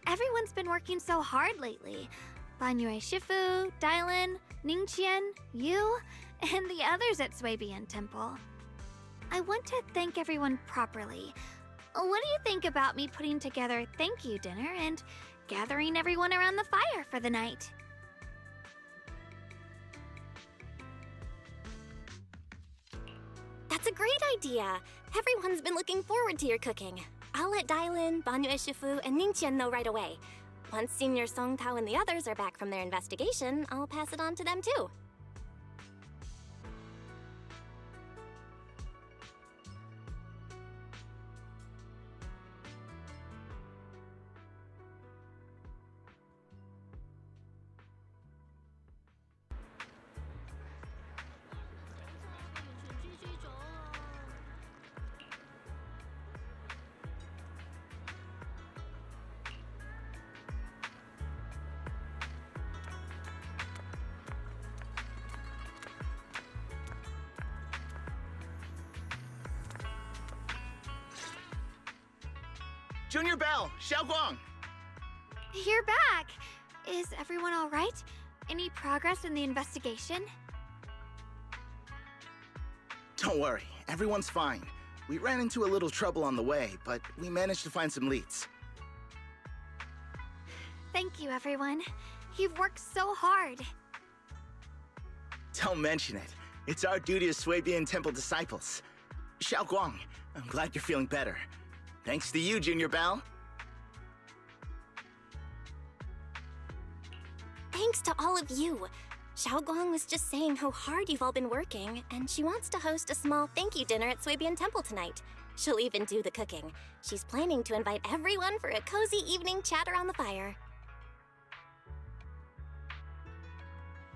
Everyone's been working so hard lately. Banyue Shifu, Dylan, Ningqian, you, and the others at Swabian Temple. I want to thank everyone properly. What do you think about me putting together a thank you dinner and gathering everyone around the fire for the night? That's a great idea. Everyone's been looking forward to your cooking. I'll let Dylan, Banyue Shifu, and Ningqian know right away. Once Senior Song Tao and the others are back from their investigation, I'll pass it on to them too. Junior Bell, Xiaoguang! You're back! Is everyone all right? Any progress in the investigation? Don't worry, everyone's fine. We ran into a little trouble on the way, but we managed to find some leads. Thank you, everyone. You've worked so hard. Don't mention it. It's our duty as Swabian Temple disciples. Xiaoguang, I'm glad you're feeling better. Thanks to you, Junior Bell. Thanks to all of you. Xiaoguang was just saying how hard you've all been working, and she wants to host a small thank you dinner at Swabian Temple tonight. She'll even do the cooking. She's planning to invite everyone for a cozy evening chat around the fire.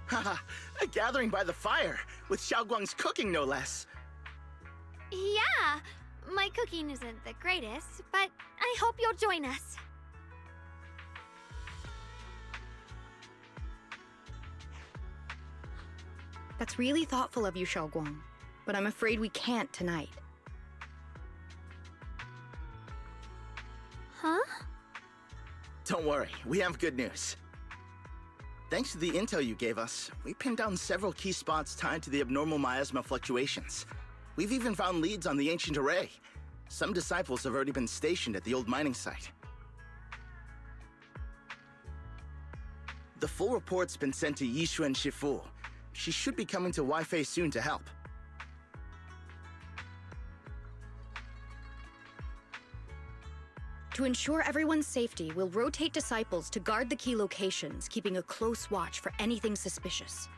Haha, a gathering by the fire, with Xiaoguang's cooking no less. Yeah, my cooking isn't the greatest, but I hope you'll join us. That's really thoughtful of you, Xiaoguang, but I'm afraid we can't tonight. Huh? Don't worry, we have good news. Thanks to the intel you gave us, we pinned down several key spots tied to the abnormal miasma fluctuations. We've even found leads on the ancient array. Some disciples have already been stationed at the old mining site. The full report's been sent to Yishuan Shifu. She should be coming to Wi-Fi soon to help. To ensure everyone's safety, we'll rotate disciples to guard the key locations, keeping a close watch for anything suspicious.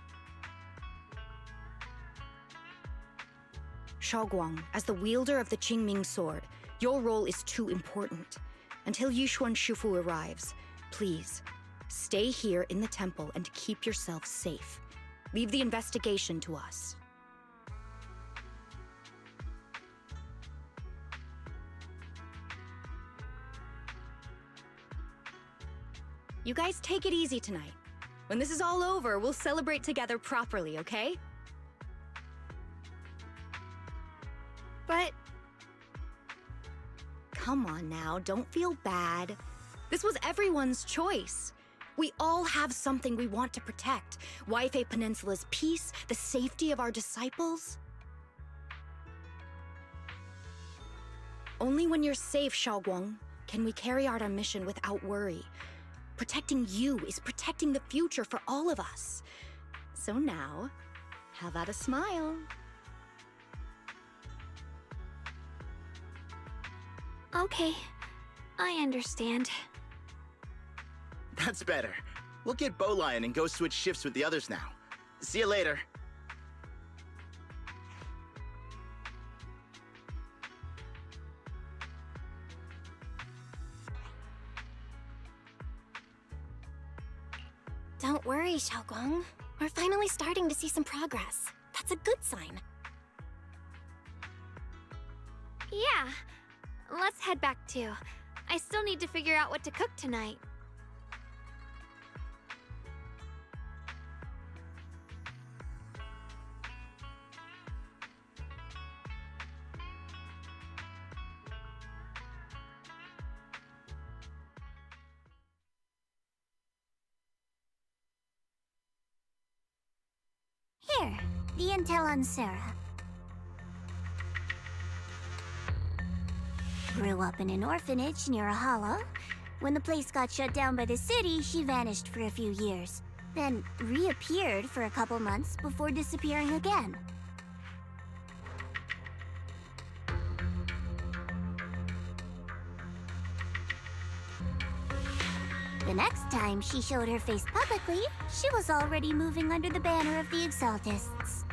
Xiaoguang, as the wielder of the Qingming sword, your role is too important. Until Yishuan Shifu arrives, please, stay here in the temple and keep yourself safe. Leave the investigation to us. You guys take it easy tonight. When this is all over, we'll celebrate together properly, okay? But... Come on now, don't feel bad. This was everyone's choice. We all have something we want to protect. Wi-Fi Peninsula's peace, the safety of our disciples. Only when you're safe, Xiaoguang, can we carry out our mission without worry. Protecting you is protecting the future for all of us. So now, how about a smile? Okay, I understand. That's better. We'll get Bowlion and go switch shifts with the others now. See you later. Don't worry, Xiaoguang. We're finally starting to see some progress. That's a good sign. Yeah, let's head back too. I still need to figure out what to cook tonight. Here, the intel on Sarah. Grew up in an orphanage near a hollow. When the place got shut down by the city, she vanished for a few years. Then reappeared for a couple months before disappearing again. The next time she showed her face publicly, she was already moving under the banner of the Exaltists.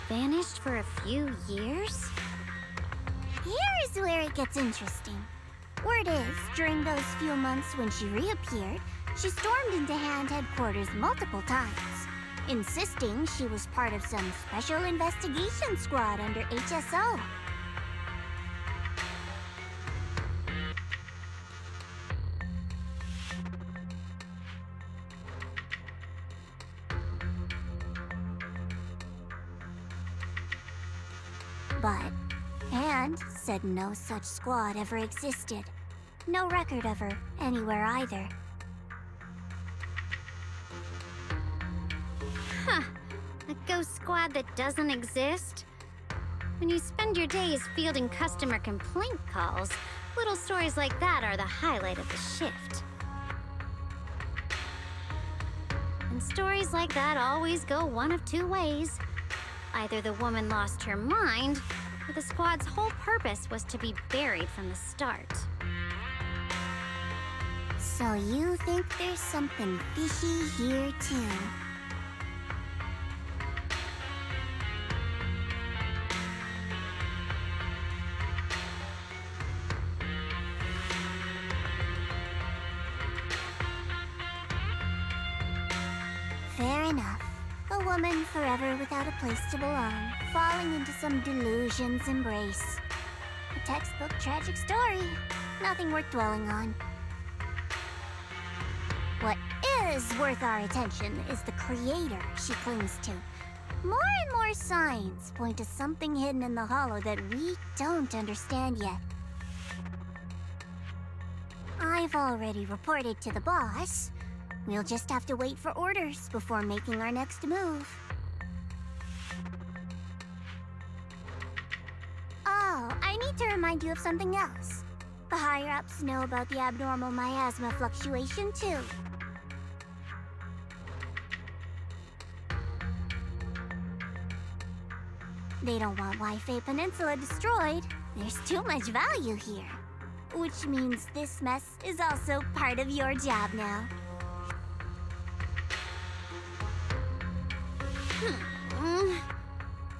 Vanished for a few years? Here's where it gets interesting. Word is, during those few months when she reappeared, she stormed into Hand headquarters multiple times, insisting she was part of some special investigation squad under HSO. But Hand said no such squad ever existed. No record of her anywhere either. Huh. A ghost squad that doesn't exist? When you spend your days fielding customer complaint calls, little stories like that are the highlight of the shift. And stories like that always go one of two ways. Either the woman lost her mind, or the squad's whole purpose was to be buried from the start. So you think there's something fishy here too? Fair enough. A woman forever without a place to belong, falling into some delusion's embrace. A textbook tragic story. Nothing worth dwelling on. What is worth our attention is the creator she clings to. More and more signs point to something hidden in the hollow that we don't understand yet. I've already reported to the boss. We'll just have to wait for orders before making our next move. Oh, I need to remind you of something else. The higher-ups know about the abnormal miasma fluctuation, too. They don't want Wi-Fi Peninsula destroyed. There's too much value here. Which means this mess is also part of your job now.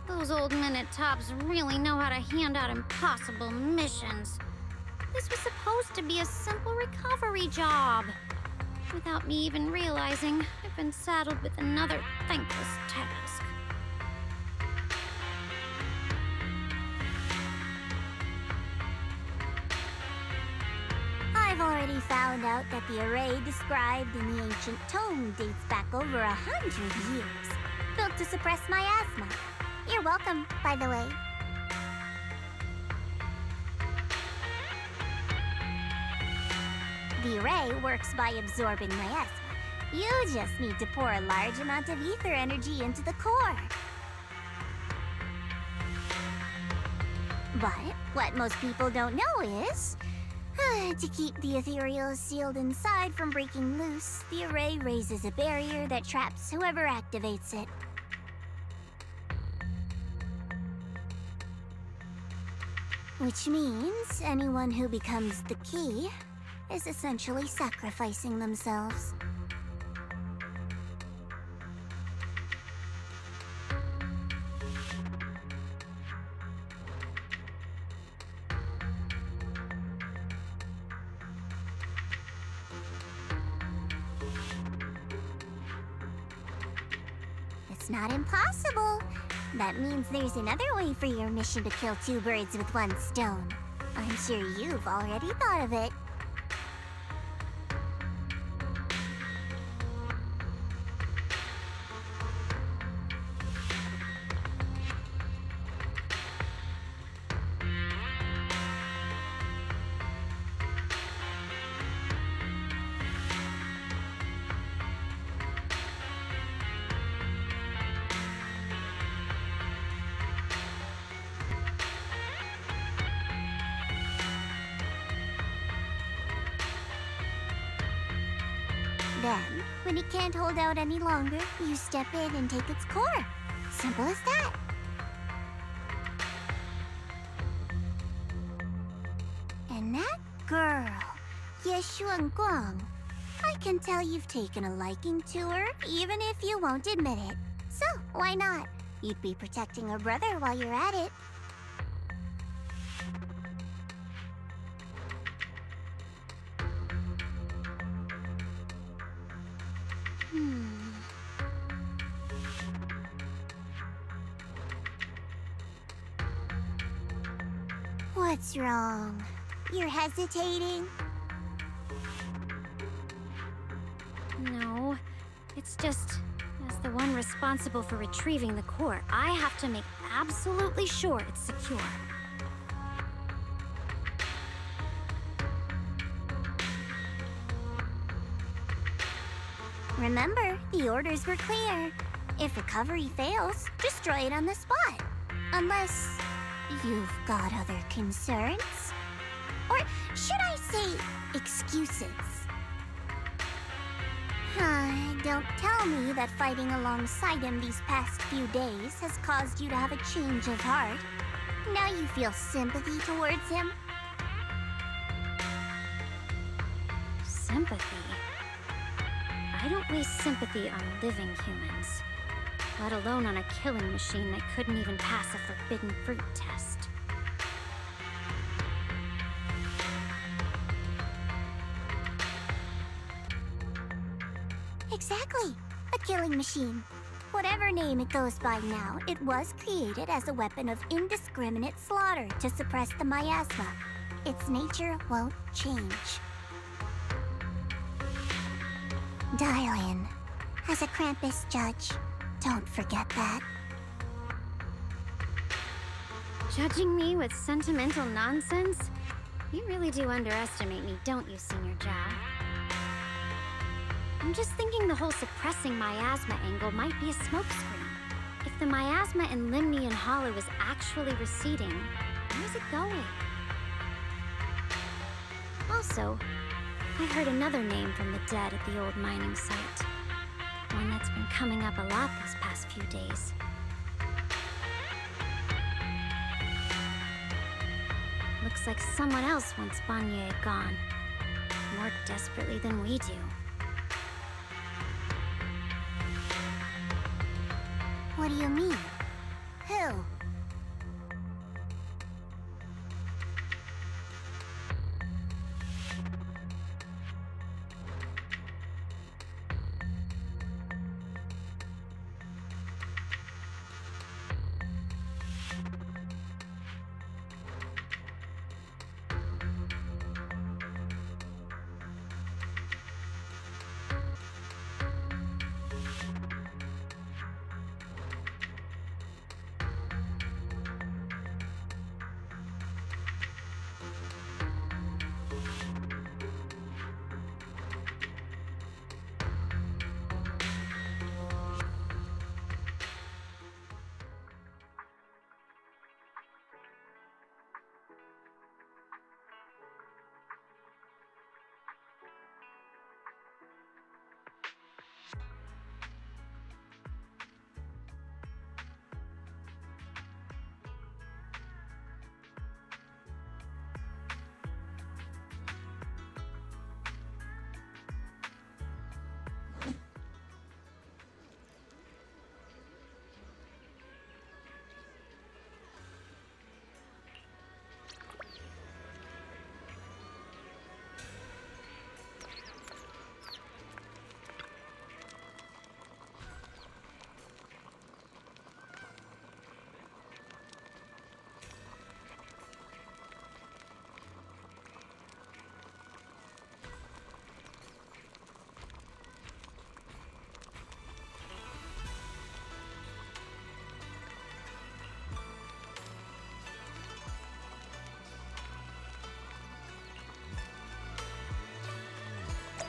Those old men at Tops really know how to hand out impossible missions. This was supposed to be a simple recovery job. Without me even realizing, I've been saddled with another thankless task. I've already found out that the array described in the ancient tome dates back over 100 years, built to suppress miasma. You're welcome, by the way. The array works by absorbing miasma. You just need to pour a large amount of ether energy into the core. But what most people don't know is, to keep the ethereal sealed inside from breaking loose, the array raises a barrier that traps whoever activates it. Which means anyone who becomes the key is essentially sacrificing themselves. It's not impossible. That means there's another way for your mission to kill two birds with one stone. I'm sure you've already thought of it. Then, when it can't hold out any longer, you step in and take its core. Simple as that. And that girl, Yeshuan Guang, I can tell you've taken a liking to her, even if you won't admit it. So, why not? You'd be protecting her brother while you're at it. What's wrong? You're hesitating? No, it's just, as the one responsible for retrieving the core, I have to make absolutely sure it's secure. Remember, the orders were clear. If recovery fails, destroy it on the spot. Unless you've got other concerns. Or should I say, excuses? Don't tell me that fighting alongside him these past few days has caused you to have a change of heart. Now you feel sympathy towards him? Sympathy? I don't waste sympathy on living humans, let alone on a killing machine that couldn't even pass a forbidden fruit test. Exactly. A killing machine. Whatever name it goes by now, it was created as a weapon of indiscriminate slaughter to suppress the miasma. Its nature won't change. Darling, as a Krampus judge, don't forget that. Judging me with sentimental nonsense? You really do underestimate me, don't you, Senior Jaw? I'm just thinking the whole suppressing miasma angle might be a smokescreen. If the miasma in Limnian Hollow is actually receding, where's it going? Also, I heard another name from the dead at the old mining site. One that's been coming up a lot these past few days. Looks like someone else wants Banye gone. More desperately than we do. What do you mean? Who?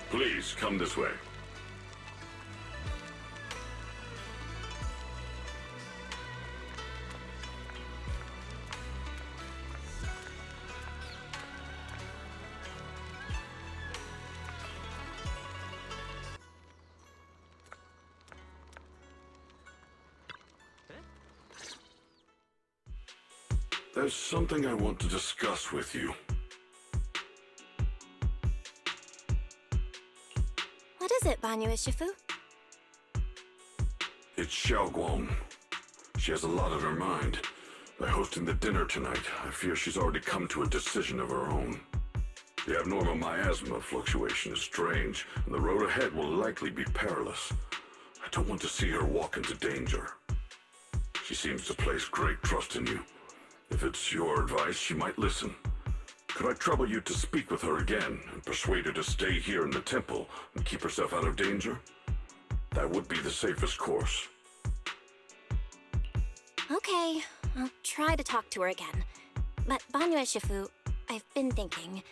Please, come this way. There's something I want to discuss with you. What is it, Banyu Shifu? It's Xiaoguang. She has a lot on her mind. By hosting the dinner tonight, I fear she's already come to a decision of her own. The abnormal miasma fluctuation is strange, and the road ahead will likely be perilous. I don't want to see her walk into danger. She seems to place great trust in you. If it's your advice, she might listen. Could I trouble you to speak with her again and persuade her to stay here in the temple and keep herself out of danger? That would be the safest course. Okay, I'll try to talk to her again. But Banyu Shifu, I've been thinking,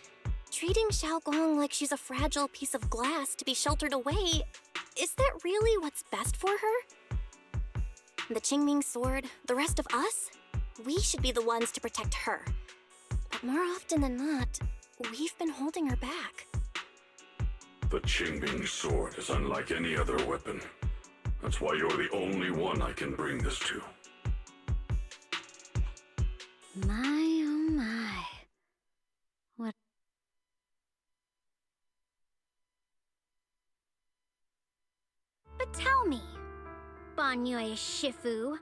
treating Xiaoguang like she's a fragile piece of glass to be sheltered away, is that really what's best for her? The Qingming sword, the rest of us? We should be the ones to protect her. But more often than not, we've been holding her back. The Qingming sword is unlike any other weapon. That's why you're the only one I can bring this to. My, oh my. What? But tell me, Banyu Shifu,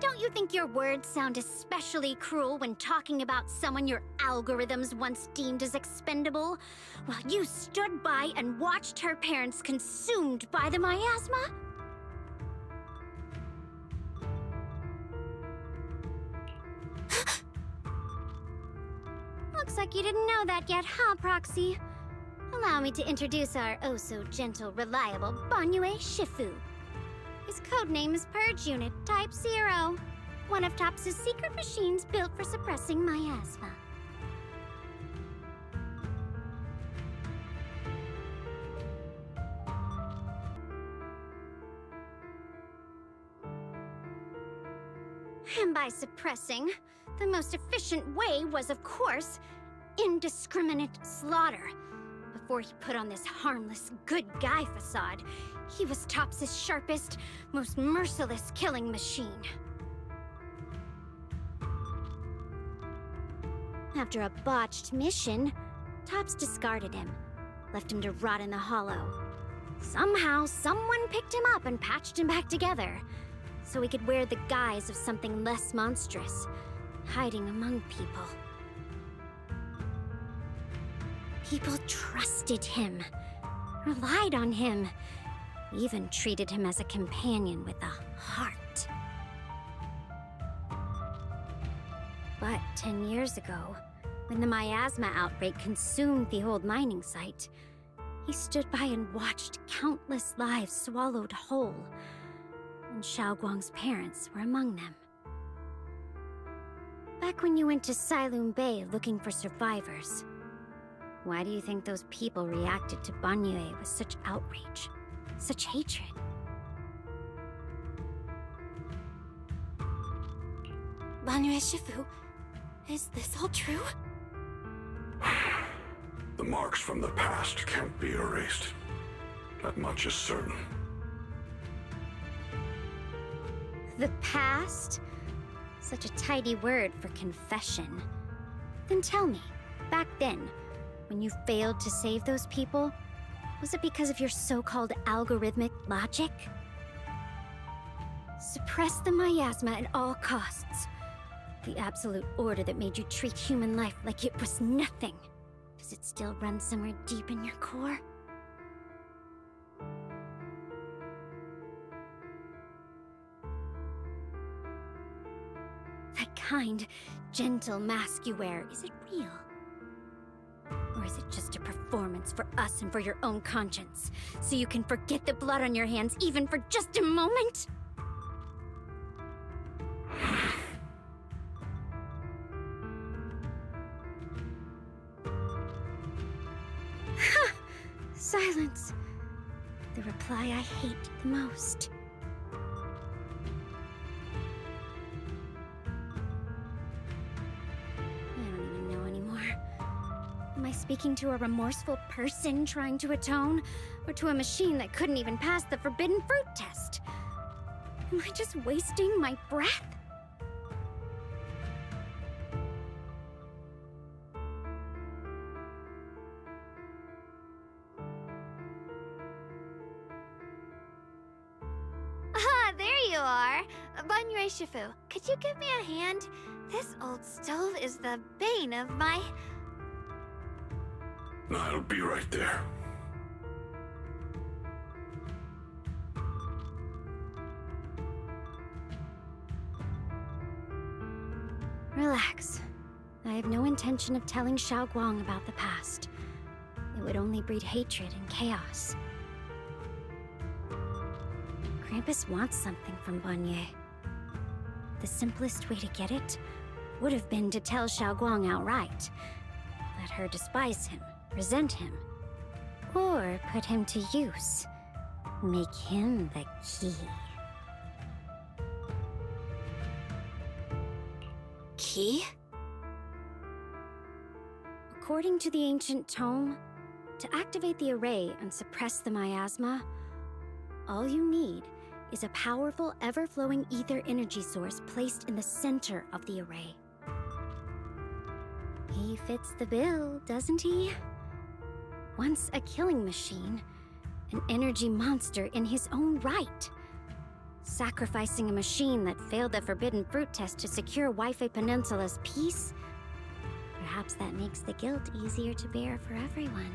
don't you think your words sound especially cruel when talking about someone your algorithms once deemed as expendable, while you stood by and watched her parents consumed by the miasma? you didn't know that yet, huh, Proxy? Allow me to introduce our oh-so-gentle, reliable Banyue Shifu. His codename is Purge Unit Type 0, one of Topps' secret machines built for suppressing miasma. And by suppressing, the most efficient way was, of course, indiscriminate slaughter. Before he put on this harmless, good guy facade, he was Topps' sharpest, most merciless killing machine. After a botched mission, Topps discarded him, left him to rot in the hollow. Somehow, someone picked him up and patched him back together, so he could wear the guise of something less monstrous, hiding among people. People trusted him, relied on him, even treated him as a companion with a heart. But 10 years ago, when the miasma outbreak consumed the old mining site, he stood by and watched countless lives swallowed whole, and Xiaoguang's parents were among them. Back when you went to Silum Bay looking for survivors, why do you think those people reacted to Banyue with such outrage, such hatred? Banyue Shifu, is this all true? The marks from the past can't be erased. That much is certain. The past? Such a tidy word for confession. Then tell me, back then, when you failed to save those people, was it because of your so-called algorithmic logic? Suppress the miasma at all costs. The absolute order that made you treat human life like it was nothing. Does it still run somewhere deep in your core? That kind, gentle mask you wear, is it real? Or is it just a performance for us and for your own conscience? So you can forget the blood on your hands even for just a moment? Silence. The reply I hate the most. Am I speaking to a remorseful person trying to atone? Or to a machine that couldn't even pass the forbidden fruit test? Am I just wasting my breath? Ah, there you are! Banyue Shifu, could you give me a hand? This old stove is the bane of my... I'll be right there. Relax. I have no intention of telling Xiaoguang about the past. It would only breed hatred and chaos. Krampus wants something from Banyue. The simplest way to get it would have been to tell Xiaoguang outright. Let her despise him, resent him, or put him to use. Make him the key. Key? According to the ancient tome, to activate the array and suppress the miasma, all you need is a powerful, ever-flowing ether energy source placed in the center of the array. He fits the bill, doesn't he? Once a killing machine, an energy monster in his own right. Sacrificing a machine that failed the forbidden fruit test to secure Wi-Fi Peninsula's peace? Perhaps that makes the guilt easier to bear for everyone.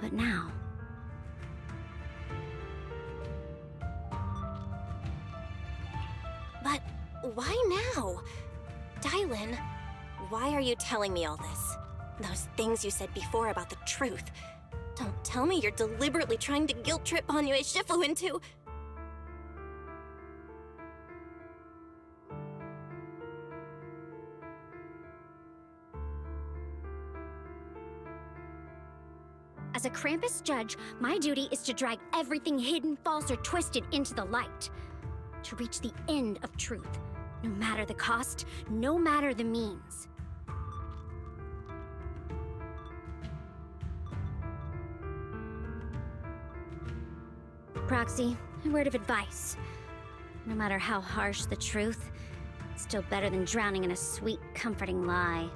But now... But why now? Dylan, why are you telling me all this? Those things you said before about the truth. Don't tell me you're deliberately trying to guilt trip Banyue Shifu into... As a Krampus judge, my duty is to drag everything hidden, false, or twisted into the light. To reach the end of truth. No matter the cost, no matter the means. Proxy, a word of advice. No matter how harsh the truth, it's still better than drowning in a sweet, comforting lie.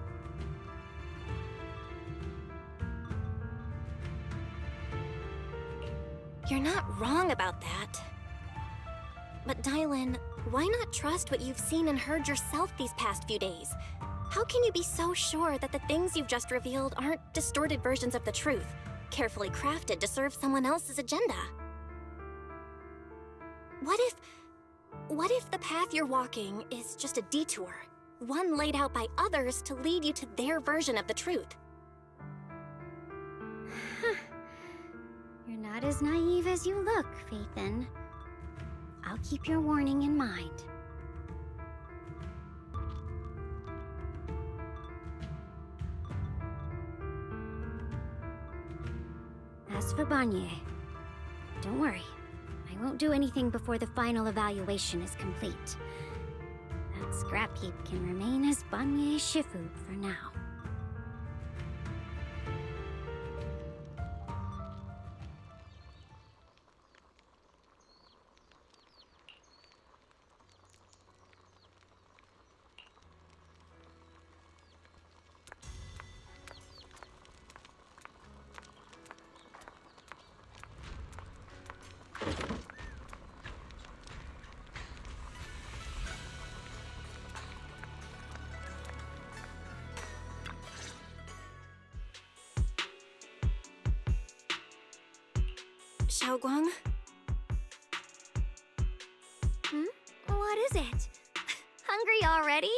You're not wrong about that. But Dylan, why not trust what you've seen and heard yourself these past few days? How can you be so sure that the things you've just revealed aren't distorted versions of the truth, carefully crafted to serve someone else's agenda? What if the path you're walking is just a detour, one laid out by others to lead you to their version of the truth? You're not as naive as you look, Faithin. I'll keep your warning in mind. As for Banyue, don't worry. I won't do anything before the final evaluation is complete. That scrap heap can remain as Banyue Shifu for now. Xiaoguang? What is it? Hungry already?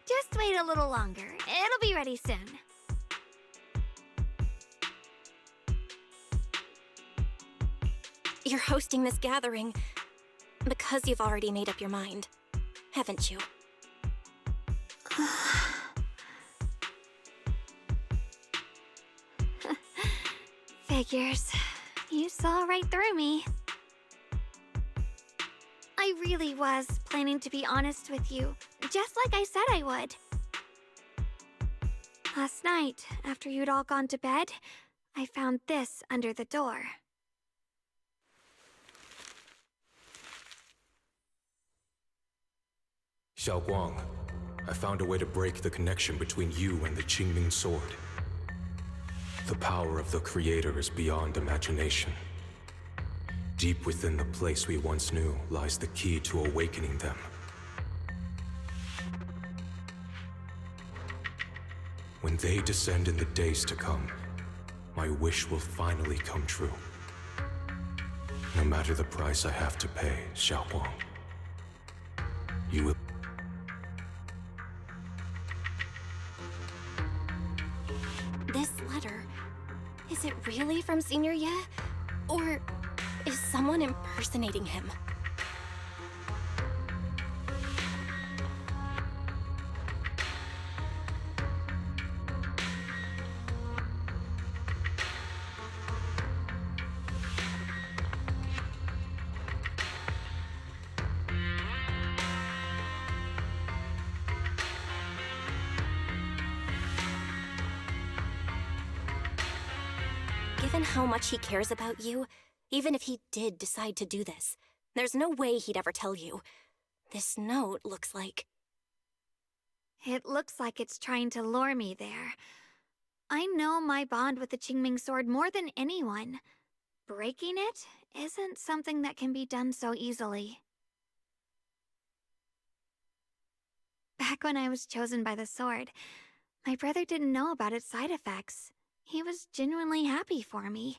Just wait a little longer. It'll be ready soon. You're hosting this gathering because you've already made up your mind, haven't you? Figures. You saw right through me. I really was planning to be honest with you, just like I said I would. Last night, after you'd all gone to bed, I found this under the door. Xiaoguang, I found a way to break the connection between you and the Qingming sword. The power of the Creator is beyond imagination. Deep within the place we once knew lies the key to awakening them. When they descend in the days to come, my wish will finally come true. No matter the price I have to pay, Xiaoguang, you will... This letter, is it really from Senior Ye? Or is someone impersonating him? Given how much he cares about you, even if he did decide to do this, there's no way he'd ever tell you. This note looks like... It looks like it's trying to lure me there. I know my bond with the Qingming sword more than anyone. Breaking it isn't something that can be done so easily. Back when I was chosen by the sword, my brother didn't know about its side effects. he was genuinely happy for me.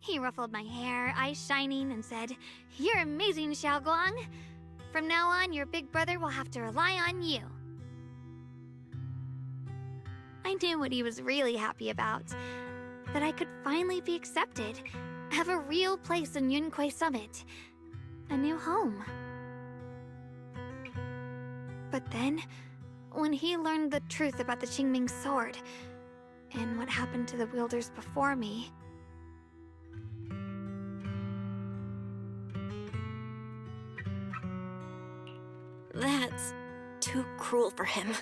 He ruffled my hair, eyes shining, and said, "You're amazing, Xiaoguang. From now on, your big brother will have to rely on you." I knew what he was really happy about. That I could finally be accepted, have a real place in Yunquei Summit, a new home. But then, when he learned the truth about the Qingming sword, and what happened to the wielders before me, that's too cruel for him.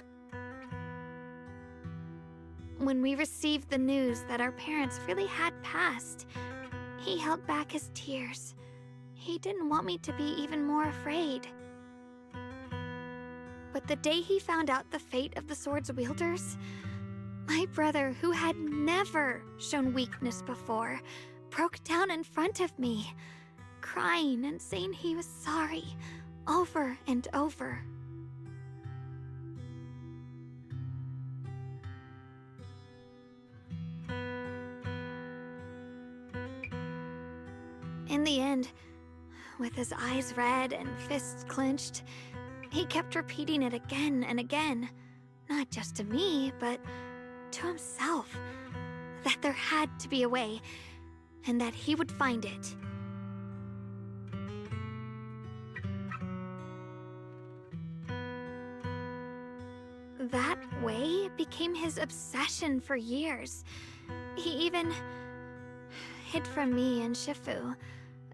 when we received the news that our parents really had passed, he held back his tears. He didn't want me to be even more afraid. But the day he found out the fate of the sword's wielders, my brother, who had never shown weakness before, broke down in front of me, crying and saying he was sorry, over and over. In the end, with his eyes red and fists clenched, he kept repeating it again and again, not just to me, but to himself, that there had to be a way, and that he would find it. That way became his obsession for years. He even hid from me and Shifu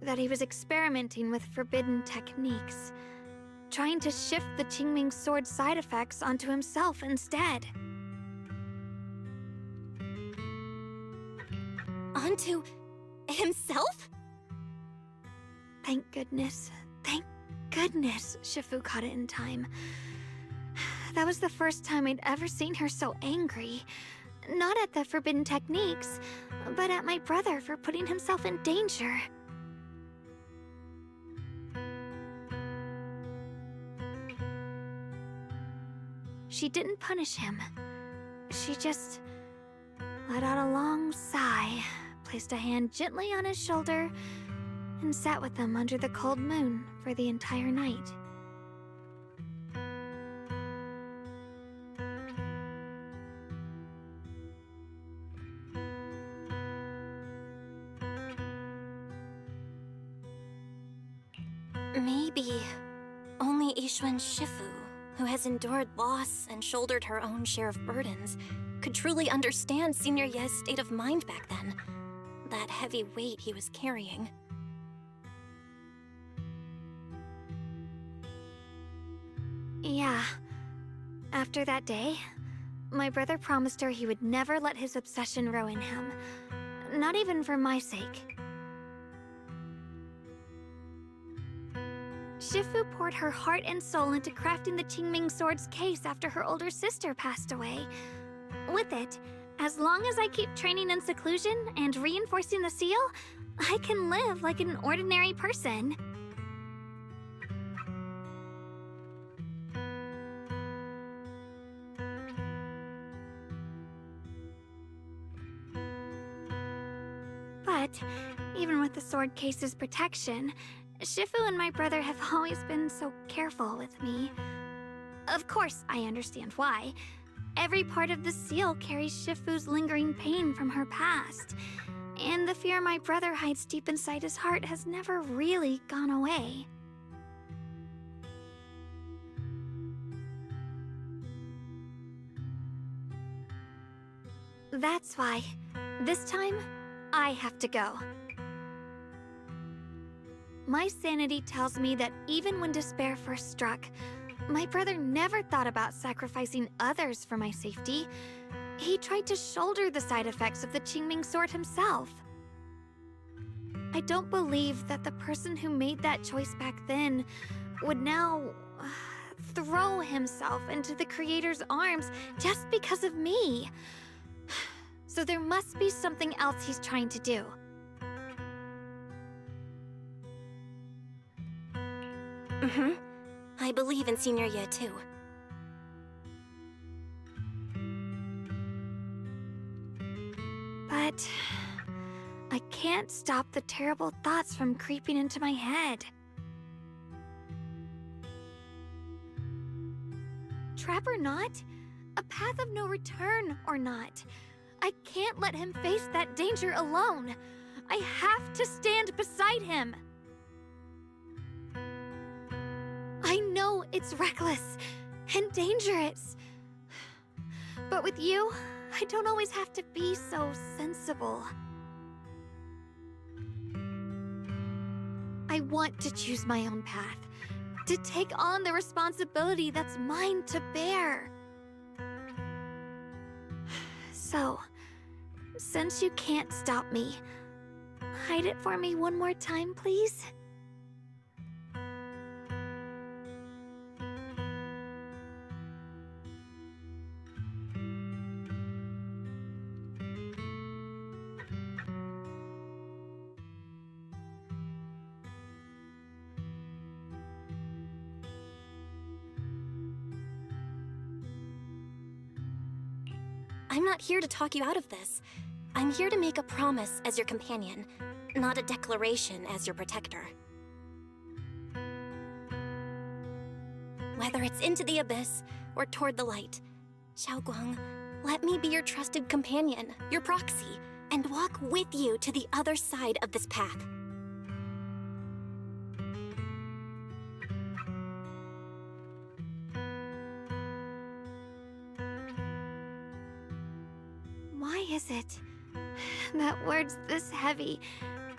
that he was experimenting with forbidden techniques, trying to shift the Qingming sword side effects onto himself instead. Onto himself? Thank goodness Shifu caught it in time. That was the first time I'd ever seen her so angry. Not at the forbidden techniques, but at my brother for putting himself in danger. She didn't punish him. She just let out a long sigh, placed a hand gently on his shoulder, and sat with him under the cold moon for the entire night. Maybe only Yixuan Shifu, who has endured loss and shouldered her own share of burdens, could truly understand Senior Ye's state of mind back then. That heavy weight he was carrying. Yeah. After that day, my brother promised her he would never let his obsession ruin him. Not even for my sake. Shifu poured her heart and soul into crafting the Qingming sword's case after her older sister passed away. With it, as long as I keep training in seclusion and reinforcing the seal, I can live like an ordinary person. But even with the sword case's protection, Shifu and my brother have always been so careful with me. Of course, I understand why. Every part of the seal carries Shifu's lingering pain from her past, and the fear my brother hides deep inside his heart has never really gone away. That's why, this time, I have to go. My sanity tells me that even when despair first struck, my brother never thought about sacrificing others for my safety. He tried to shoulder the side effects of the Qingming sword himself. I don't believe that the person who made that choice back then would now throw himself into the Creator's arms just because of me. So there must be something else he's trying to do. I believe in Senior Ye too. can't stop the terrible thoughts from creeping into my head. Trap or not, a path of no return or not, I can't let him face that danger alone. I have to stand beside him. I know it's reckless and dangerous, but with you, I don't always have to be so sensible. I want to choose my own path, to take on the responsibility that's mine to bear. So, since you can't stop me, hide it for me one more time, please? I'm not here to talk you out of this. I'm here to make a promise as your companion, not a declaration as your protector. Whether it's into the abyss or toward the light, Xiaoguang, let me be your trusted companion, your proxy, and walk with you to the other side of this path. Why is it that words this heavy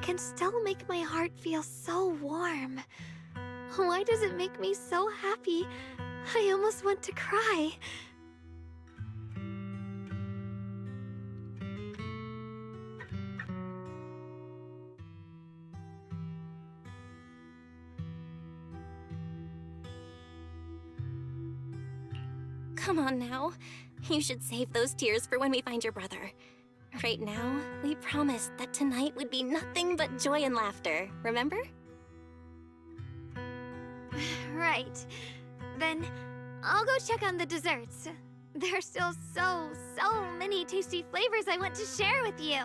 can still make my heart feel so warm? Why does it make me so happy I almost want to cry? Come on now. You should save those tears for when we find your brother. Right now, we promised that tonight would be nothing but joy and laughter, remember? Right. Then I'll go check on the desserts. There are still so many tasty flavors I want to share with you.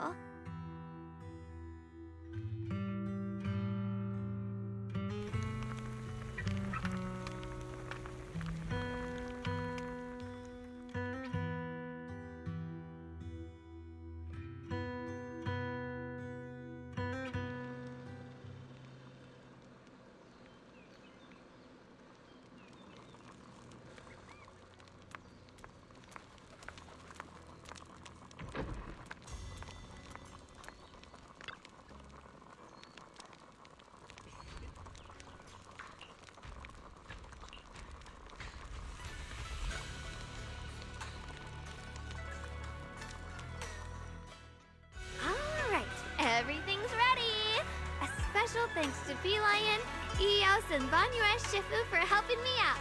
Everything's ready! A special thanks to P-Lion, Eos, and Banyue Shifu for helping me out.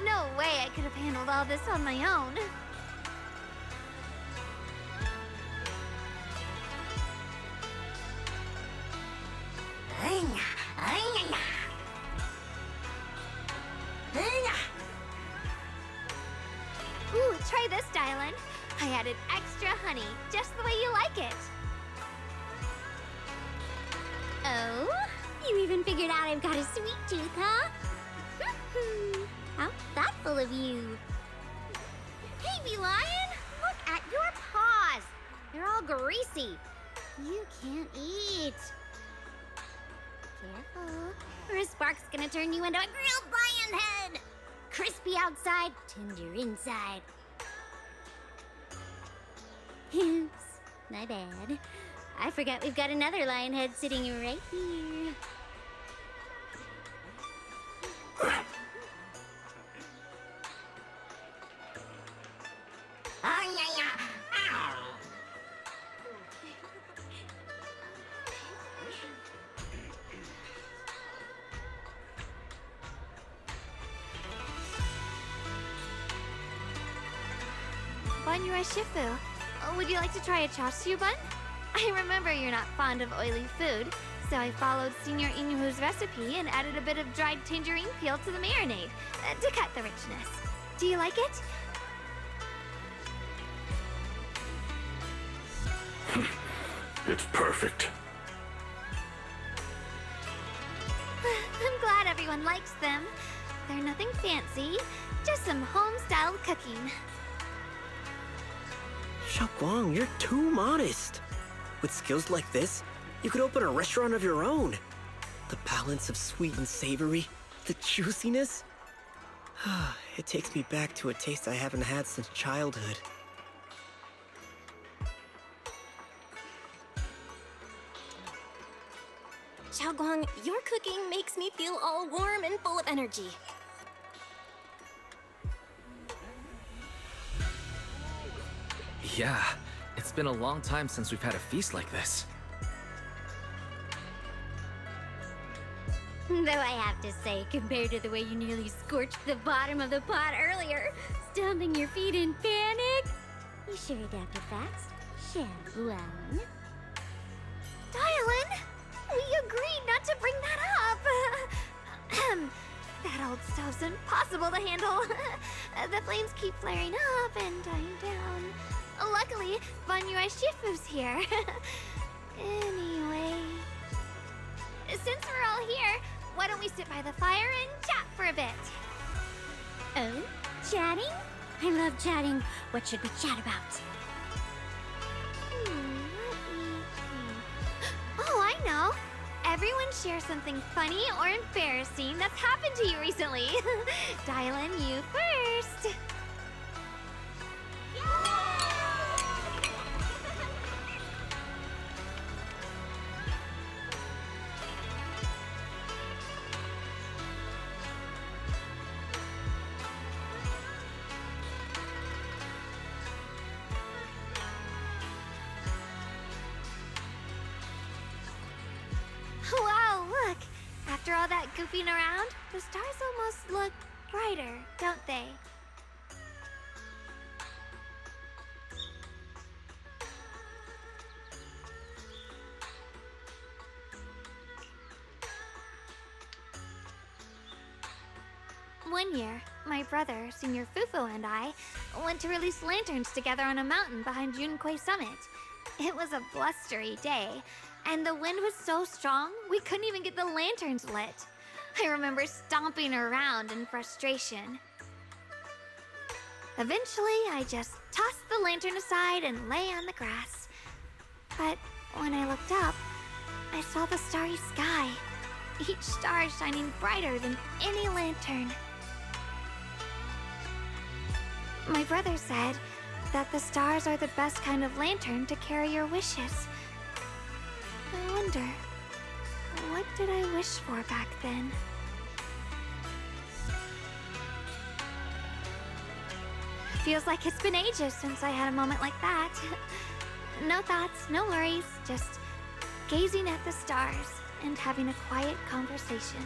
No way I could have handled all this on my own. Ooh, try this, Dylan. I added extra honey, just the way you like it. Oh? You even figured out I've got a sweet tooth, huh? How thoughtful of you. Hey, V-Lion! Look at your paws! They're all greasy. You can't eat. Careful, or a spark's gonna turn you into a grilled lion head! Crispy outside, tender inside. Oops, my bad. I forgot we've got another lion head sitting right here. Banyue Shifu, would you like to try a chaosu bun? I remember you're not fond of oily food, so I followed Senior Inuhu's recipe and added a bit of dried tangerine peel to the marinade to cut the richness. Do you like it? It's perfect. I'm glad everyone likes them. They're nothing fancy, just some home-styled cooking. Xiaoguang, you're too modest. With skills like this, you could open a restaurant of your own. The balance of sweet and savory, the juiciness. It takes me back to a taste I haven't had since childhood. Xiaoguang, your cooking makes me feel all warm and full of energy. Yeah, it's been a long time since we've had a feast like this. Though I have to say, compared to the way you nearly scorched the bottom of the pot earlier, stomping your feet in panic, you sure adapted fast, Xiaoguang. Dylan, we agreed not to bring that up. That old stove's impossible to handle. The flames keep flaring up and dying down. Luckily, Banyue Shifu's here. Anyway, since we're all here, why don't we sit by the fire and chat for a bit? Oh, chatting? I love chatting. What should we chat about? Let me think. Oh, I know. Everyone share something funny or embarrassing that's happened to you recently. Dylan, you first. Wow, look! After all that goofing around, the stars almost look brighter, don't they? One year, my brother, Senior Fufu, and I went to release lanterns together on a mountain behind Yunquay Summit. It was a blustery day, and the wind was so strong, we couldn't even get the lanterns lit. I remember stomping around in frustration. Eventually, I just tossed the lantern aside and lay on the grass. But when I looked up, I saw the starry sky, each star shining brighter than any lantern. My brother said that the stars are the best kind of lantern to carry your wishes. I wonder, what did I wish for back then? Feels like it's been ages since I had a moment like that. No thoughts, no worries, just gazing at the stars and having a quiet conversation.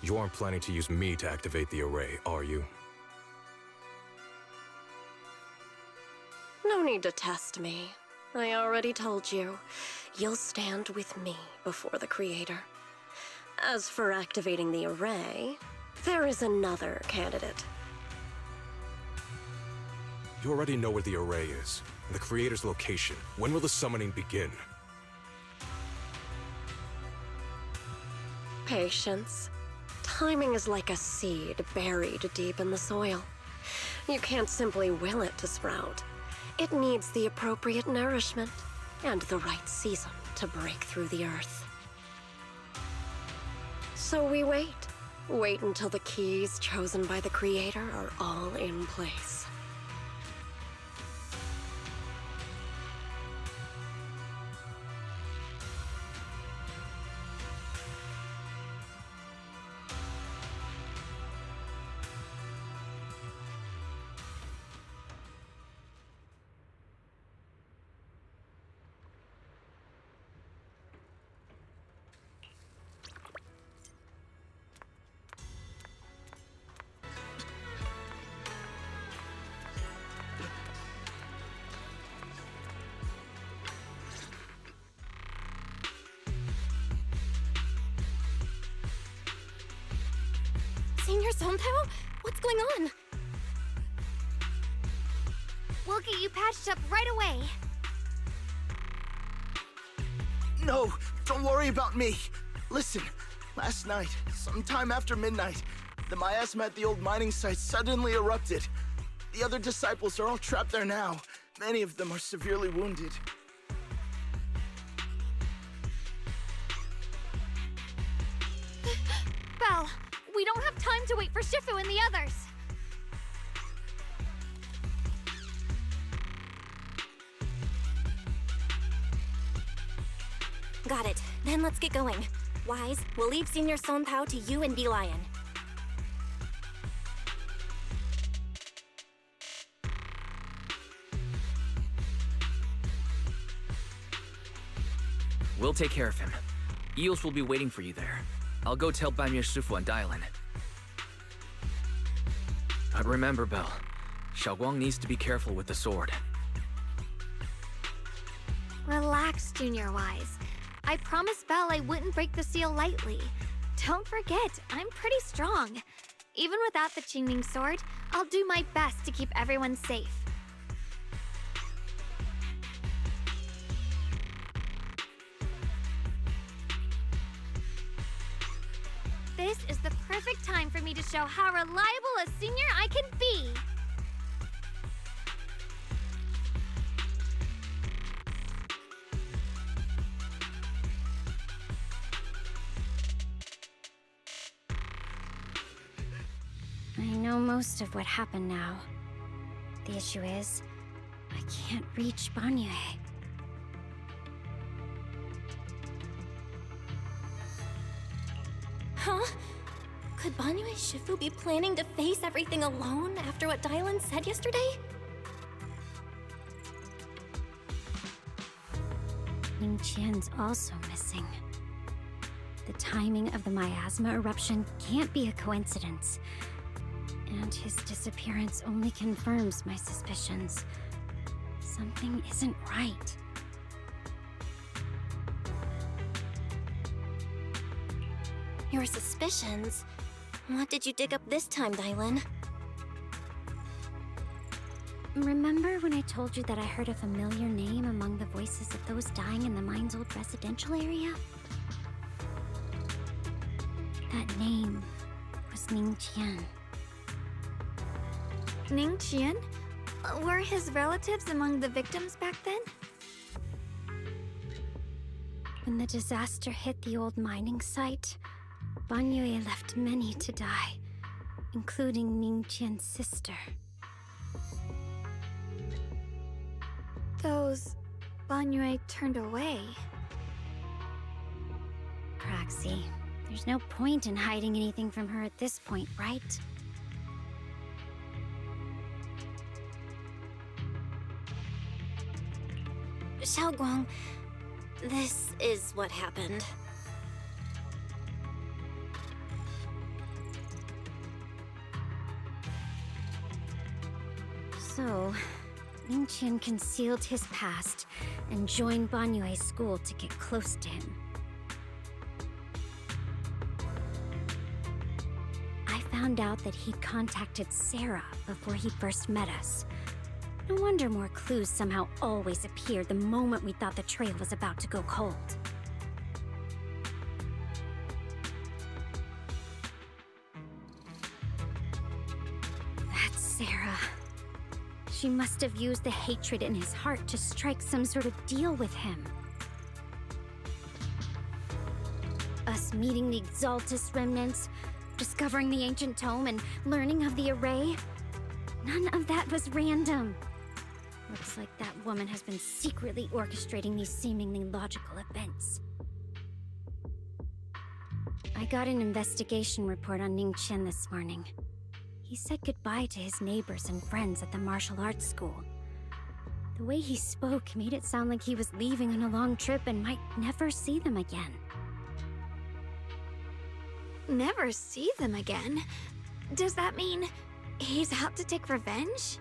You aren't planning to use me to activate the array, are you? No need to test me. I already told you. You'll stand with me before the Creator. As for activating the array, there is another candidate. You already know where the array is, and the Creator's location. When will the summoning begin? Patience. Timing is like a seed buried deep in the soil. You can't simply will it to sprout. It needs the appropriate nourishment and the right season to break through the earth. So we wait. Wait until the keys chosen by the Creator are all in place. Senior Sontao? What's going on? We'll get you patched up right away. No, don't worry about me. Listen, last night, sometime after midnight, the miasma at the old mining site suddenly erupted. The other disciples are all trapped there now. Many of them are severely wounded. Belle, we don't have time to wait for Shifu and the others. Got it. Then let's get going. Wise, we'll leave Senior Sontao to you and Bee Lion. We'll take care of him. Eos will be waiting for you there. I'll go tell Banmir Shifu and Dylan. But remember, Belle, Xiaoguang needs to be careful with the sword. Relax, Junior Wise. I promised Belle I wouldn't break the seal lightly. Don't forget, I'm pretty strong. Even without the Qingming sword, I'll do my best to keep everyone safe. This is the perfect time for me to show how reliable a senior I can be. I know most of what happened now. The issue is, I can't reach Banmir. Huh? Could Banyue Shifu be planning to face everything alone after what Dylan said yesterday? Ningqian's also missing. The timing of the miasma eruption can't be a coincidence. And his disappearance only confirms my suspicions. Something isn't right. Your suspicions? What did you dig up this time, Dylan? Remember when I told you that I heard a familiar name among the voices of those dying in the mine's old residential area? That name was Ningqian. Ningqian? Were his relatives among the victims back then? When the disaster hit the old mining site, Banyue left many to die, including Ningqian's sister. Those Banyue turned away. Praxi, there's no point in hiding anything from her at this point, right? Xiaoguang, this is what happened. So, Ningqian concealed his past and joined Banyue's school to get close to him. I found out that he'd contacted Sarah before he first met us. No wonder more clues somehow always appeared the moment we thought the trail was about to go cold. That's Sarah. She must have used the hatred in his heart to strike some sort of deal with him. Us meeting the Exaltus remnants, discovering the ancient tome, and learning of the array. None of that was random. Looks like that woman has been secretly orchestrating these seemingly logical events. I got an investigation report on Ningqian this morning. He said goodbye to his neighbors and friends at the martial arts school. The way he spoke made it sound like he was leaving on a long trip and might never see them again. Never see them again? Does that mean he's out to take revenge?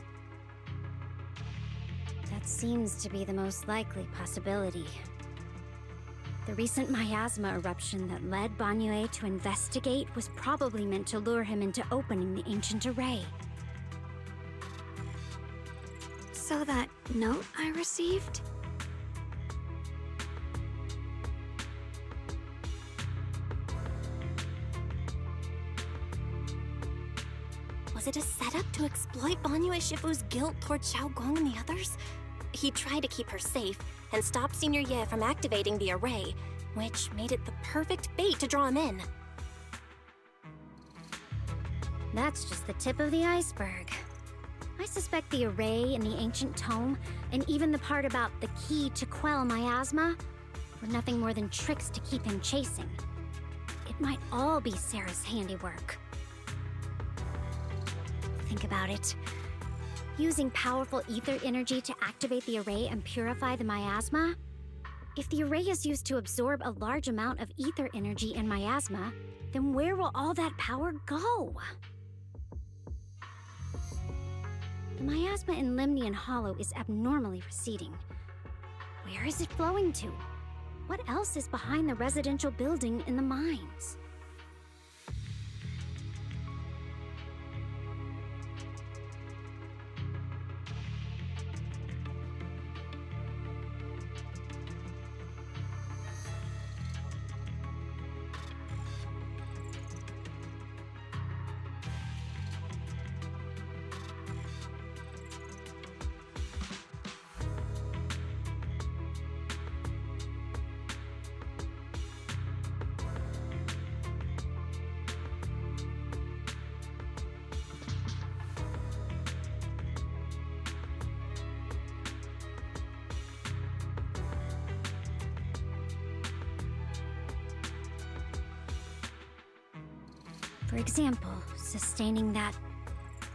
That seems to be the most likely possibility. The recent miasma eruption that led Banyue to investigate was probably meant to lure him into opening the ancient array. So that note I received? Was it a setup to exploit Banyue Shifu's guilt toward Xiaoguang and the others? He tried to keep her safe and stop Senior Ye from activating the array, which made it the perfect bait to draw him in. That's just the tip of the iceberg. I suspect the array and the ancient tome, and even the part about the key to quell miasma, were nothing more than tricks to keep him chasing. It might all be Sarah's handiwork. Think about it. Using powerful ether energy to activate the array and purify the miasma? If the array is used to absorb a large amount of ether energy and miasma, then where will all that power go? The miasma in Limnian Hollow is abnormally receding. Where is it flowing to? What else is behind the residential building in the mines? For example, sustaining that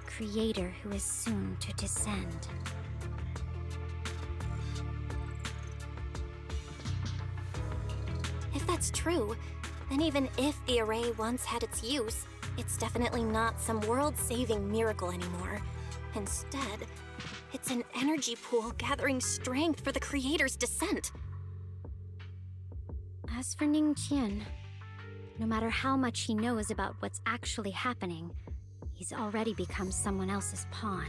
creator who is soon to descend. If that's true, then even if the array once had its use, it's definitely not some world-saving miracle anymore. Instead, it's an energy pool gathering strength for the creator's descent. As for Ningqian, no matter how much he knows about what's actually happening, he's already become someone else's pawn.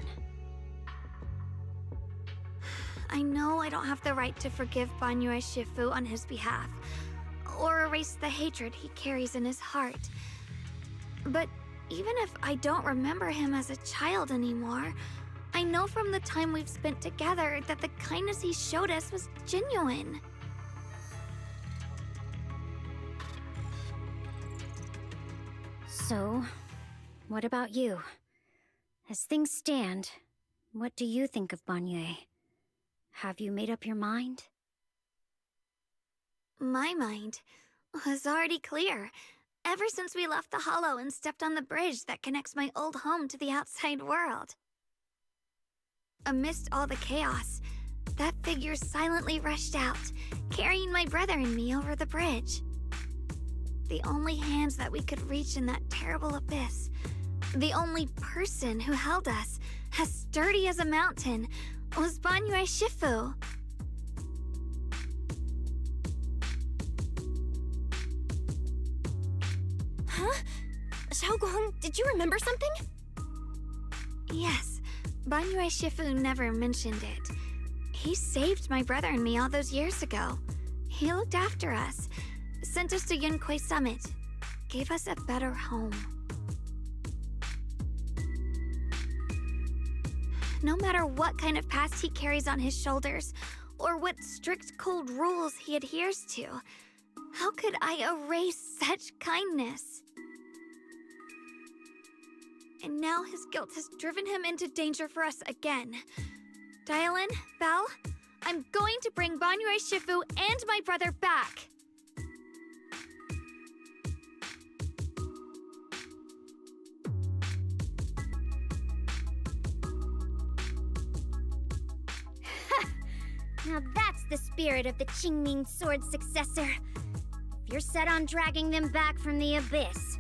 I know I don't have the right to forgive Banyue Shifu on his behalf, or erase the hatred he carries in his heart. But even if I don't remember him as a child anymore, I know from the time we've spent together that the kindness he showed us was genuine. So, what about you? As things stand, what do you think of Banyue? Have you made up your mind? My mind was already clear, ever since we left the Hollow and stepped on the bridge that connects my old home to the outside world. Amidst all the chaos, that figure silently rushed out, carrying my brother and me over the bridge. The only hands that we could reach in that terrible abyss, the only person who held us, as sturdy as a mountain, was Banyue Shifu. Huh? Xiaoguang, did you remember something? Yes, Banyue Shifu never mentioned it. He saved my brother and me all those years ago. He looked after us, sent us to Yunquay Summit, gave us a better home. No matter what kind of past he carries on his shoulders, or what strict cold rules he adheres to, how could I erase such kindness? And now his guilt has driven him into danger for us again. Dialin, Belle, I'm going to bring Banyue Shifu and my brother back. Now that's the spirit of the Qingming Sword successor. If you're set on dragging them back from the abyss,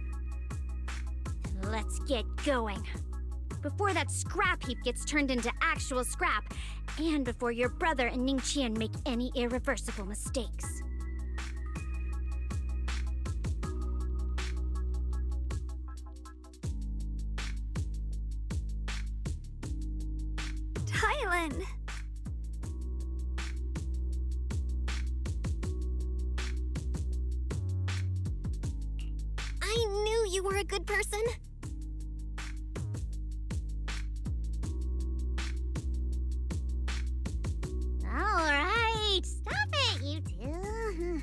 then let's get going. Before that scrap heap gets turned into actual scrap, and before your brother and Ningqian make any irreversible mistakes. Tylan! I knew you were a good person. All right, stop it, you two.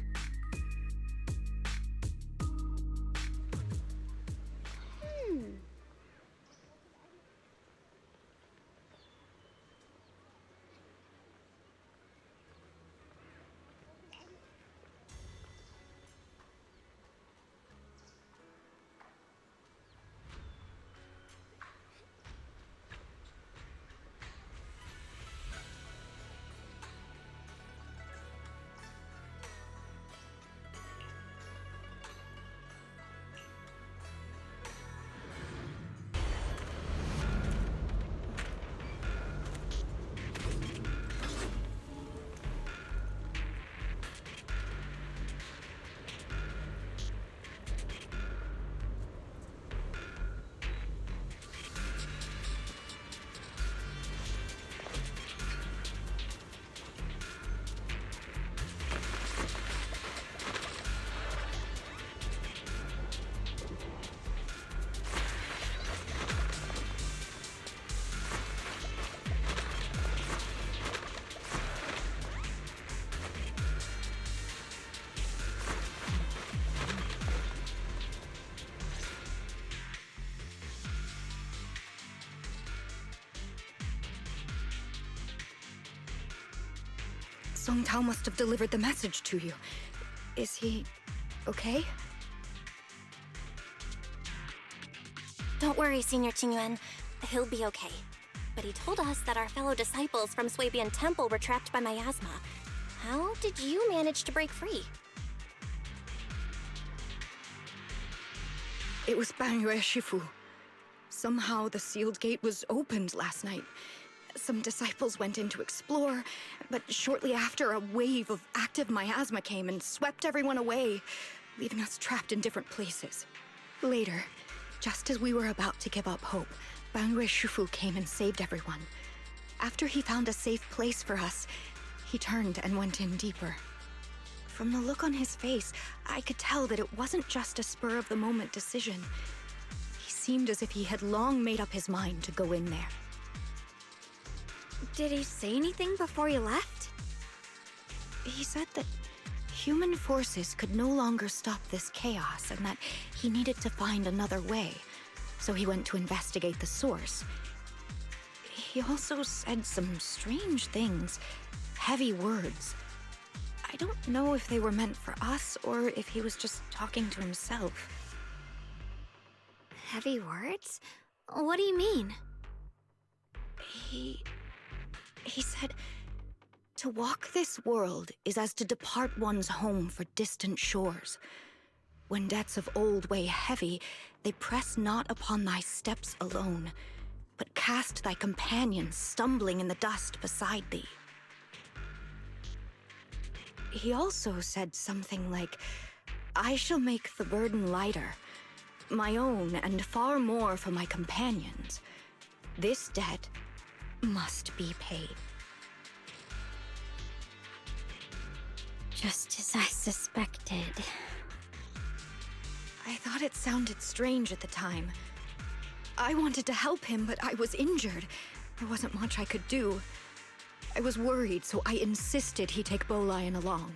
Song Tao must have delivered the message to you. Is he okay? Don't worry, Senior Qingyuan. He'll be okay. But he told us that our fellow disciples from Swabian Temple were trapped by miasma. How did you manage to break free? It was Bangyue Shifu. Somehow the sealed gate was opened last night. Some disciples went in to explore, but shortly after, a wave of active miasma came and swept everyone away, leaving us trapped in different places. Later, just as we were about to give up hope, Bangyue Shifu came and saved everyone. After he found a safe place for us, he turned and went in deeper. From the look on his face, I could tell that it wasn't just a spur-of-the-moment decision. He seemed as if he had long made up his mind to go in there. Did he say anything before he left? He said that human forces could no longer stop this chaos and that he needed to find another way, so he went to investigate the source. He also said some strange things, heavy words. I don't know if they were meant for us or if he was just talking to himself. Heavy words? What do you mean? He said, to walk this world is as to depart one's home for distant shores. When debts of old weigh heavy, they press not upon thy steps alone, but cast thy companions stumbling in the dust beside thee. He also said something like, I shall make the burden lighter, my own and far more for my companions. This debt must be paid. Just as I suspected. I thought it sounded strange at the time. I wanted to help him, but I was injured. There wasn't much I could do. I was worried, so I insisted he take Bolian along.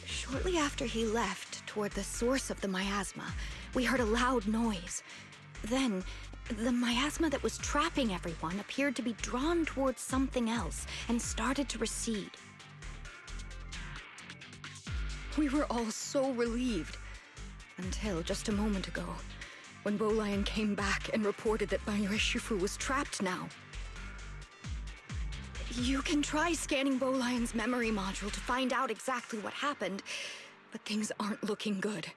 Shortly after he left, toward the source of the miasma, we heard a loud noise. Then, the miasma that was trapping everyone appeared to be drawn towards something else and started to recede. We were all so relieved. Until just a moment ago, when Bolian came back and reported that Bangyue Shifu was trapped now. You can try scanning Bolian's memory module to find out exactly what happened, but things aren't looking good.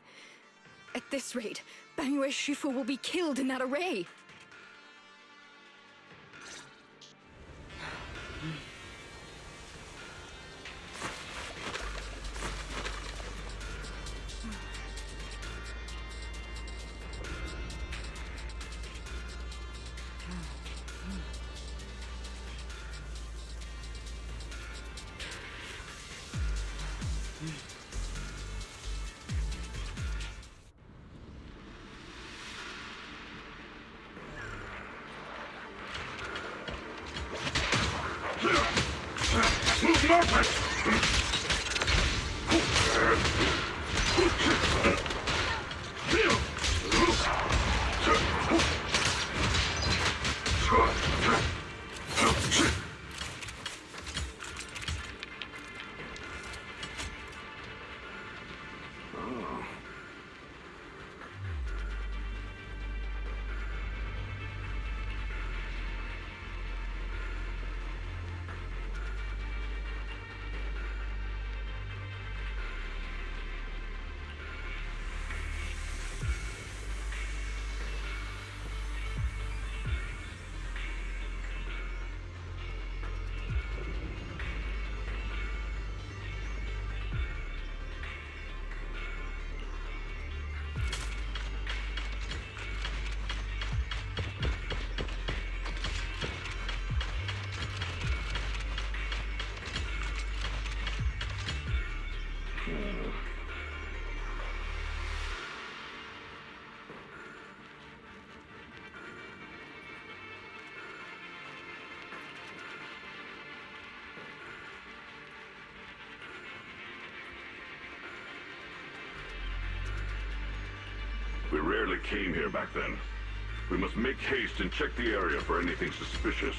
At this rate, Bangyue Shifu will be killed in that array. We rarely came here back then. We must make haste and check the area for anything suspicious.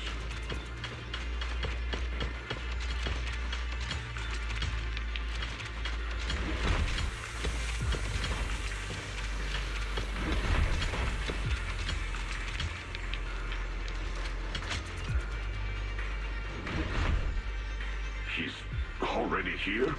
He's already here?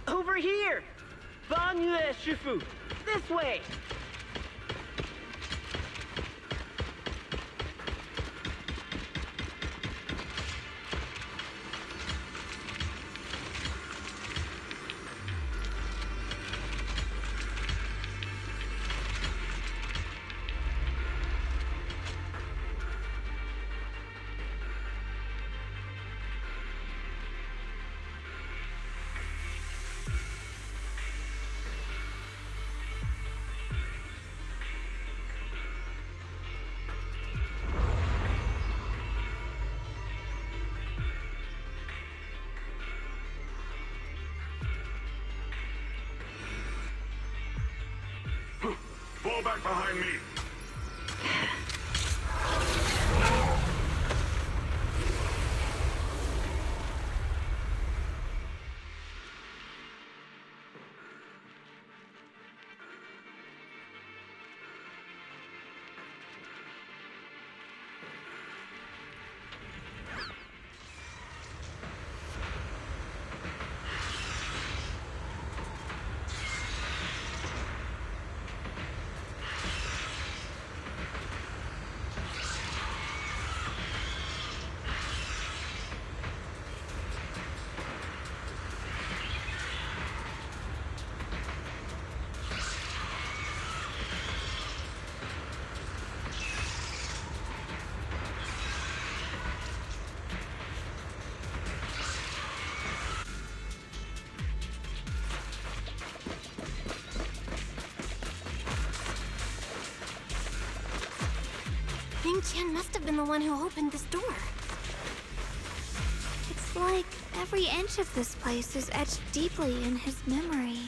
Over here! Banyue Shifu! This way! Fall back behind me! Ning Qian must have been the one who opened this door. It's like every inch of this place is etched deeply in his memory.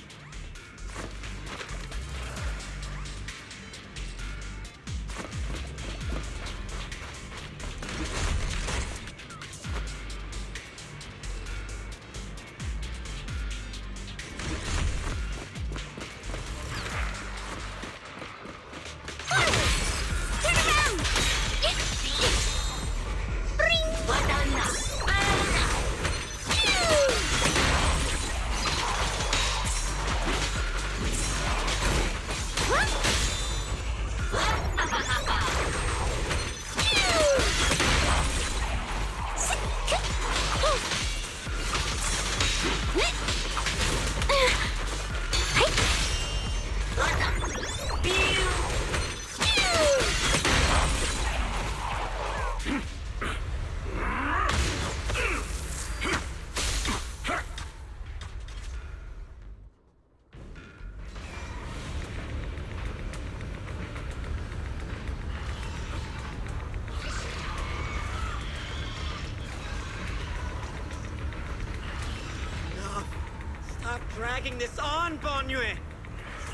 Stop dragging this on, Banyue!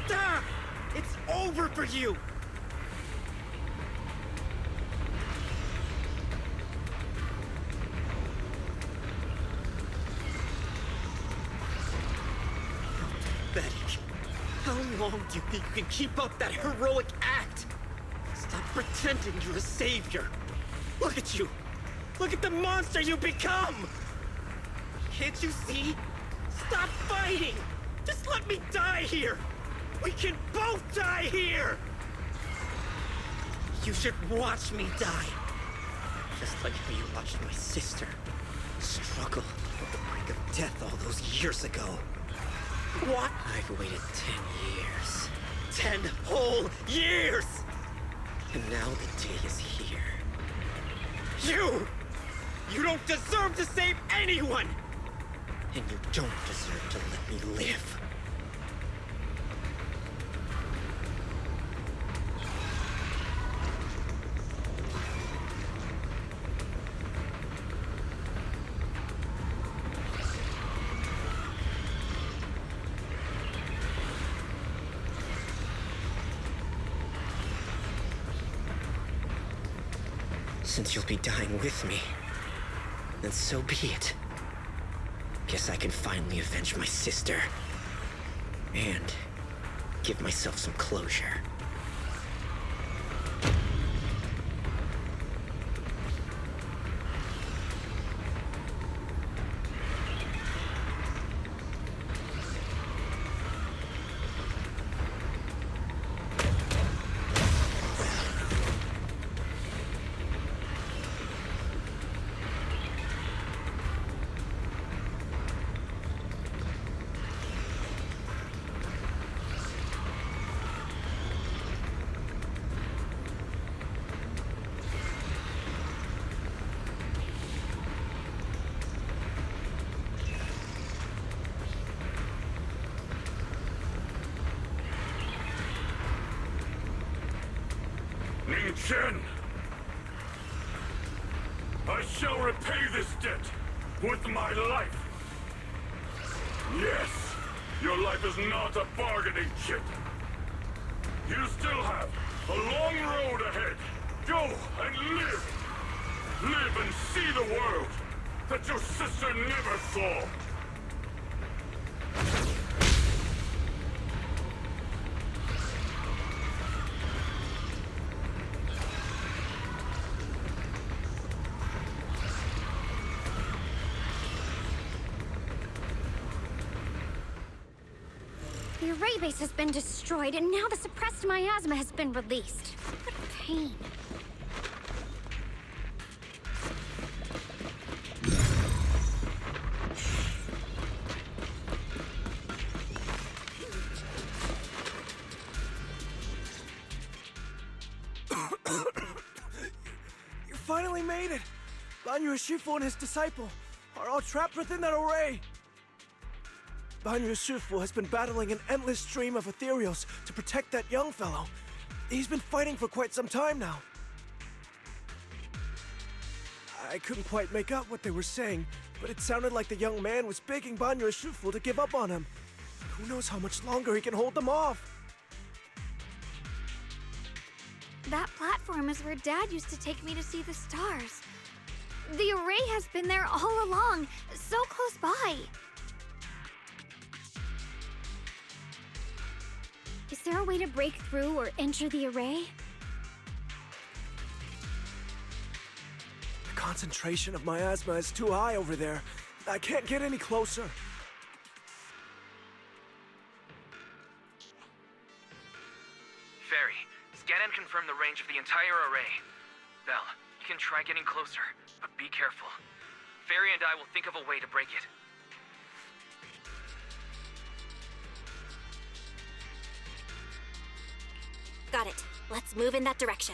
Stop! It's over for you! Pathetic. How long do you think you can keep up that heroic act? Stop pretending you're a savior. Look at you! Look at the monster you become! Can't you see? Stop fighting! Just let me die here! We can both die here! You should watch me die. Just like how you watched my sister struggle at the brink of death all those years ago. What? I've waited 10 years. 10 whole years! And now the day is here. You don't deserve to save anyone! And you don't deserve to let me live. Since you'll be dying with me, then so be it. Guess I can finally avenge my sister. And give myself some closure. Chen! I shall repay this debt with my life. Yes, your life is not a bargaining chip. You still have a long road ahead. Go and live. Live and see the world that your sister never saw. The array base has been destroyed, and now the suppressed miasma has been released. What pain. You finally made it! Banyu Shifu and his disciple are all trapped within that array! Banyu Shifu has been battling an endless stream of ethereals to protect that young fellow. He's been fighting for quite some time now. I couldn't quite make out what they were saying, but it sounded like the young man was begging Banyu Shifu to give up on him. Who knows how much longer he can hold them off? That platform is where Dad used to take me to see the stars. The array has been there all along, so close by. Is there a way to break through or enter the array? The concentration of miasma is too high over there. I can't get any closer. Fairy, scan and confirm the range of the entire array. Belle, you can try getting closer, but be careful. Fairy and I will think of a way to break it. Got it. Let's move in that direction.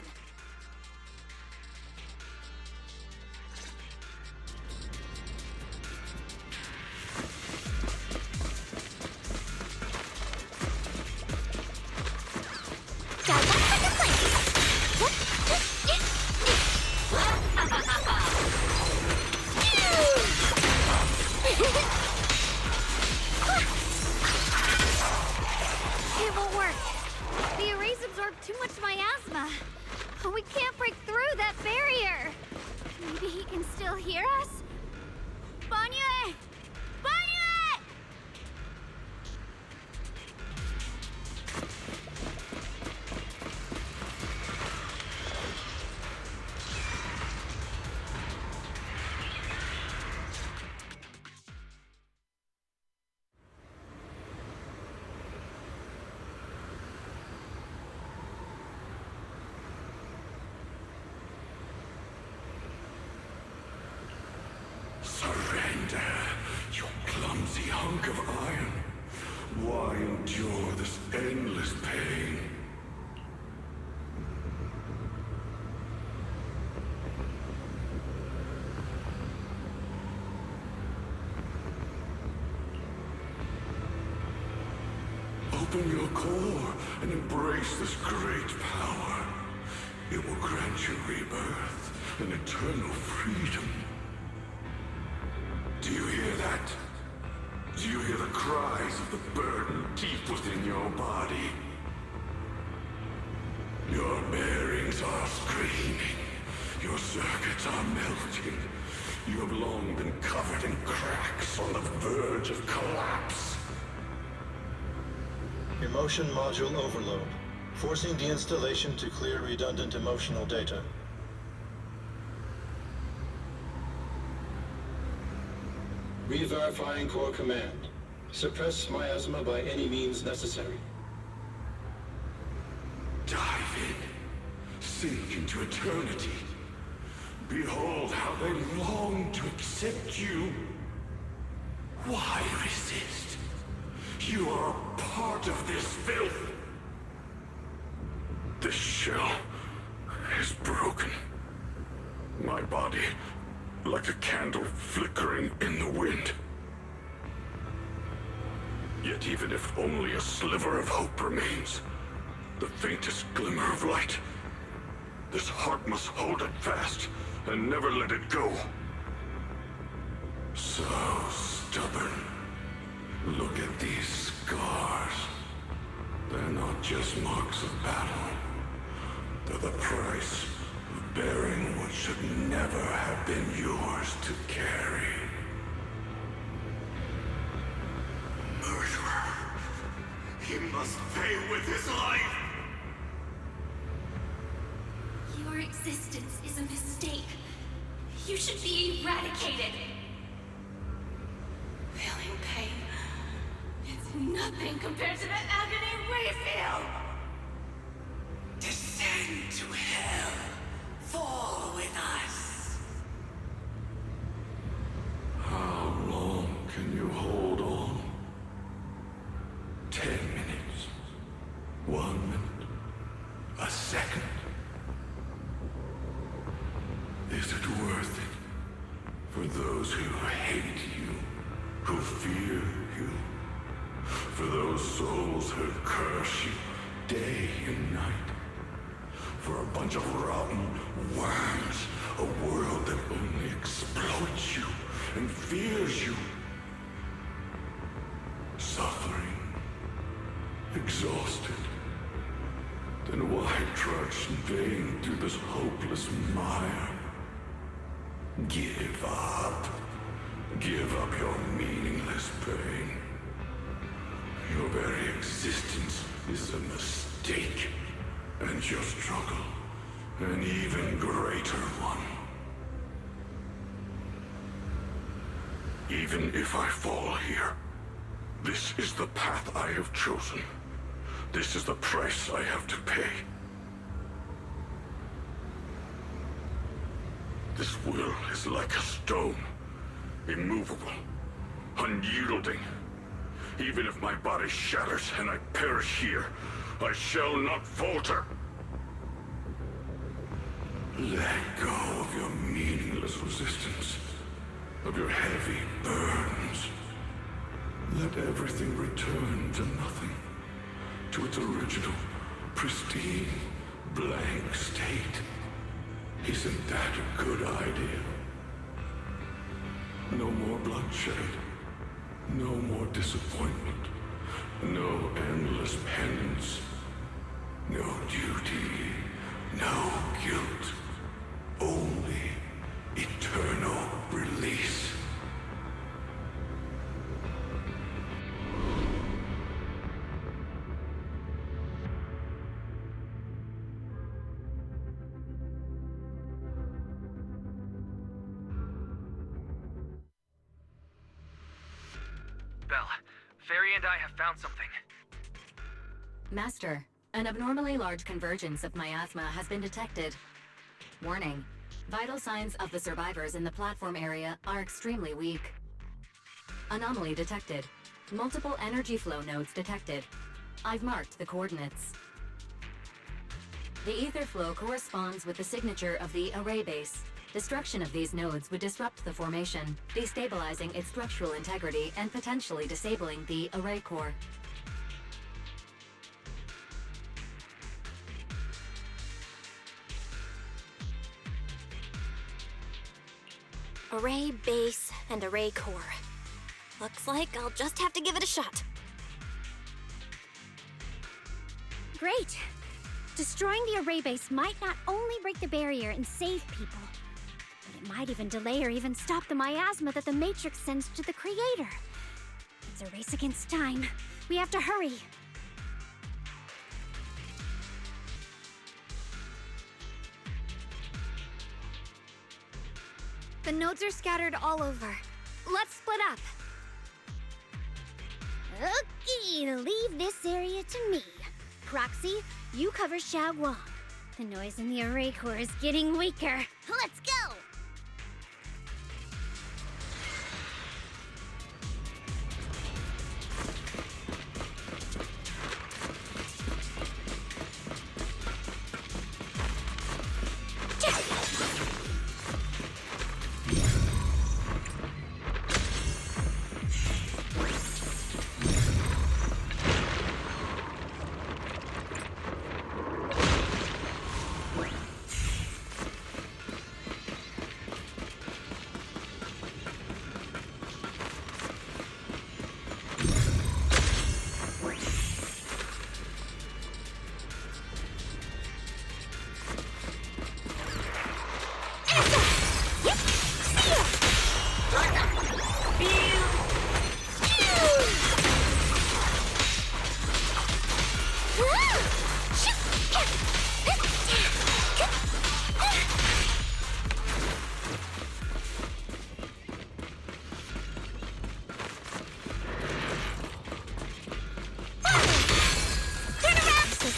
It won't work. The arrays absorb too much miasma. We can't break through that barrier. Maybe he can still hear us? Banyu! Banyu! Surrender, you clumsy hunk of iron. Why endure this endless pain? Open your core and embrace this great power. It will grant you rebirth and eternal freedom. Do you hear that? Do you hear the cries of the burden deep within your body? Your bearings are screaming. Your circuits are melting. You have long been covered in cracks on the verge of collapse. Emotion module overload. Forcing deinstallation to clear redundant emotional data. Re-verifying core command. Suppress miasma by any means necessary. Dive in. Sink into eternity. Behold how they long to accept you. Why resist? You are a part of this filth. This shell is broken. My body, like a candle flickering in the wind. Yet even if only a sliver of hope remains, the faintest glimmer of light, this heart must hold it fast and never let it go. So stubborn. Look at these scars. They're not just marks of battle. They're the price of bearing what should never have been yours to carry. Murderer. He must pay with his life. Your existence is a mistake. You should be eradicated. Feeling pain. It's nothing compared to the agony we feel. Descend to hell. Fall with us. How long can you hold on? 10 minutes. 1 minute. A second. Is it worth it? For those who hate you, who fear you, for those souls who curse you day and night, for a bunch of rotten worms, a world that only exploits you and fears you, suffering, exhausted, then why trudge in vain through this hopeless mire? Give up. Give up your meaningless pain. Your very existence is a mistake, and your struggle, an even greater one. Even if I fall here, this is the path I have chosen. This is the price I have to pay. This will is like a stone, immovable, unyielding. Even if my body shatters and I perish here, I shall not falter. Let go of your meaningless resistance, of your heavy burdens. Let everything return to nothing, to its original, pristine, blank state. Isn't that a good idea? No more bloodshed. No more disappointment. No endless penance. No duty. No guilt. Only eternal release. Belle, Fairy and I have found something. Master, an abnormally large convergence of miasma has been detected. Warning, vital signs of the survivors in the platform area are extremely weak. Anomaly detected. Multiple energy flow nodes detected. I've marked the coordinates. The ether flow corresponds with the signature of the array base. Destruction of these nodes would disrupt the formation, destabilizing its structural integrity and potentially disabling the array core. array base and array core. Looks like I'll just have to give it a shot. Great. Destroying the array base might not only break the barrier and save people, but it might even delay or even stop the miasma that the Matrix sends to the Creator. It's a race against time. We have to hurry. The nodes are scattered all over. Let's split up. Okay, leave this area to me. Proxy, you cover Xiaoguang. The noise in the array core is getting weaker. Let's go!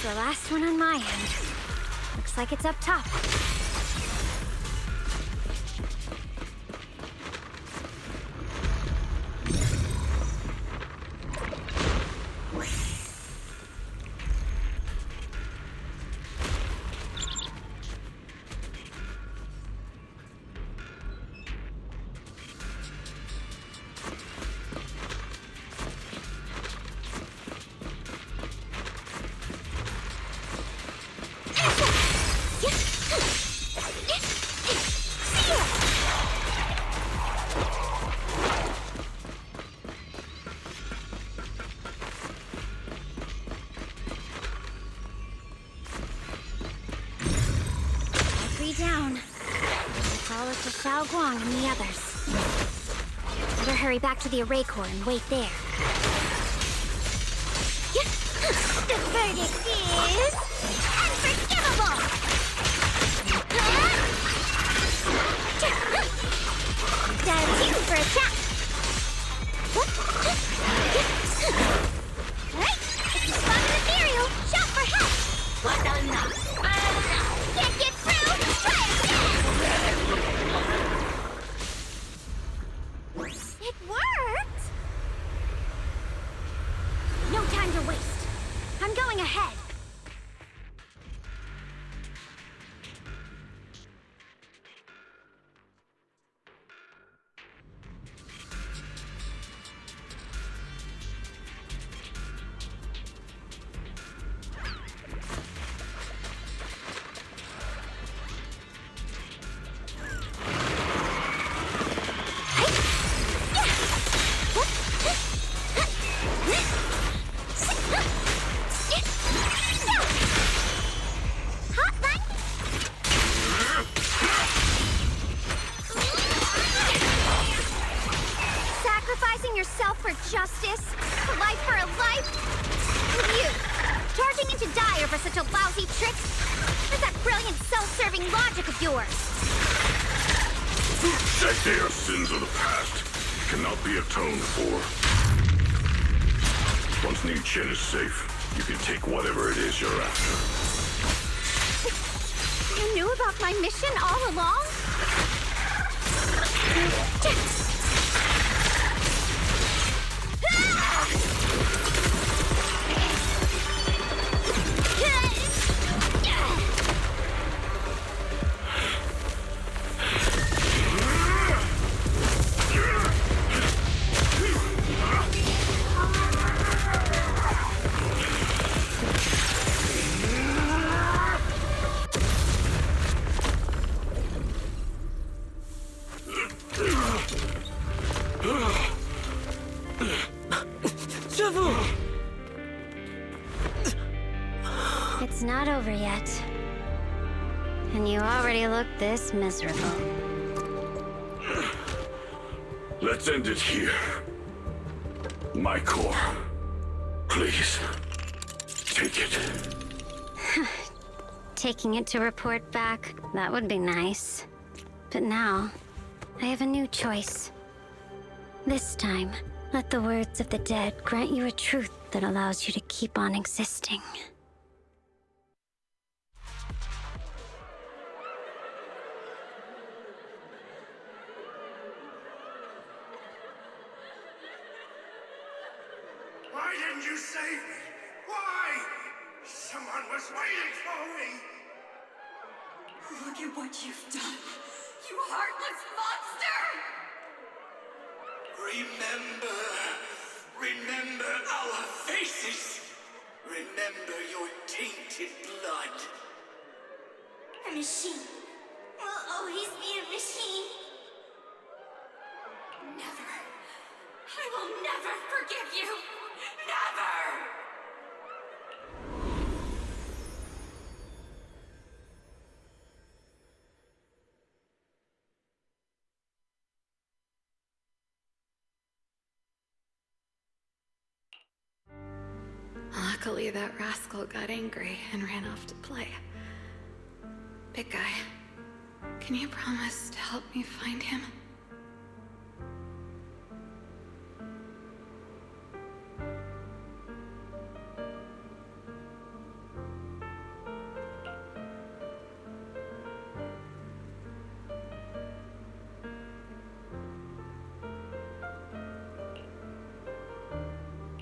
The last one on my end. Looks like it's up top. Down. Follow to Xiaoguang and the others. Better hurry back to the array core and wait there. The verdict is unforgivable! That's you for a tap! Right! If you spot an ethereal, shout for help! Can't get through! Try again! It worked! No time to waste. I'm going ahead. Justice? A life for a life? You! Charging into Dire for such a lousy trick? Where's that brilliant self-serving logic of yours? That they are sins of the past, cannot be atoned for. Once Ning Chen is safe, you can take whatever it is you're after. You knew about my mission all along? Shifu! It's not over yet. And you already look this miserable. Let's end it here. My core. Please. Take it. Taking it to report back, that would be nice. But now, I have a new choice. This time, let the words of the dead grant you a truth that allows you to keep on existing. Why didn't you save me? Why? Someone was waiting for me. Look at what you've done, you heartless monster! Remember our faces. Remember your tainted blood. A machine will always be a machine. Never. I will never forgive you. Never! Luckily, that rascal got angry and ran off to play. Big guy, can you promise to help me find him?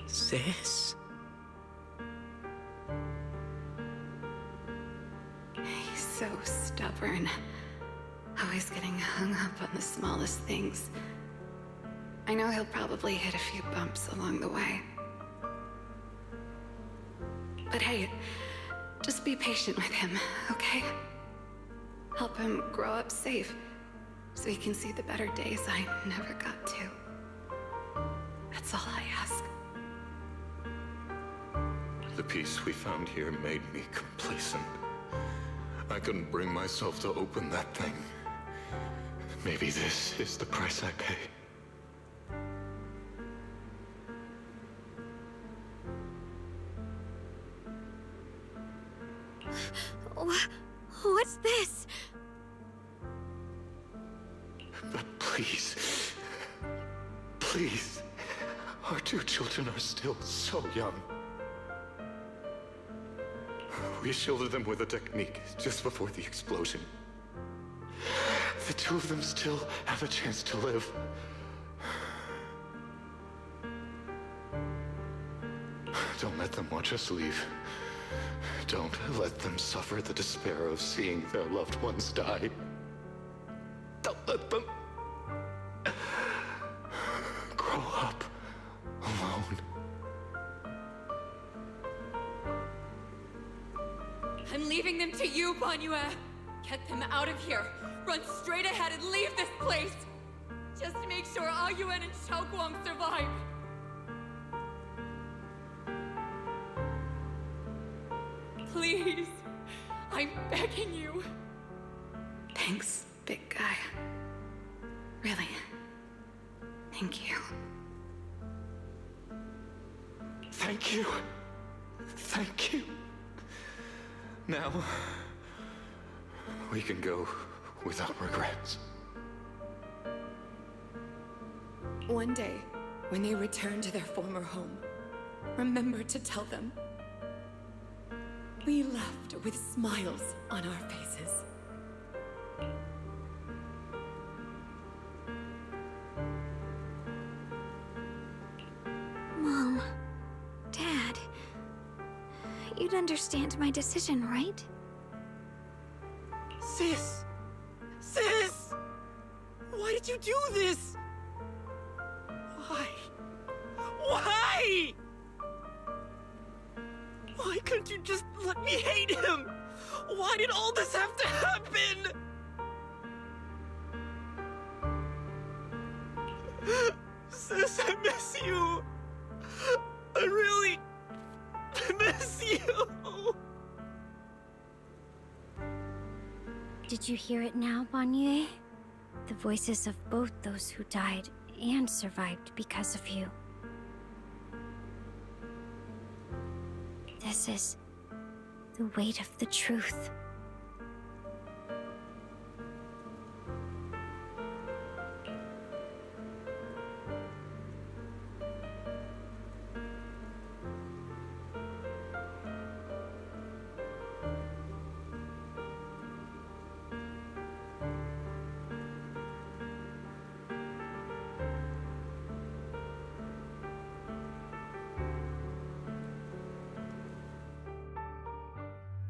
Sis? He's so stubborn. Always getting hung up on the smallest things. I know he'll probably hit a few bumps along the way. But hey, just be patient with him, okay? Help him grow up safe, so he can see the better days I never got to. That's all I ask. The peace we found here made me complacent. I couldn't bring myself to open that thing. Maybe this is the price I pay. What's this? But please, please, our two children are still so young. We shielded them with a technique just before the explosion. The two of them still have a chance to live. Don't let them watch us leave. Don't let them suffer the despair of seeing their loved ones die. Don't let them grow up alone. I'm leaving them to you, Banyue. Get them out of here. Run straight ahead and leave this place. Just to make sure Ayuan and Xiaoguang survive. Please. I'm begging you. Thanks, big guy. Really. Thank you. Thank you. Thank you. Now, we can go without regrets. One day, when they return to their former home, remember to tell them we left with smiles on our faces. Mom, Dad, you'd understand my decision, right? Sis! Sis! Why did you do this? Why? Why? Why couldn't you just let me hate him? Why did all this have to happen? Sis, I miss you. Did you hear it now, Banyue? The voices of both those who died and survived because of you. This is the weight of the truth.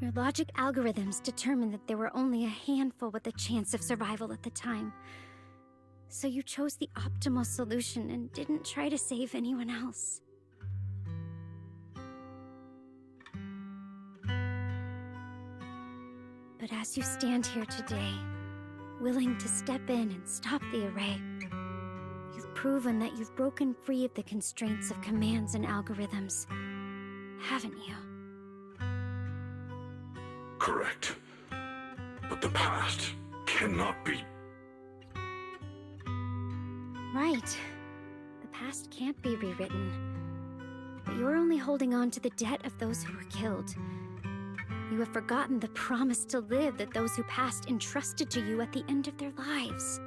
Your logic algorithms determined that there were only a handful with a chance of survival at the time. So you chose the optimal solution and didn't try to save anyone else. But as you stand here today, willing to step in and stop the array, you've proven that you've broken free of the constraints of commands and algorithms, haven't you? Correct. But the past cannot be... Right. The past can't be rewritten. But you're only holding on to the debt of those who were killed. You have forgotten the promise to live that those who passed entrusted to you at the end of their lives.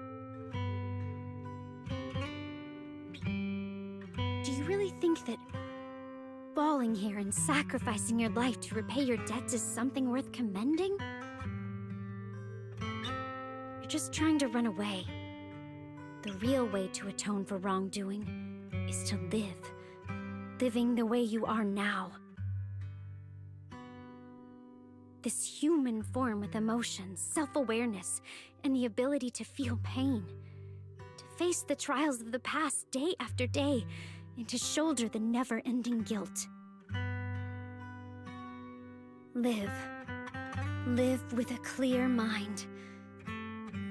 Do you really think that falling here and sacrificing your life to repay your debts is something worth commending? You're just trying to run away. The real way to atone for wrongdoing is to live. Living the way you are now. This human form with emotions, self-awareness, and the ability to feel pain. To face the trials of the past day after day, and to shoulder the never-ending guilt. Live. Live with a clear mind.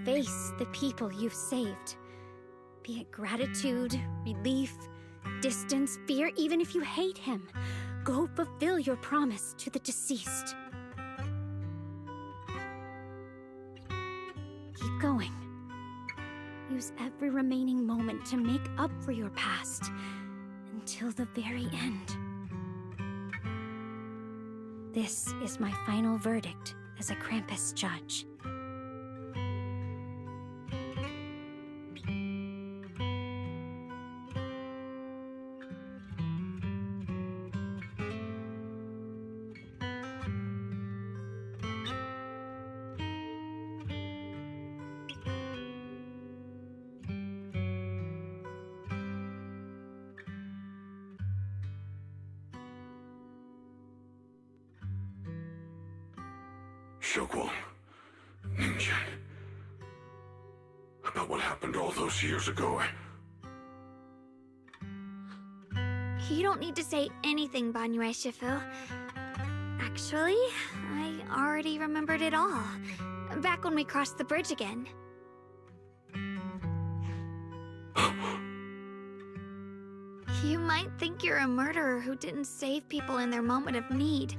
Face the people you've saved. Be it gratitude, relief, distance, fear, even if you hate him. Go fulfill your promise to the deceased. Keep going. Use every remaining moment to make up for your past. Until the very end. This is my final verdict as a Krampus judge. Xiaoguang, Ningqian. About what happened all those years ago, You don't need to say anything, Banyue Shifu. Actually, I already remembered it all. Back when we crossed the bridge again. You might think you're a murderer who didn't save people in their moment of need.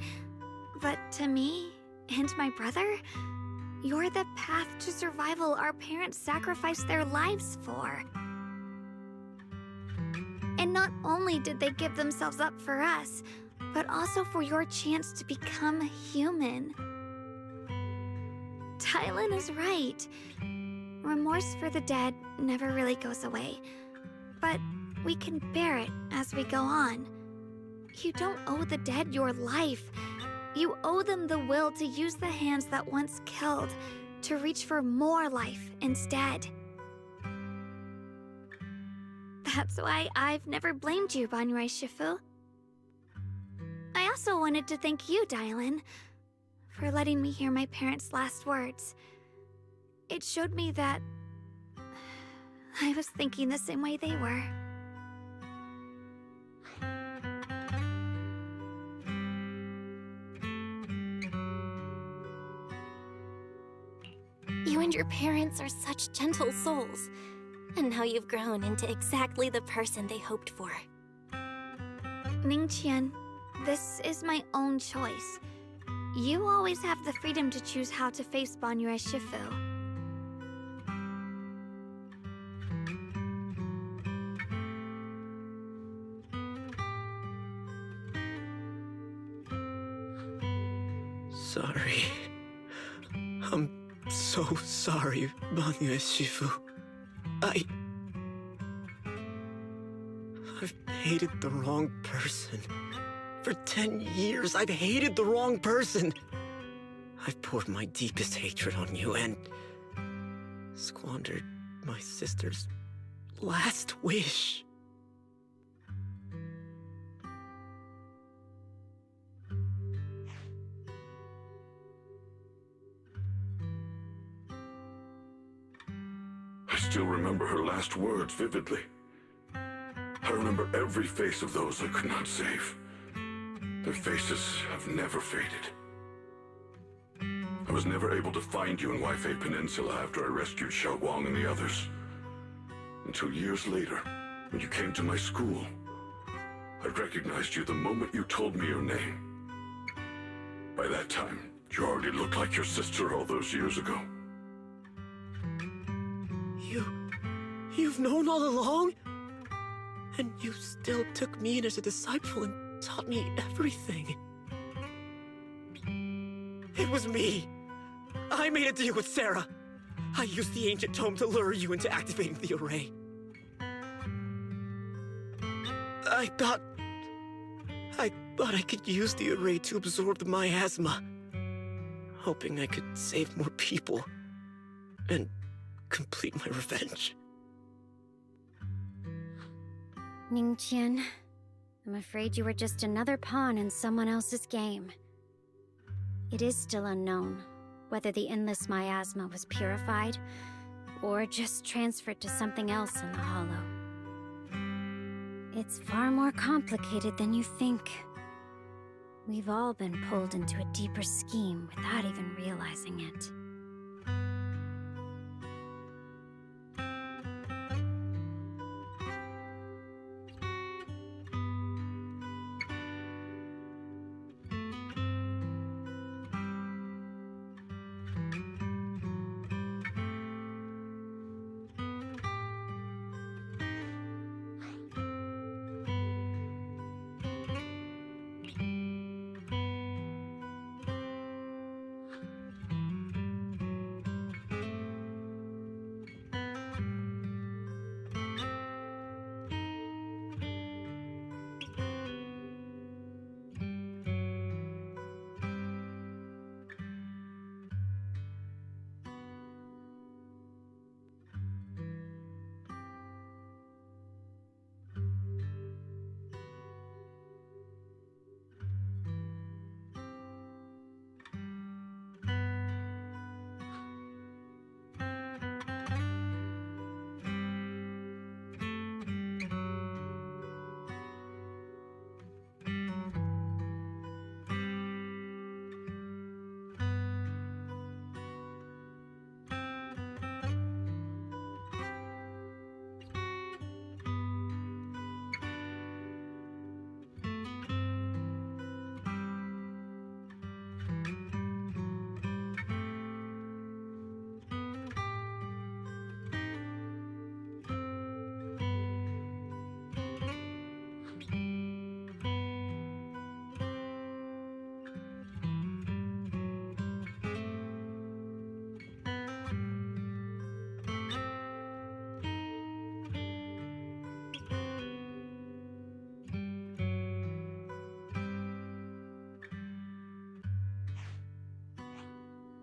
But to me, and my brother, you're the path to survival our parents sacrificed their lives for. And not only did they give themselves up for us, but also for your chance to become human. Tylan is right. Remorse for the dead never really goes away. But we can bear it as we go on. You don't owe the dead your life. You owe them the will to use the hands that once killed to reach for more life instead. That's why I've never blamed you, Banyue Shifu. I also wanted to thank you, Dylan, for letting me hear my parents' last words. It showed me that I was thinking the same way they were. You and your parents are such gentle souls. And now you've grown into exactly the person they hoped for. Ningqian, this is my own choice. You always have the freedom to choose how to face Banyue Shifu. Sorry. I'm so sorry, Banyue Shifu. I've hated the wrong person. For 10 years, I've hated the wrong person. I've poured my deepest hatred on you and squandered my sister's last wish. I still remember her last words vividly. I remember every face of those I could not save. Their faces have never faded. I was never able to find you in Waifei Peninsula after I rescued Xiaoguang and the others. Until years later, when you came to my school, I recognized you the moment you told me your name. By that time, you already looked like your sister all those years ago. You've known all along? And you still took me in as a disciple and taught me everything. It was me. I made a deal with Sarah. I used the ancient tome to lure you into activating the array. I thought I could use the array to absorb the miasma, hoping I could save more people and complete my revenge. Ningqian, I'm afraid you were just another pawn in someone else's game. It is still unknown whether the endless miasma was purified or just transferred to something else in the Hollow. It's far more complicated than you think. We've all been pulled into a deeper scheme without even realizing it.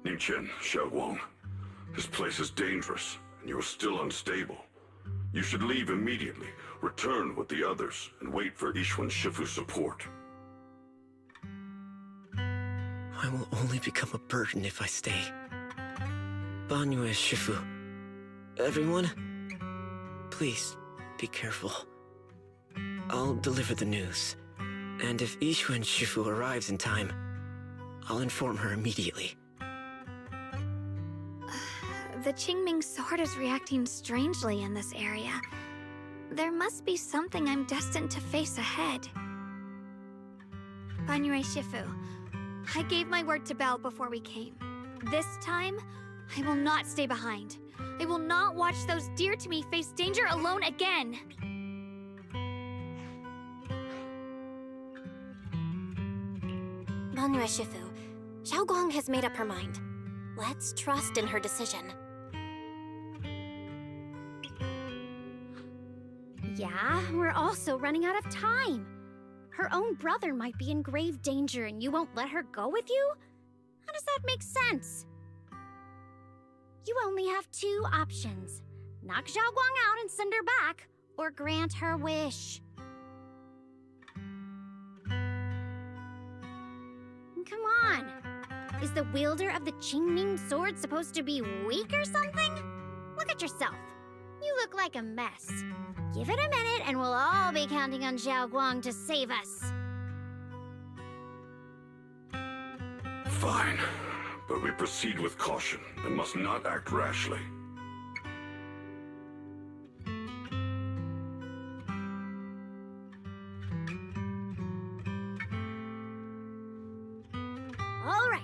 Ningqian, Xiaoguang, this place is dangerous, and you're still unstable. You should leave immediately, return with the others, and wait for Yixuan Shifu's support. I will only become a burden if I stay. Banyue Shifu. Everyone, please be careful. I'll deliver the news. And if Yixuan Shifu arrives in time, I'll inform her immediately. The Qingming sword is reacting strangely in this area. There must be something I'm destined to face ahead. Banyue Shifu, I gave my word to Belle before we came. This time, I will not stay behind. I will not watch those dear to me face danger alone again. Banue Shifu, Xiaoguang has made up her mind. Let's trust in her decision. Yeah, we're also running out of time. Her own brother might be in grave danger and you won't let her go with you? How does that make sense? You only have two options. Knock Xiaoguang out and send her back, or grant her wish. Come on. Is the wielder of the Qingming sword supposed to be weak or something? Look at yourself. You look like a mess. Give it a minute and we'll all be counting on Xiaoguang to save us. Fine, but we proceed with caution and must not act rashly. All right,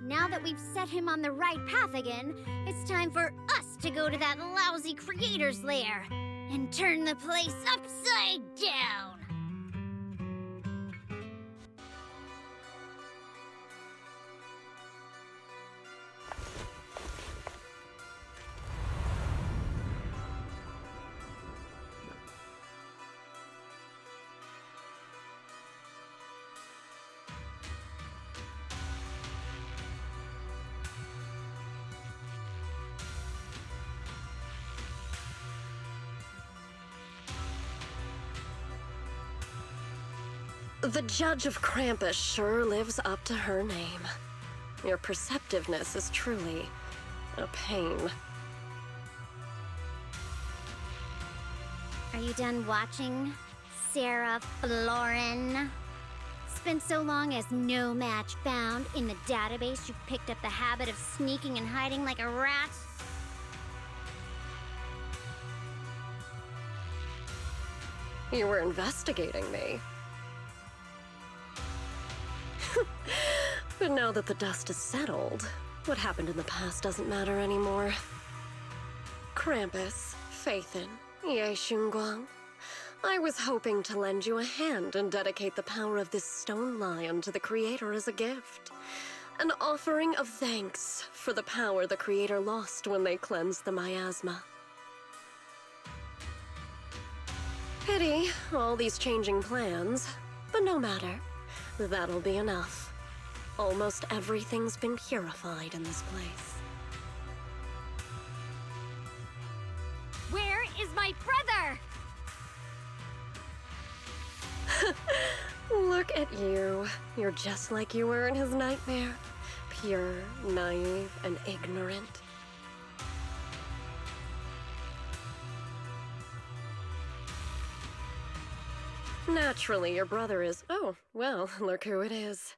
now that we've set him on the right path again, it's time for us to go to that lousy creator's lair and turn the place upside down. The Judge of Krampus sure lives up to her name. Your perceptiveness is truly a pain. Are you done watching, Sarah Florin? Spent so long as no match found in the database, you picked up the habit of sneaking and hiding like a rat? You were investigating me. But now that the dust is settled, what happened in the past doesn't matter anymore. Krampus, Faithin, Ye Xunguang, I was hoping to lend you a hand and dedicate the power of this stone lion to the Creator as a gift. An offering of thanks for the power the Creator lost when they cleansed the miasma. Pity, all these changing plans, but no matter. That'll be enough. Almost everything's been purified in this place. Where is my brother? Look at you. You're just like you were in his nightmare. Pure, naive, and ignorant. Naturally, your brother is... Oh, well, look who it is.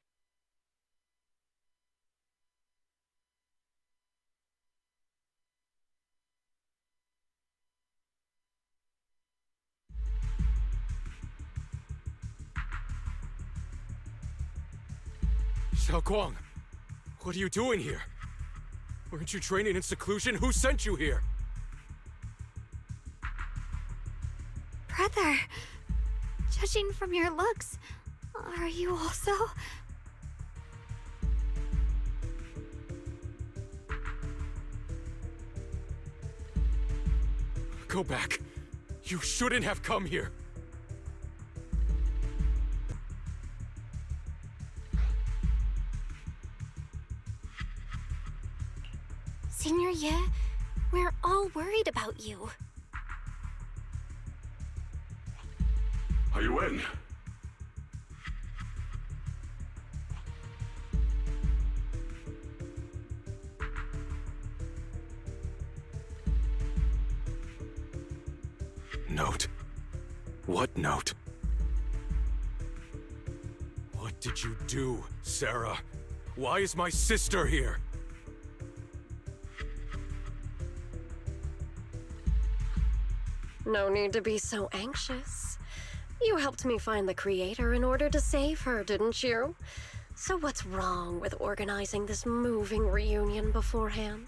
Xiaoguang, what are you doing here? Weren't you training in seclusion? Who sent you here? Brother, judging from your looks, are you also? Go back. You shouldn't have come here. Senior Ye, we're all worried about you. Are you in? Note? What note? What did you do, Sarah? Why is my sister here? No need to be so anxious. You helped me find the Creator in order to save her, didn't you? So what's wrong with organizing this moving reunion beforehand?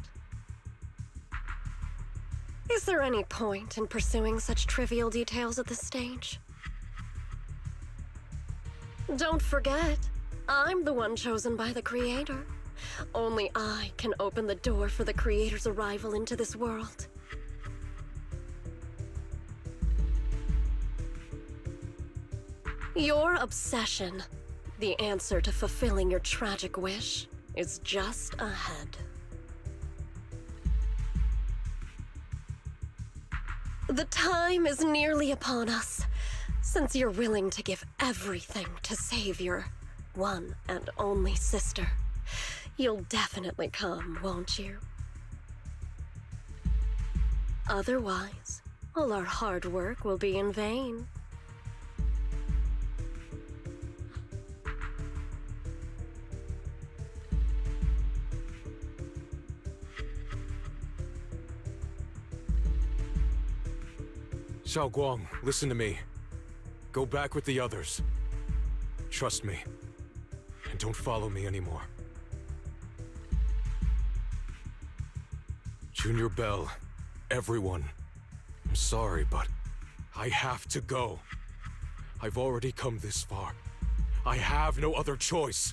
Is there any point in pursuing such trivial details at this stage? Don't forget, I'm the one chosen by the Creator. Only I can open the door for the Creator's arrival into this world. Your obsession, the answer to fulfilling your tragic wish, is just ahead. The time is nearly upon us. Since you're willing to give everything to save your one and only sister, you'll definitely come, won't you? Otherwise, all our hard work will be in vain. Xiaoguang, listen to me. Go back with the others. Trust me. And don't follow me anymore. Junior Bell, everyone. I'm sorry, but I have to go. I've already come this far. I have no other choice.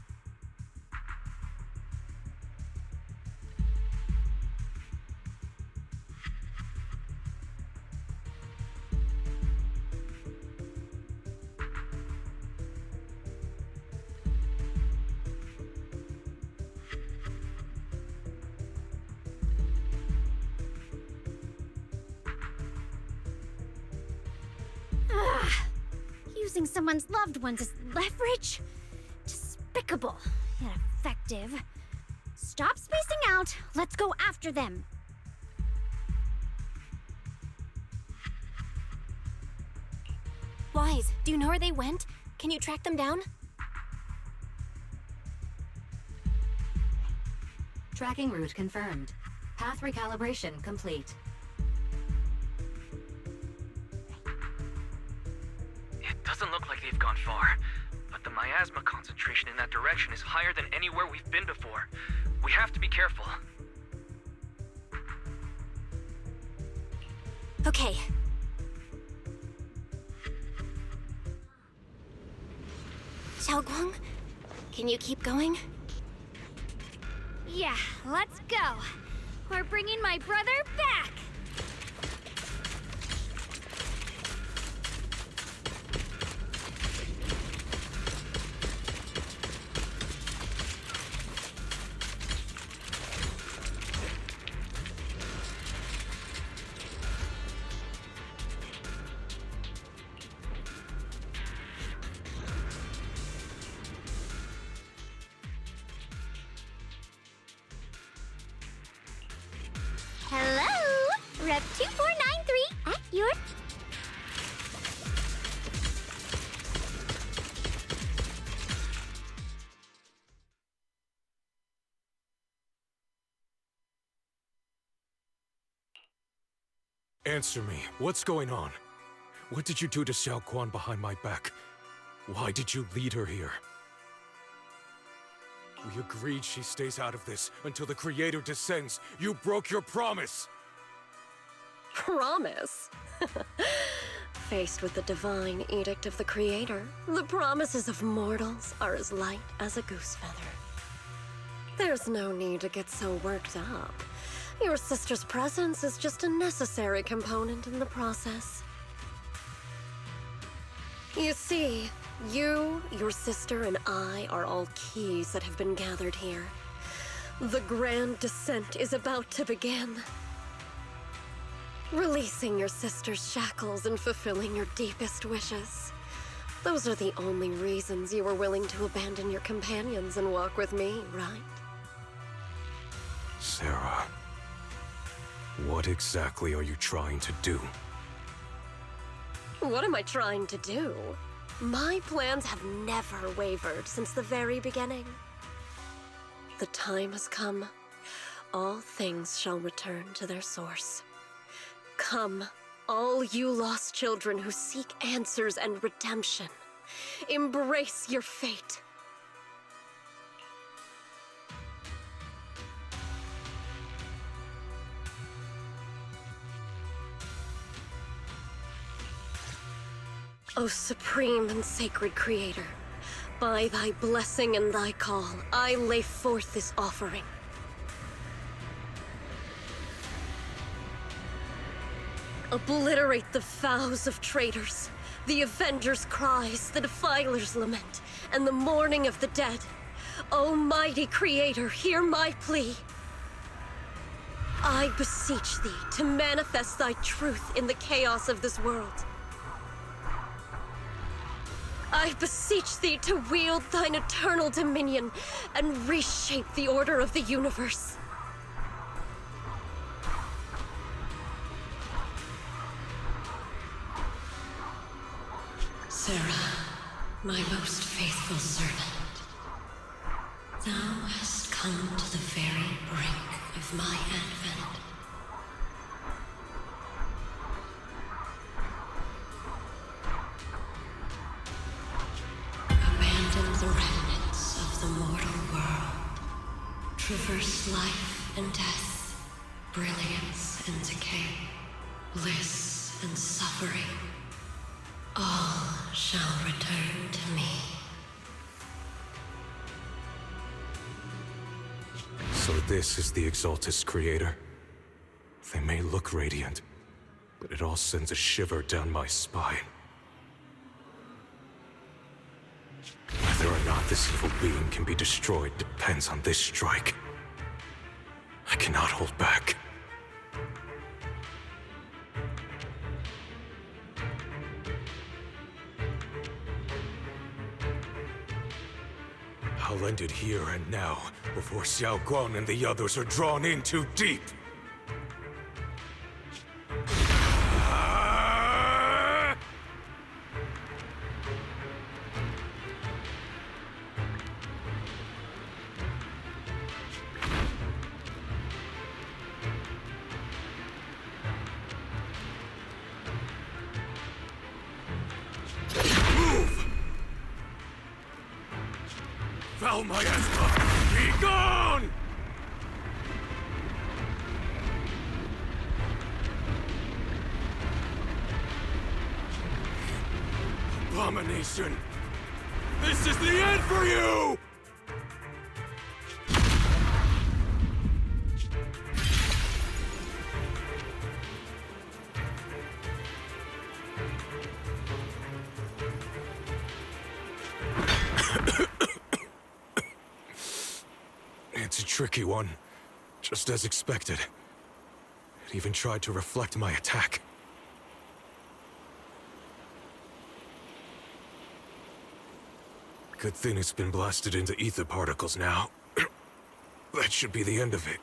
Using someone's loved ones as leverage? Despicable, yet effective. Stop spacing out. Let's go after them. Wise, do you know where they went? Can you track them down? Tracking route confirmed. Path recalibration complete. It doesn't look like they've gone far, but the miasma concentration in that direction is higher than anywhere we've been before. We have to be careful. Okay. Xiaoguang, can you keep going? Yeah, let's go. We're bringing my brother back. Hello? Rep 2493 at your... Answer me. What's going on? What did you do to Xiaoguang behind my back? Why did you lead her here? We agreed she stays out of this until the Creator descends. You broke your promise! Promise? Faced with the divine edict of the Creator, the promises of mortals are as light as a goose feather. There's no need to get so worked up. Your sister's presence is just a necessary component in the process. You see, you, your sister, and I are all keys that have been gathered here. The grand descent is about to begin. Releasing your sister's shackles and fulfilling your deepest wishes. Those are the only reasons you were willing to abandon your companions and walk with me, right? Sarah, what exactly are you trying to do? What am I trying to do? My plans have never wavered since the very beginning. The time has come. All things shall return to their source. Come, all you lost children who seek answers and redemption. Embrace your fate. O supreme and sacred Creator, by thy blessing and thy call, I lay forth this offering. Obliterate the vows of traitors, the Avengers' cries, the Defiler's lament, and the mourning of the dead. O mighty Creator, hear my plea. I beseech thee to manifest thy truth in the chaos of this world. I beseech thee to wield thine eternal dominion and reshape the order of the universe. Sarah, my most faithful servant, thou hast come to the very brink of my advent. Abandon the remnants of the mortal world. Traverse life and death, brilliance and decay, bliss and suffering. All shall return to me. So this is the Exaltus Creator. They may look radiant, but it all sends a shiver down my spine. Whether or not this evil being can be destroyed depends on this strike. I cannot hold back. I'll end it here and now, before Xiao Guang and the others are drawn in too deep. Foul miasma! Be gone! Abomination! This is the end for you! It's a tricky one, just as expected. It even tried to reflect my attack. Good thing it's been blasted into ether particles now. That should be the end of it.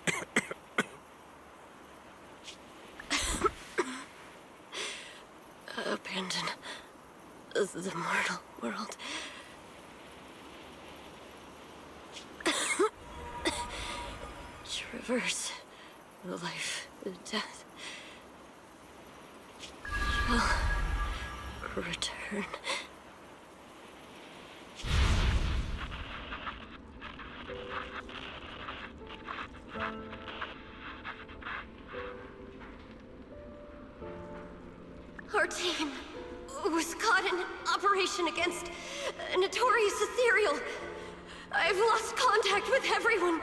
Abandon the mortal world. Traverse life and death. Shall return. Our team was caught in an operation against a notorious ethereal. I've lost contact with everyone.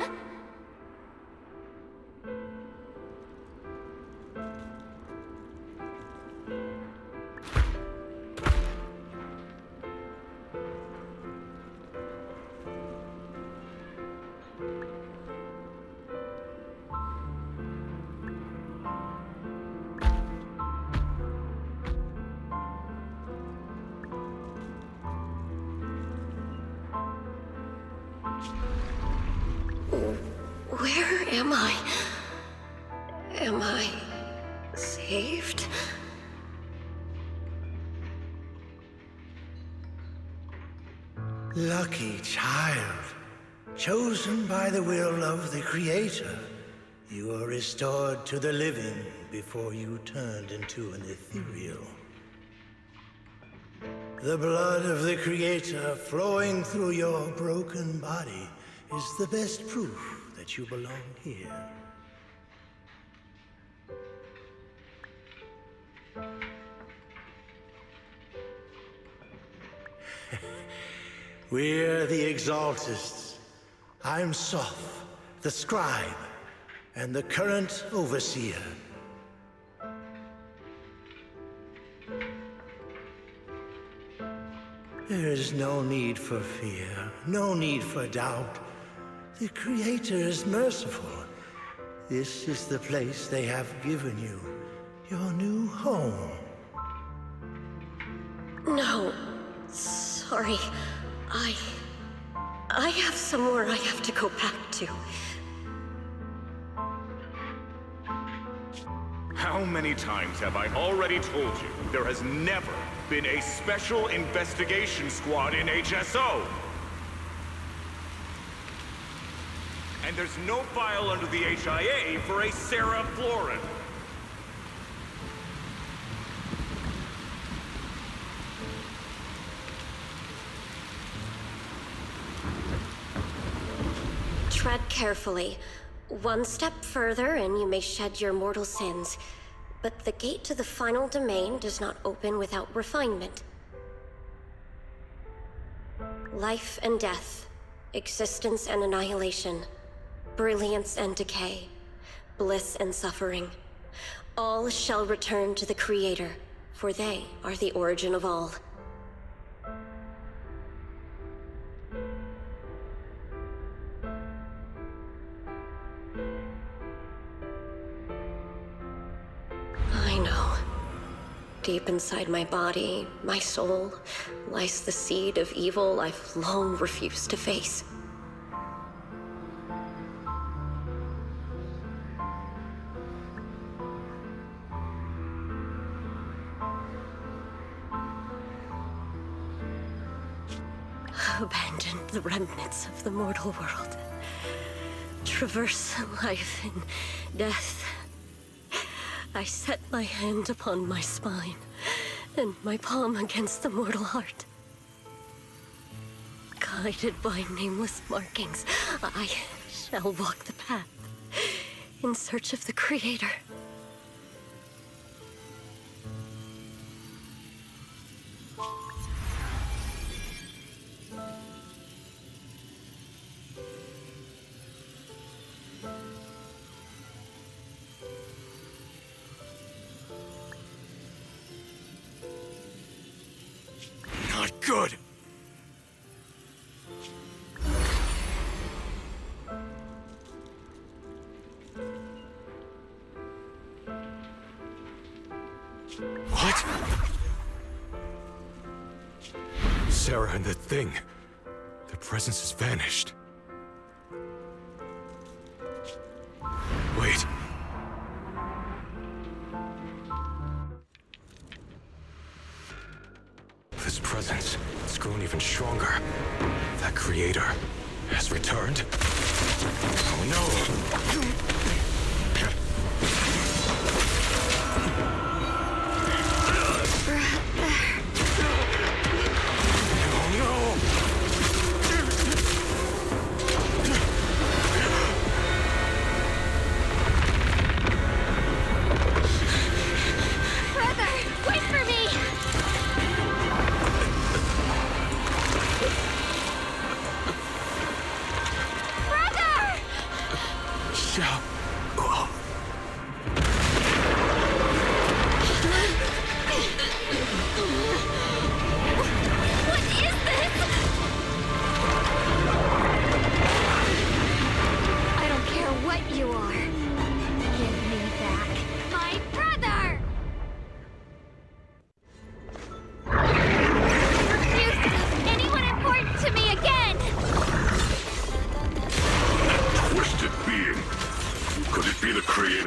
Where am I? Am I saved? Lucky child, chosen by the will of the Creator, you were restored to the living before you turned into an ethereal. The blood of the Creator flowing through your broken body is the best proof that you belong here. We're the Exaltists. I'm Soph, the Scribe, and the current Overseer. There is no need for fear, no need for doubt. The Creator is merciful. This is the place they have given you, your new home. No, sorry. I have somewhere I have to go back to. How many times have I already told you there has never been a special investigation squad in HSO? And there's no file under the HIA for a Sarah Florin. Tread carefully. One step further and you may shed your mortal sins. But the gate to the final domain does not open without refinement. Life and death, existence and annihilation, brilliance and decay, bliss and suffering. All shall return to the Creator, for they are the origin of all. I know. Deep inside my body, my soul, lies the seed of evil I've long refused to face. Abandon the remnants of the mortal world. Traverse life and death. I set my hand upon my spine, and my palm against the mortal heart. Guided by nameless markings, I shall walk the path, in search of the Creator. Not good. What? Sarah and the thing. Their presence has vanished. Wait. This presence, it's grown even stronger. That Creator has returned. Oh no!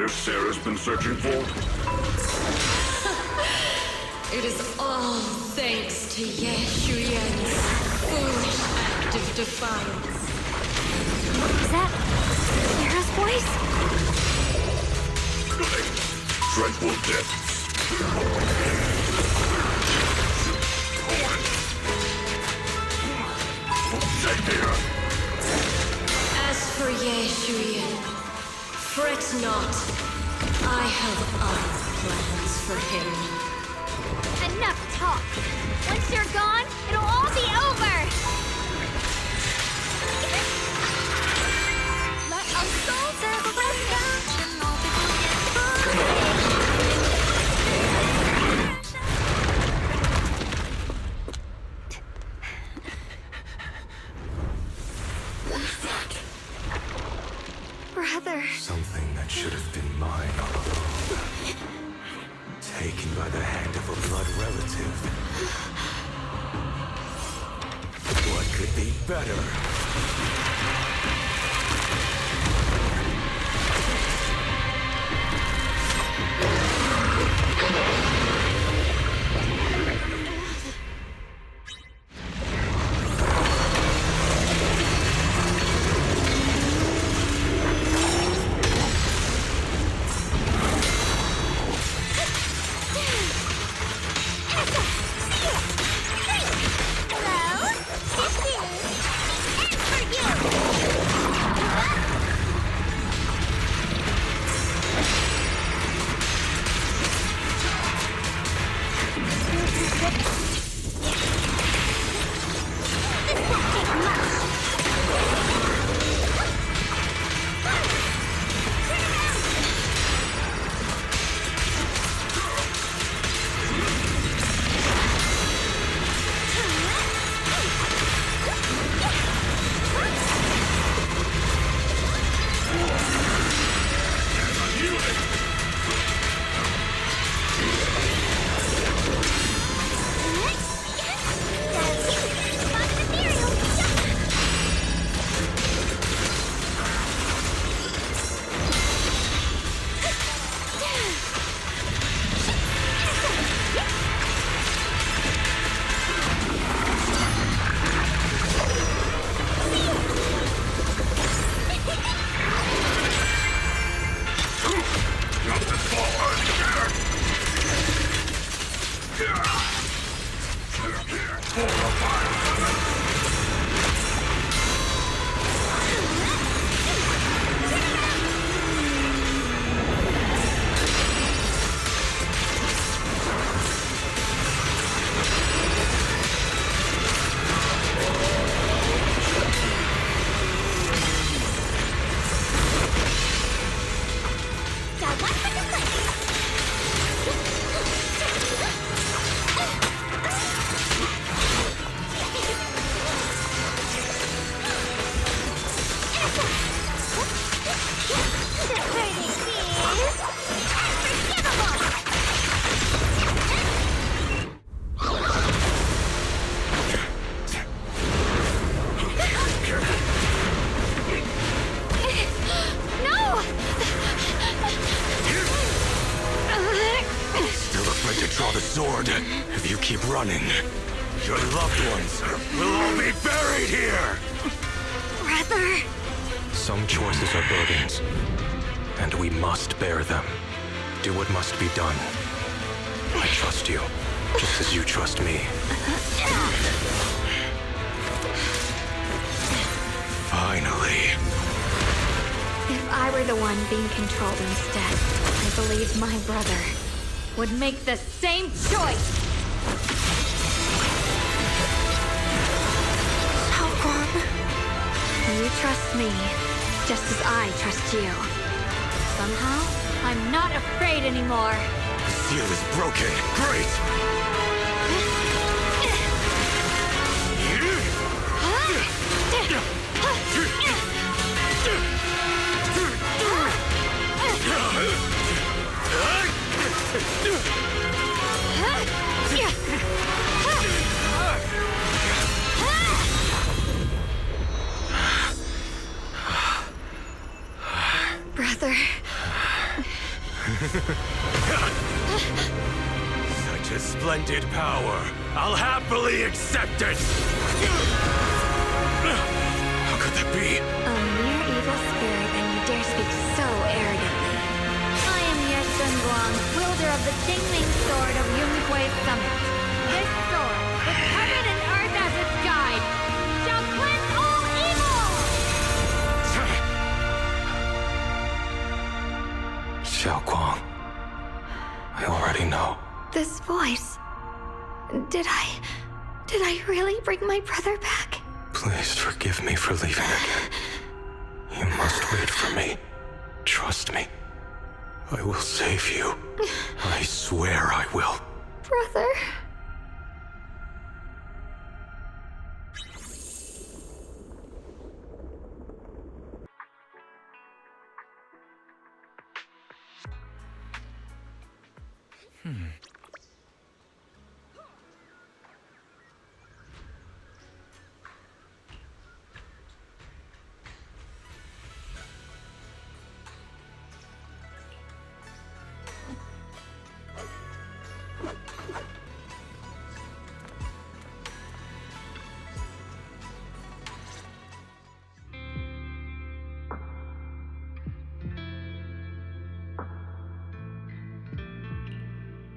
Sarah's been searching for? It is all thanks to Yeshuyen's foolish act of defiance. Is that Sarah's voice? Tranquil depths. Stay there. As for Yeshuyen, fret not. I have other plans for him. Enough talk. Once you're gone, it'll all be over. Something that should have been mine all along. Taken by the hand of a blood relative. What could be better? If you keep running, your loved ones will all be buried here! Brother! Some choices are burdens, and we must bear them. Do what must be done. I trust you, just as you trust me. Finally. If I were the one being controlled instead, I believe my brother would make the same choice! You trust me, just as I trust you. Somehow, I'm not afraid anymore. The seal is broken. Great! Brother. Such a splendid power. I'll happily accept it! How could that be? A mere evil spirit, and you dare speak so arrogantly. I am Yeshun Guang, wielder of the Qingming Sword of Yunhui Summit. This sword, with heaven and earth as its guide, shall cleanse all evil! Xiaoguang, I already know. This voice... Did I really bring my brother back? Please forgive me for leaving again. You must wait for me. Trust me. I will save you. I swear I will. Brother...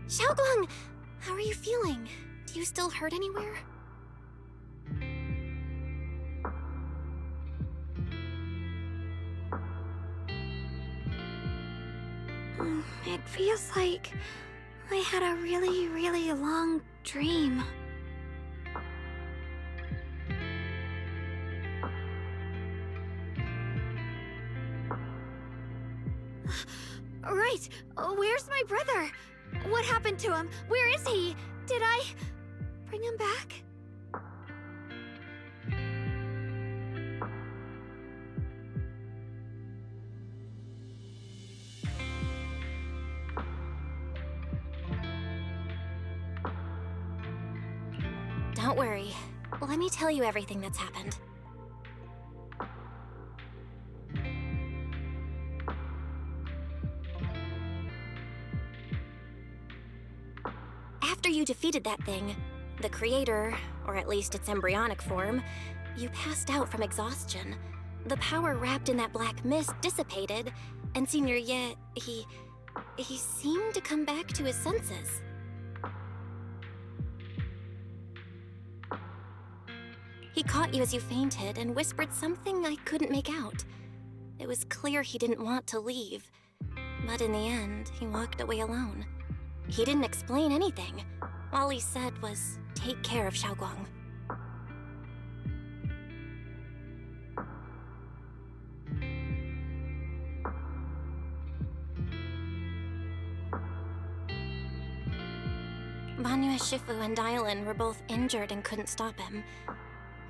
Xiaoguang, how are you feeling? Do you still hurt anywhere? It feels like I had a really, really long dream. Right, where's my brother? What happened to him? Where is he? Did I bring him back? Don't worry. Let me tell you everything that's happened. After you defeated that thing, the creator, or at least its embryonic form, you passed out from exhaustion. The power wrapped in that black mist dissipated, and Senior Ye, he seemed to come back to his senses. He caught you as you fainted and whispered something I couldn't make out. It was clear he didn't want to leave, but in the end, he walked away alone. He didn't explain anything. All he said was, take care of Xiaoguang. Banyue Shifu and Dylan were both injured and couldn't stop him.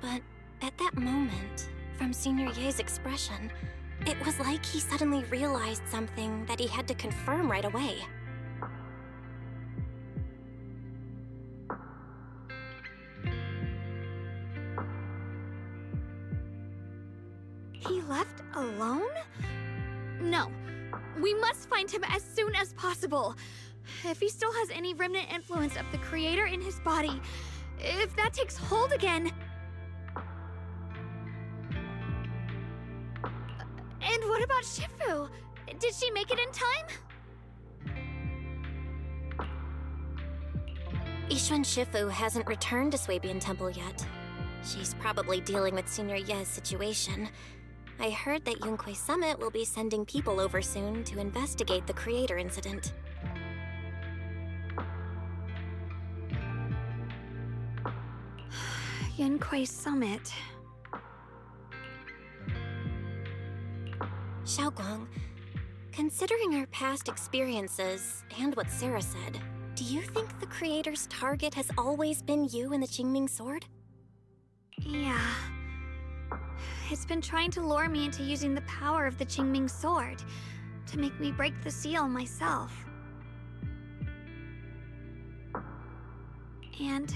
But at that moment, from Senior Ye's expression, it was like he suddenly realized something that he had to confirm right away. He left alone? No. We must find him as soon as possible. If he still has any remnant influence of the creator in his body, if that takes hold again... And what about Shifu? Did she make it in time? Yixuan Shifu hasn't returned to Swabian Temple yet. She's probably dealing with Senior Ye's situation. I heard that Yunquay Summit will be sending people over soon to investigate the creator incident. Yunquay Summit. Xiaoguang, considering our past experiences and what Sarah said, do you think the creator's target has always been you and the Qingming Sword? Yeah. It's been trying to lure me into using the power of the Qingming Sword to make me break the seal myself. And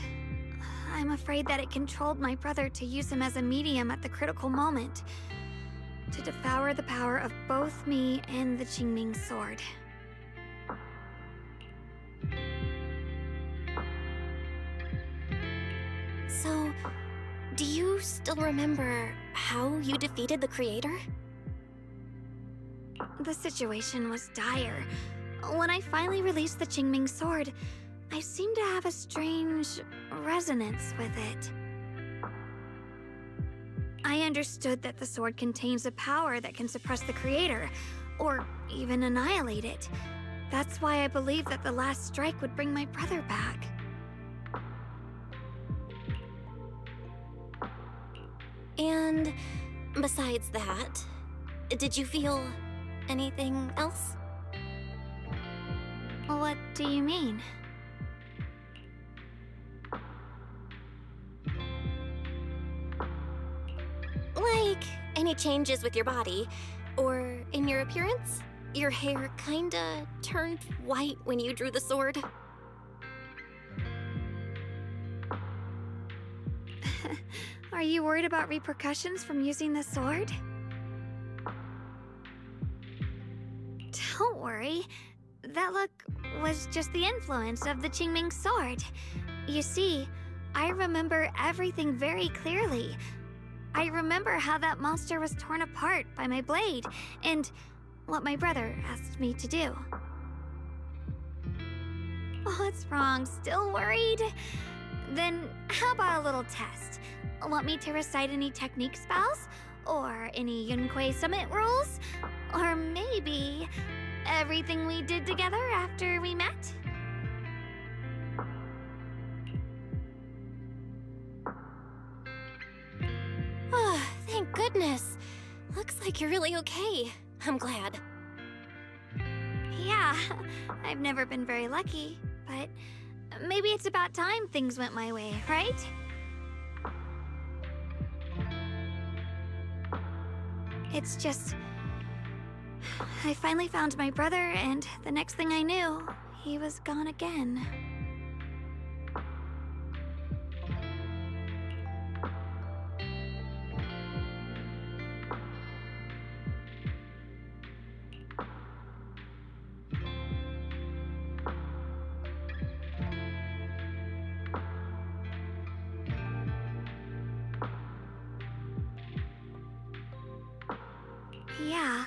I'm afraid that it controlled my brother to use him as a medium at the critical moment, to devour the power of both me and the Qingming Sword. So, do you still remember how you defeated the creator? The situation was dire. When I finally released the Qingming Sword, I seemed to have a strange resonance with it. I understood that the sword contains a power that can suppress the creator, or even annihilate it. That's why I believed that the last strike would bring my brother back. And besides that, did you feel anything else? What do you mean? Like, any changes with your body, or in your appearance? Your hair kinda turned white when you drew the sword. Are you worried about repercussions from using the sword? Don't worry. That look was just the influence of the Qingming sword. You see, I remember everything very clearly. I remember how that monster was torn apart by my blade, and what my brother asked me to do. What's wrong? Still worried? Then how about a little test? Want me to recite any technique spells? Or any Yunquei Summit rules? Or maybe everything we did together after we met? Oh, thank goodness. Looks like you're really okay. I'm glad. Yeah, I've never been very lucky, but maybe it's about time things went my way, right? It's just... I finally found my brother, and the next thing I knew, he was gone again. Yeah.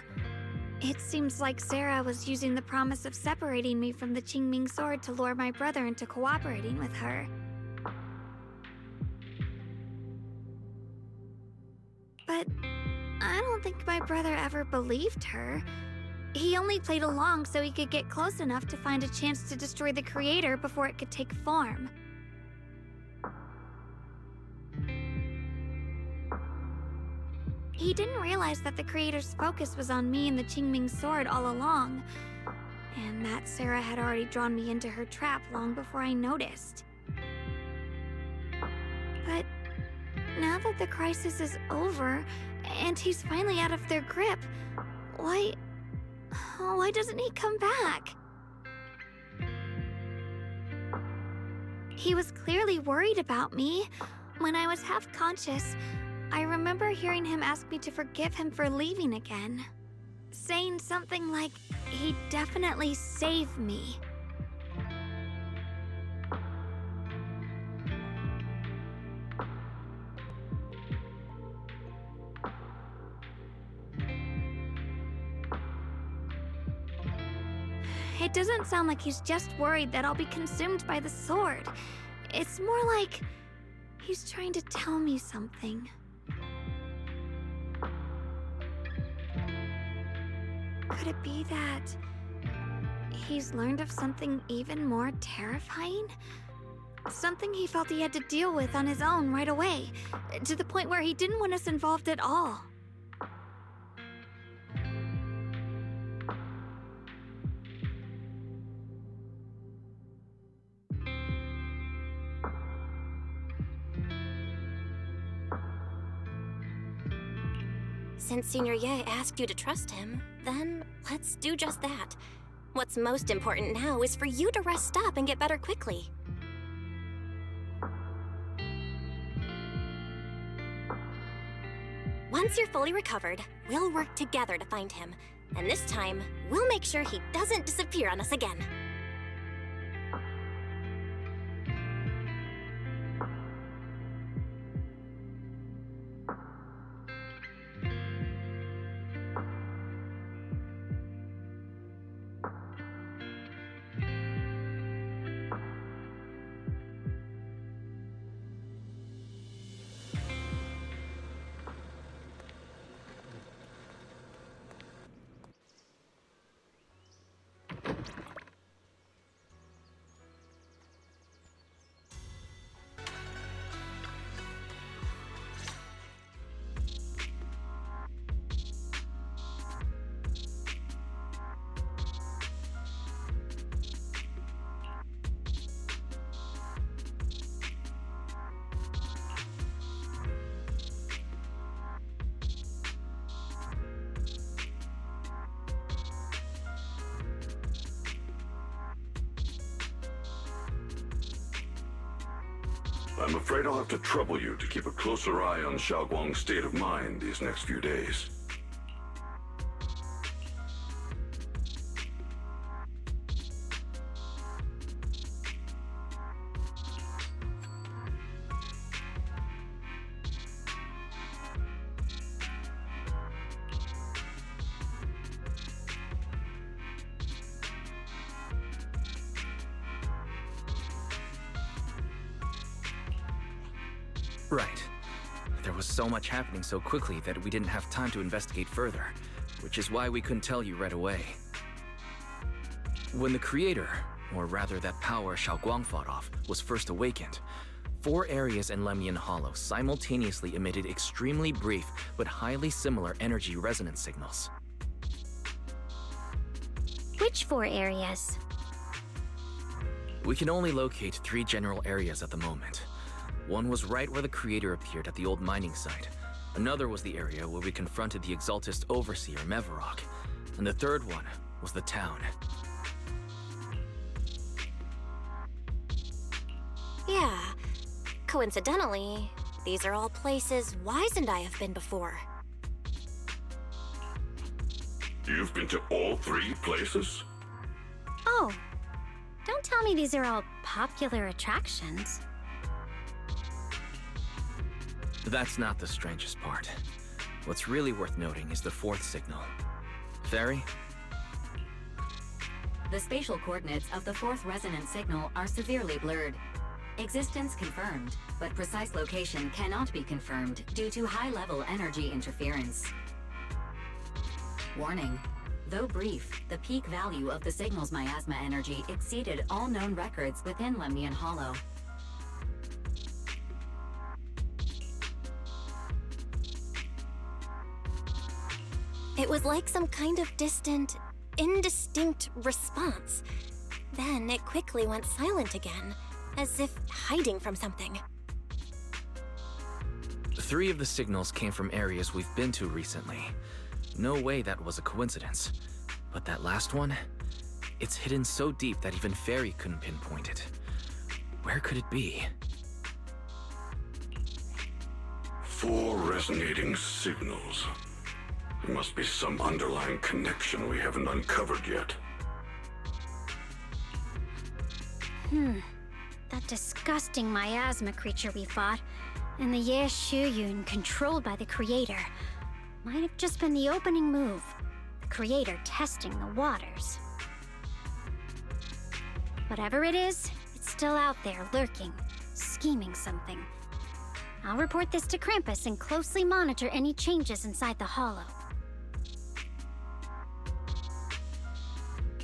It seems like Sarah was using the promise of separating me from the Qingming sword to lure my brother into cooperating with her. But I don't think my brother ever believed her. He only played along so he could get close enough to find a chance to destroy the creator before it could take form. He didn't realize that the creator's focus was on me and the Qingming sword all along, and that Sarah had already drawn me into her trap long before I noticed. But now that the crisis is over, and he's finally out of their grip, why doesn't he come back? He was clearly worried about me. When I was half conscious, I remember hearing him ask me to forgive him for leaving again, saying something like he'd definitely save me. It doesn't sound like he's just worried that I'll be consumed by the sword. It's more like he's trying to tell me something. Could it be that he's learned of something even more terrifying? Something he felt he had to deal with on his own right away, to the point where he didn't want us involved at all. Since Senior Ye asked you to trust him, then let's do just that. What's most important now is for you to rest up and get better quickly. Once you're fully recovered, we'll work together to find him. And this time, we'll make sure he doesn't disappear on us again. I'm afraid I'll have to trouble you to keep a closer eye on Xiaoguang's state of mind these next few days. Right. There was so much happening so quickly that we didn't have time to investigate further, which is why we couldn't tell you right away. When the creator, or rather that power Xiaoguang fought off, was first awakened, 4 areas in Lemian Hollow simultaneously emitted extremely brief but highly similar energy resonance signals. Which 4 areas? We can only locate 3 general areas at the moment. One was right where the creator appeared at the old mining site. Another was the area where we confronted the Exaltist Overseer, Mevarok. And the third one was the town. Yeah. Coincidentally, these are all places Wise and I have been before. You've been to all 3 places? Oh, don't tell me these are all popular attractions. That's not the strangest part. What's really worth noting is the 4th signal. Fairy? The spatial coordinates of the 4th resonance signal are severely blurred. Existence confirmed, but precise location cannot be confirmed due to high-level energy interference. Warning. Though brief, the peak value of the signal's miasma energy exceeded all known records within Lemian Hollow. It was like some kind of distant, indistinct response. Then it quickly went silent again, as if hiding from something. 3 of the signals came from areas we've been to recently. No way that was a coincidence. But that last one? It's hidden so deep that even Fairy couldn't pinpoint it. Where could it be? 4 resonating signals. There must be some underlying connection we haven't uncovered yet. That disgusting miasma creature we fought, and the Ye Shuyun controlled by the Creator, might have just been the opening move. The Creator testing the waters. Whatever it is, it's still out there, lurking, scheming something. I'll report this to Krampus and closely monitor any changes inside the Hollow.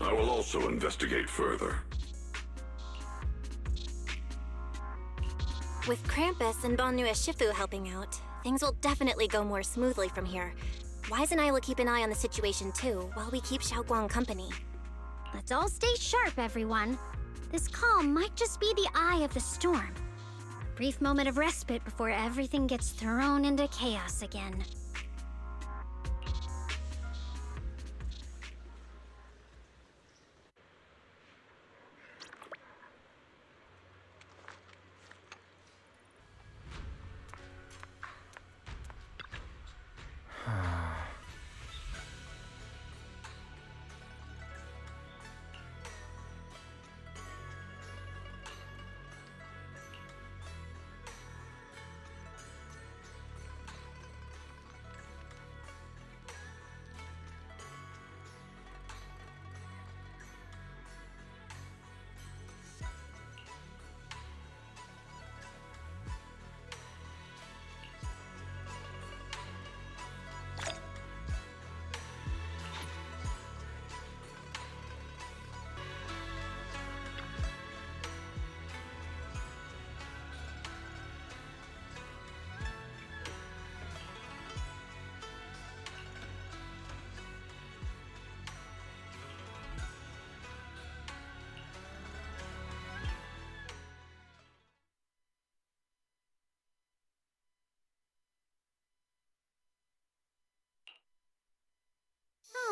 I will also investigate further. With Krampus and Bonnu Shifu helping out, things will definitely go more smoothly from here. Wise and I will keep an eye on the situation too, while we keep Xiaoguang company. Let's all stay sharp, everyone. This calm might just be the eye of the storm. A brief moment of respite before everything gets thrown into chaos again.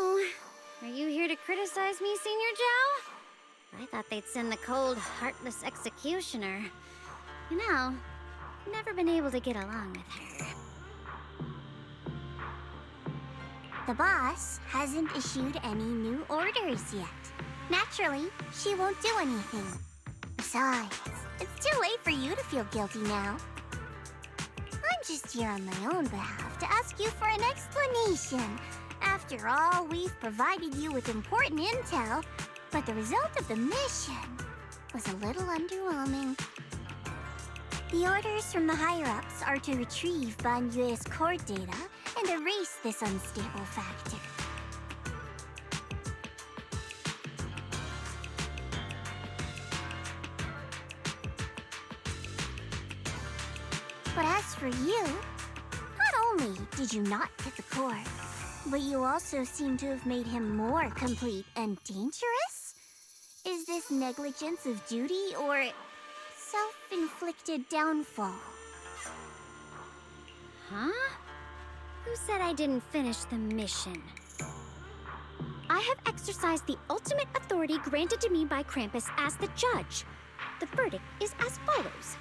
Oh, are you here to criticize me, Senior Joe? I thought they'd send the cold, heartless executioner. You know, never been able to get along with her. The boss hasn't issued any new orders yet. Naturally, she won't do anything. Besides, it's too late for you to feel guilty now. I'm just here on my own behalf to ask you for an explanation. After all, we've provided you with important intel, but the result of the mission was a little underwhelming. The orders from the higher-ups are to retrieve Banyue's core data and erase this unstable factor. But as for you, not only did you not get the core, but you also seem to have made him more complete and dangerous? Is this negligence of duty or self-inflicted downfall? Huh? Who said I didn't finish the mission? I have exercised the ultimate authority granted to me by Krampus as the judge. The verdict is as follows.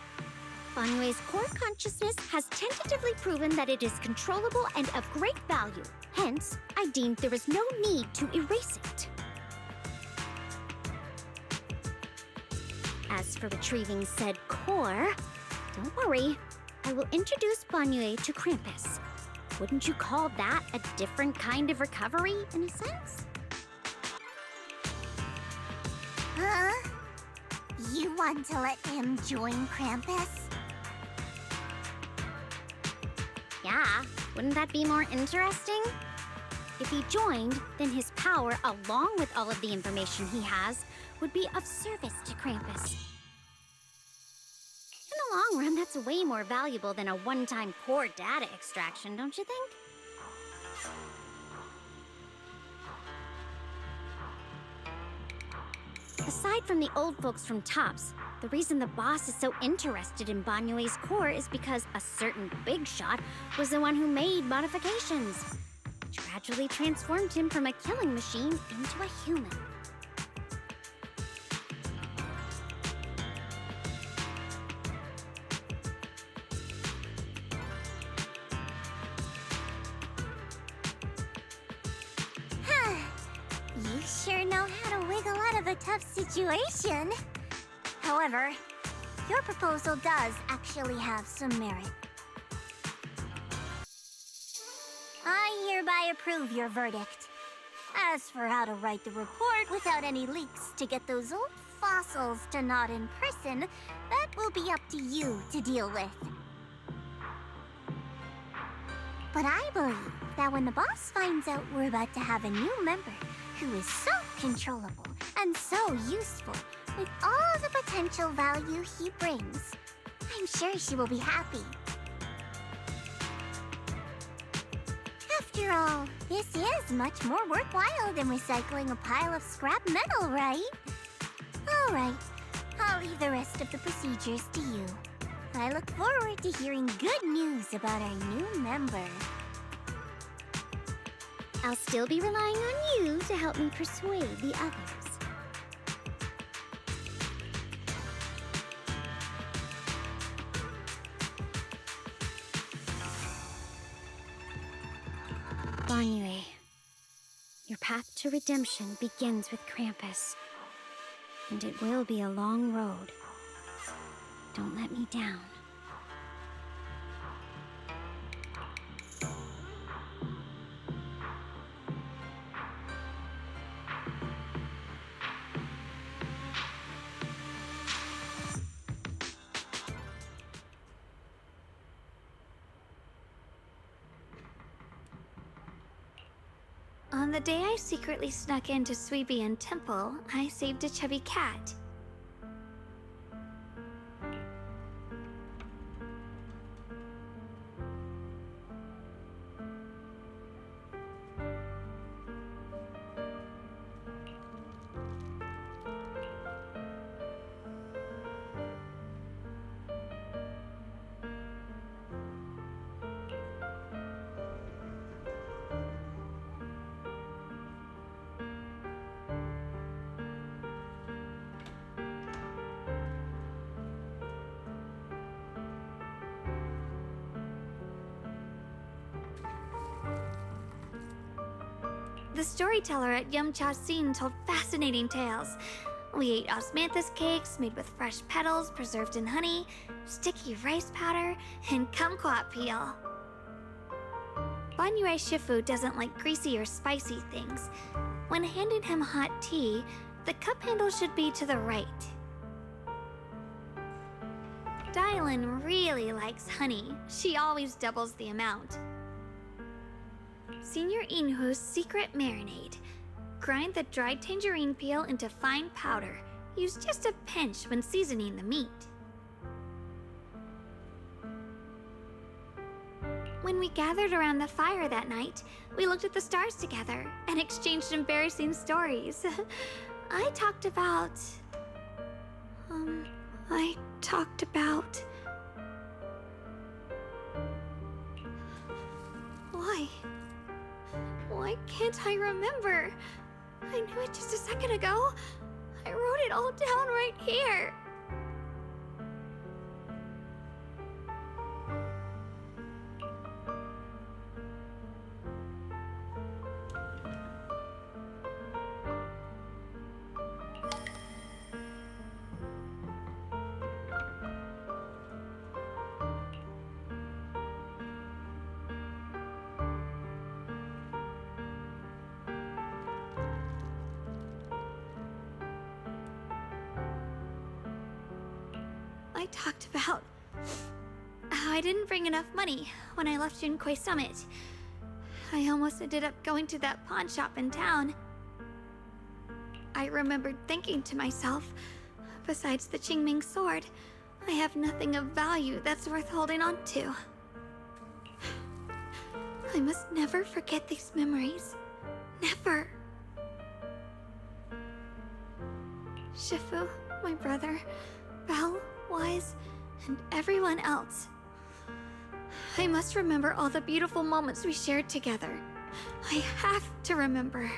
Banyue's core consciousness has tentatively proven that it is controllable and of great value. Hence, I deemed there is no need to erase it. As for retrieving said core, don't worry. I will introduce Banyue to Krampus. Wouldn't you call that a different kind of recovery, in a sense? Huh? You want to let him join Krampus? Yeah, wouldn't that be more interesting? If he joined, then his power, along with all of the information he has, would be of service to Krampus. In the long run, that's way more valuable than a one-time core data extraction, don't you think? Aside from the old folks from TOPS, the reason the boss is so interested in Banyue's core is because a certain big shot was the one who made modifications, which gradually transformed him from a killing machine into a human. You sure know how to wiggle out of a tough situation. However, your proposal does actually have some merit. I hereby approve your verdict. As for how to write the report without any leaks to get those old fossils to nod in person, that will be up to you to deal with. But I believe that when the boss finds out we're about to have a new member who is so controllable and so useful with all the potential value he brings, I'm sure she will be happy. After all, this is much more worthwhile than recycling a pile of scrap metal, right? All right, I'll leave the rest of the procedures to you. I look forward to hearing good news about our new member. I'll still be relying on you to help me persuade the others. Banyue, your path to redemption begins with Krampus. And it will be a long road. Don't let me down. On the day I secretly snuck into Suibian Temple, I saved a chubby cat. The storyteller at Yumcha Scene told fascinating tales. We ate osmanthus cakes made with fresh petals preserved in honey, sticky rice powder, and kumquat peel. Banyue Shifu doesn't like greasy or spicy things. When handing him hot tea, the cup handle should be to the right. Dylan really likes honey. She always doubles the amount. Senior Inhu's secret marinade. Grind the dried tangerine peel into fine powder. Use just a pinch when seasoning the meat. When we gathered around the fire that night, we looked at the stars together and exchanged embarrassing stories. I talked about... Why can't I remember? I knew it just a second ago. I wrote it all down right here. I talked about how I didn't bring enough money when I left Junkoi Summit. I almost ended up going to that pawn shop in town. I remembered thinking to myself, besides the Qingming sword, I have nothing of value that's worth holding on to. I must never forget these memories. Never. Shifu, my brother, Belle, Wise, and everyone else. I must remember all the beautiful moments we shared together. I have to remember.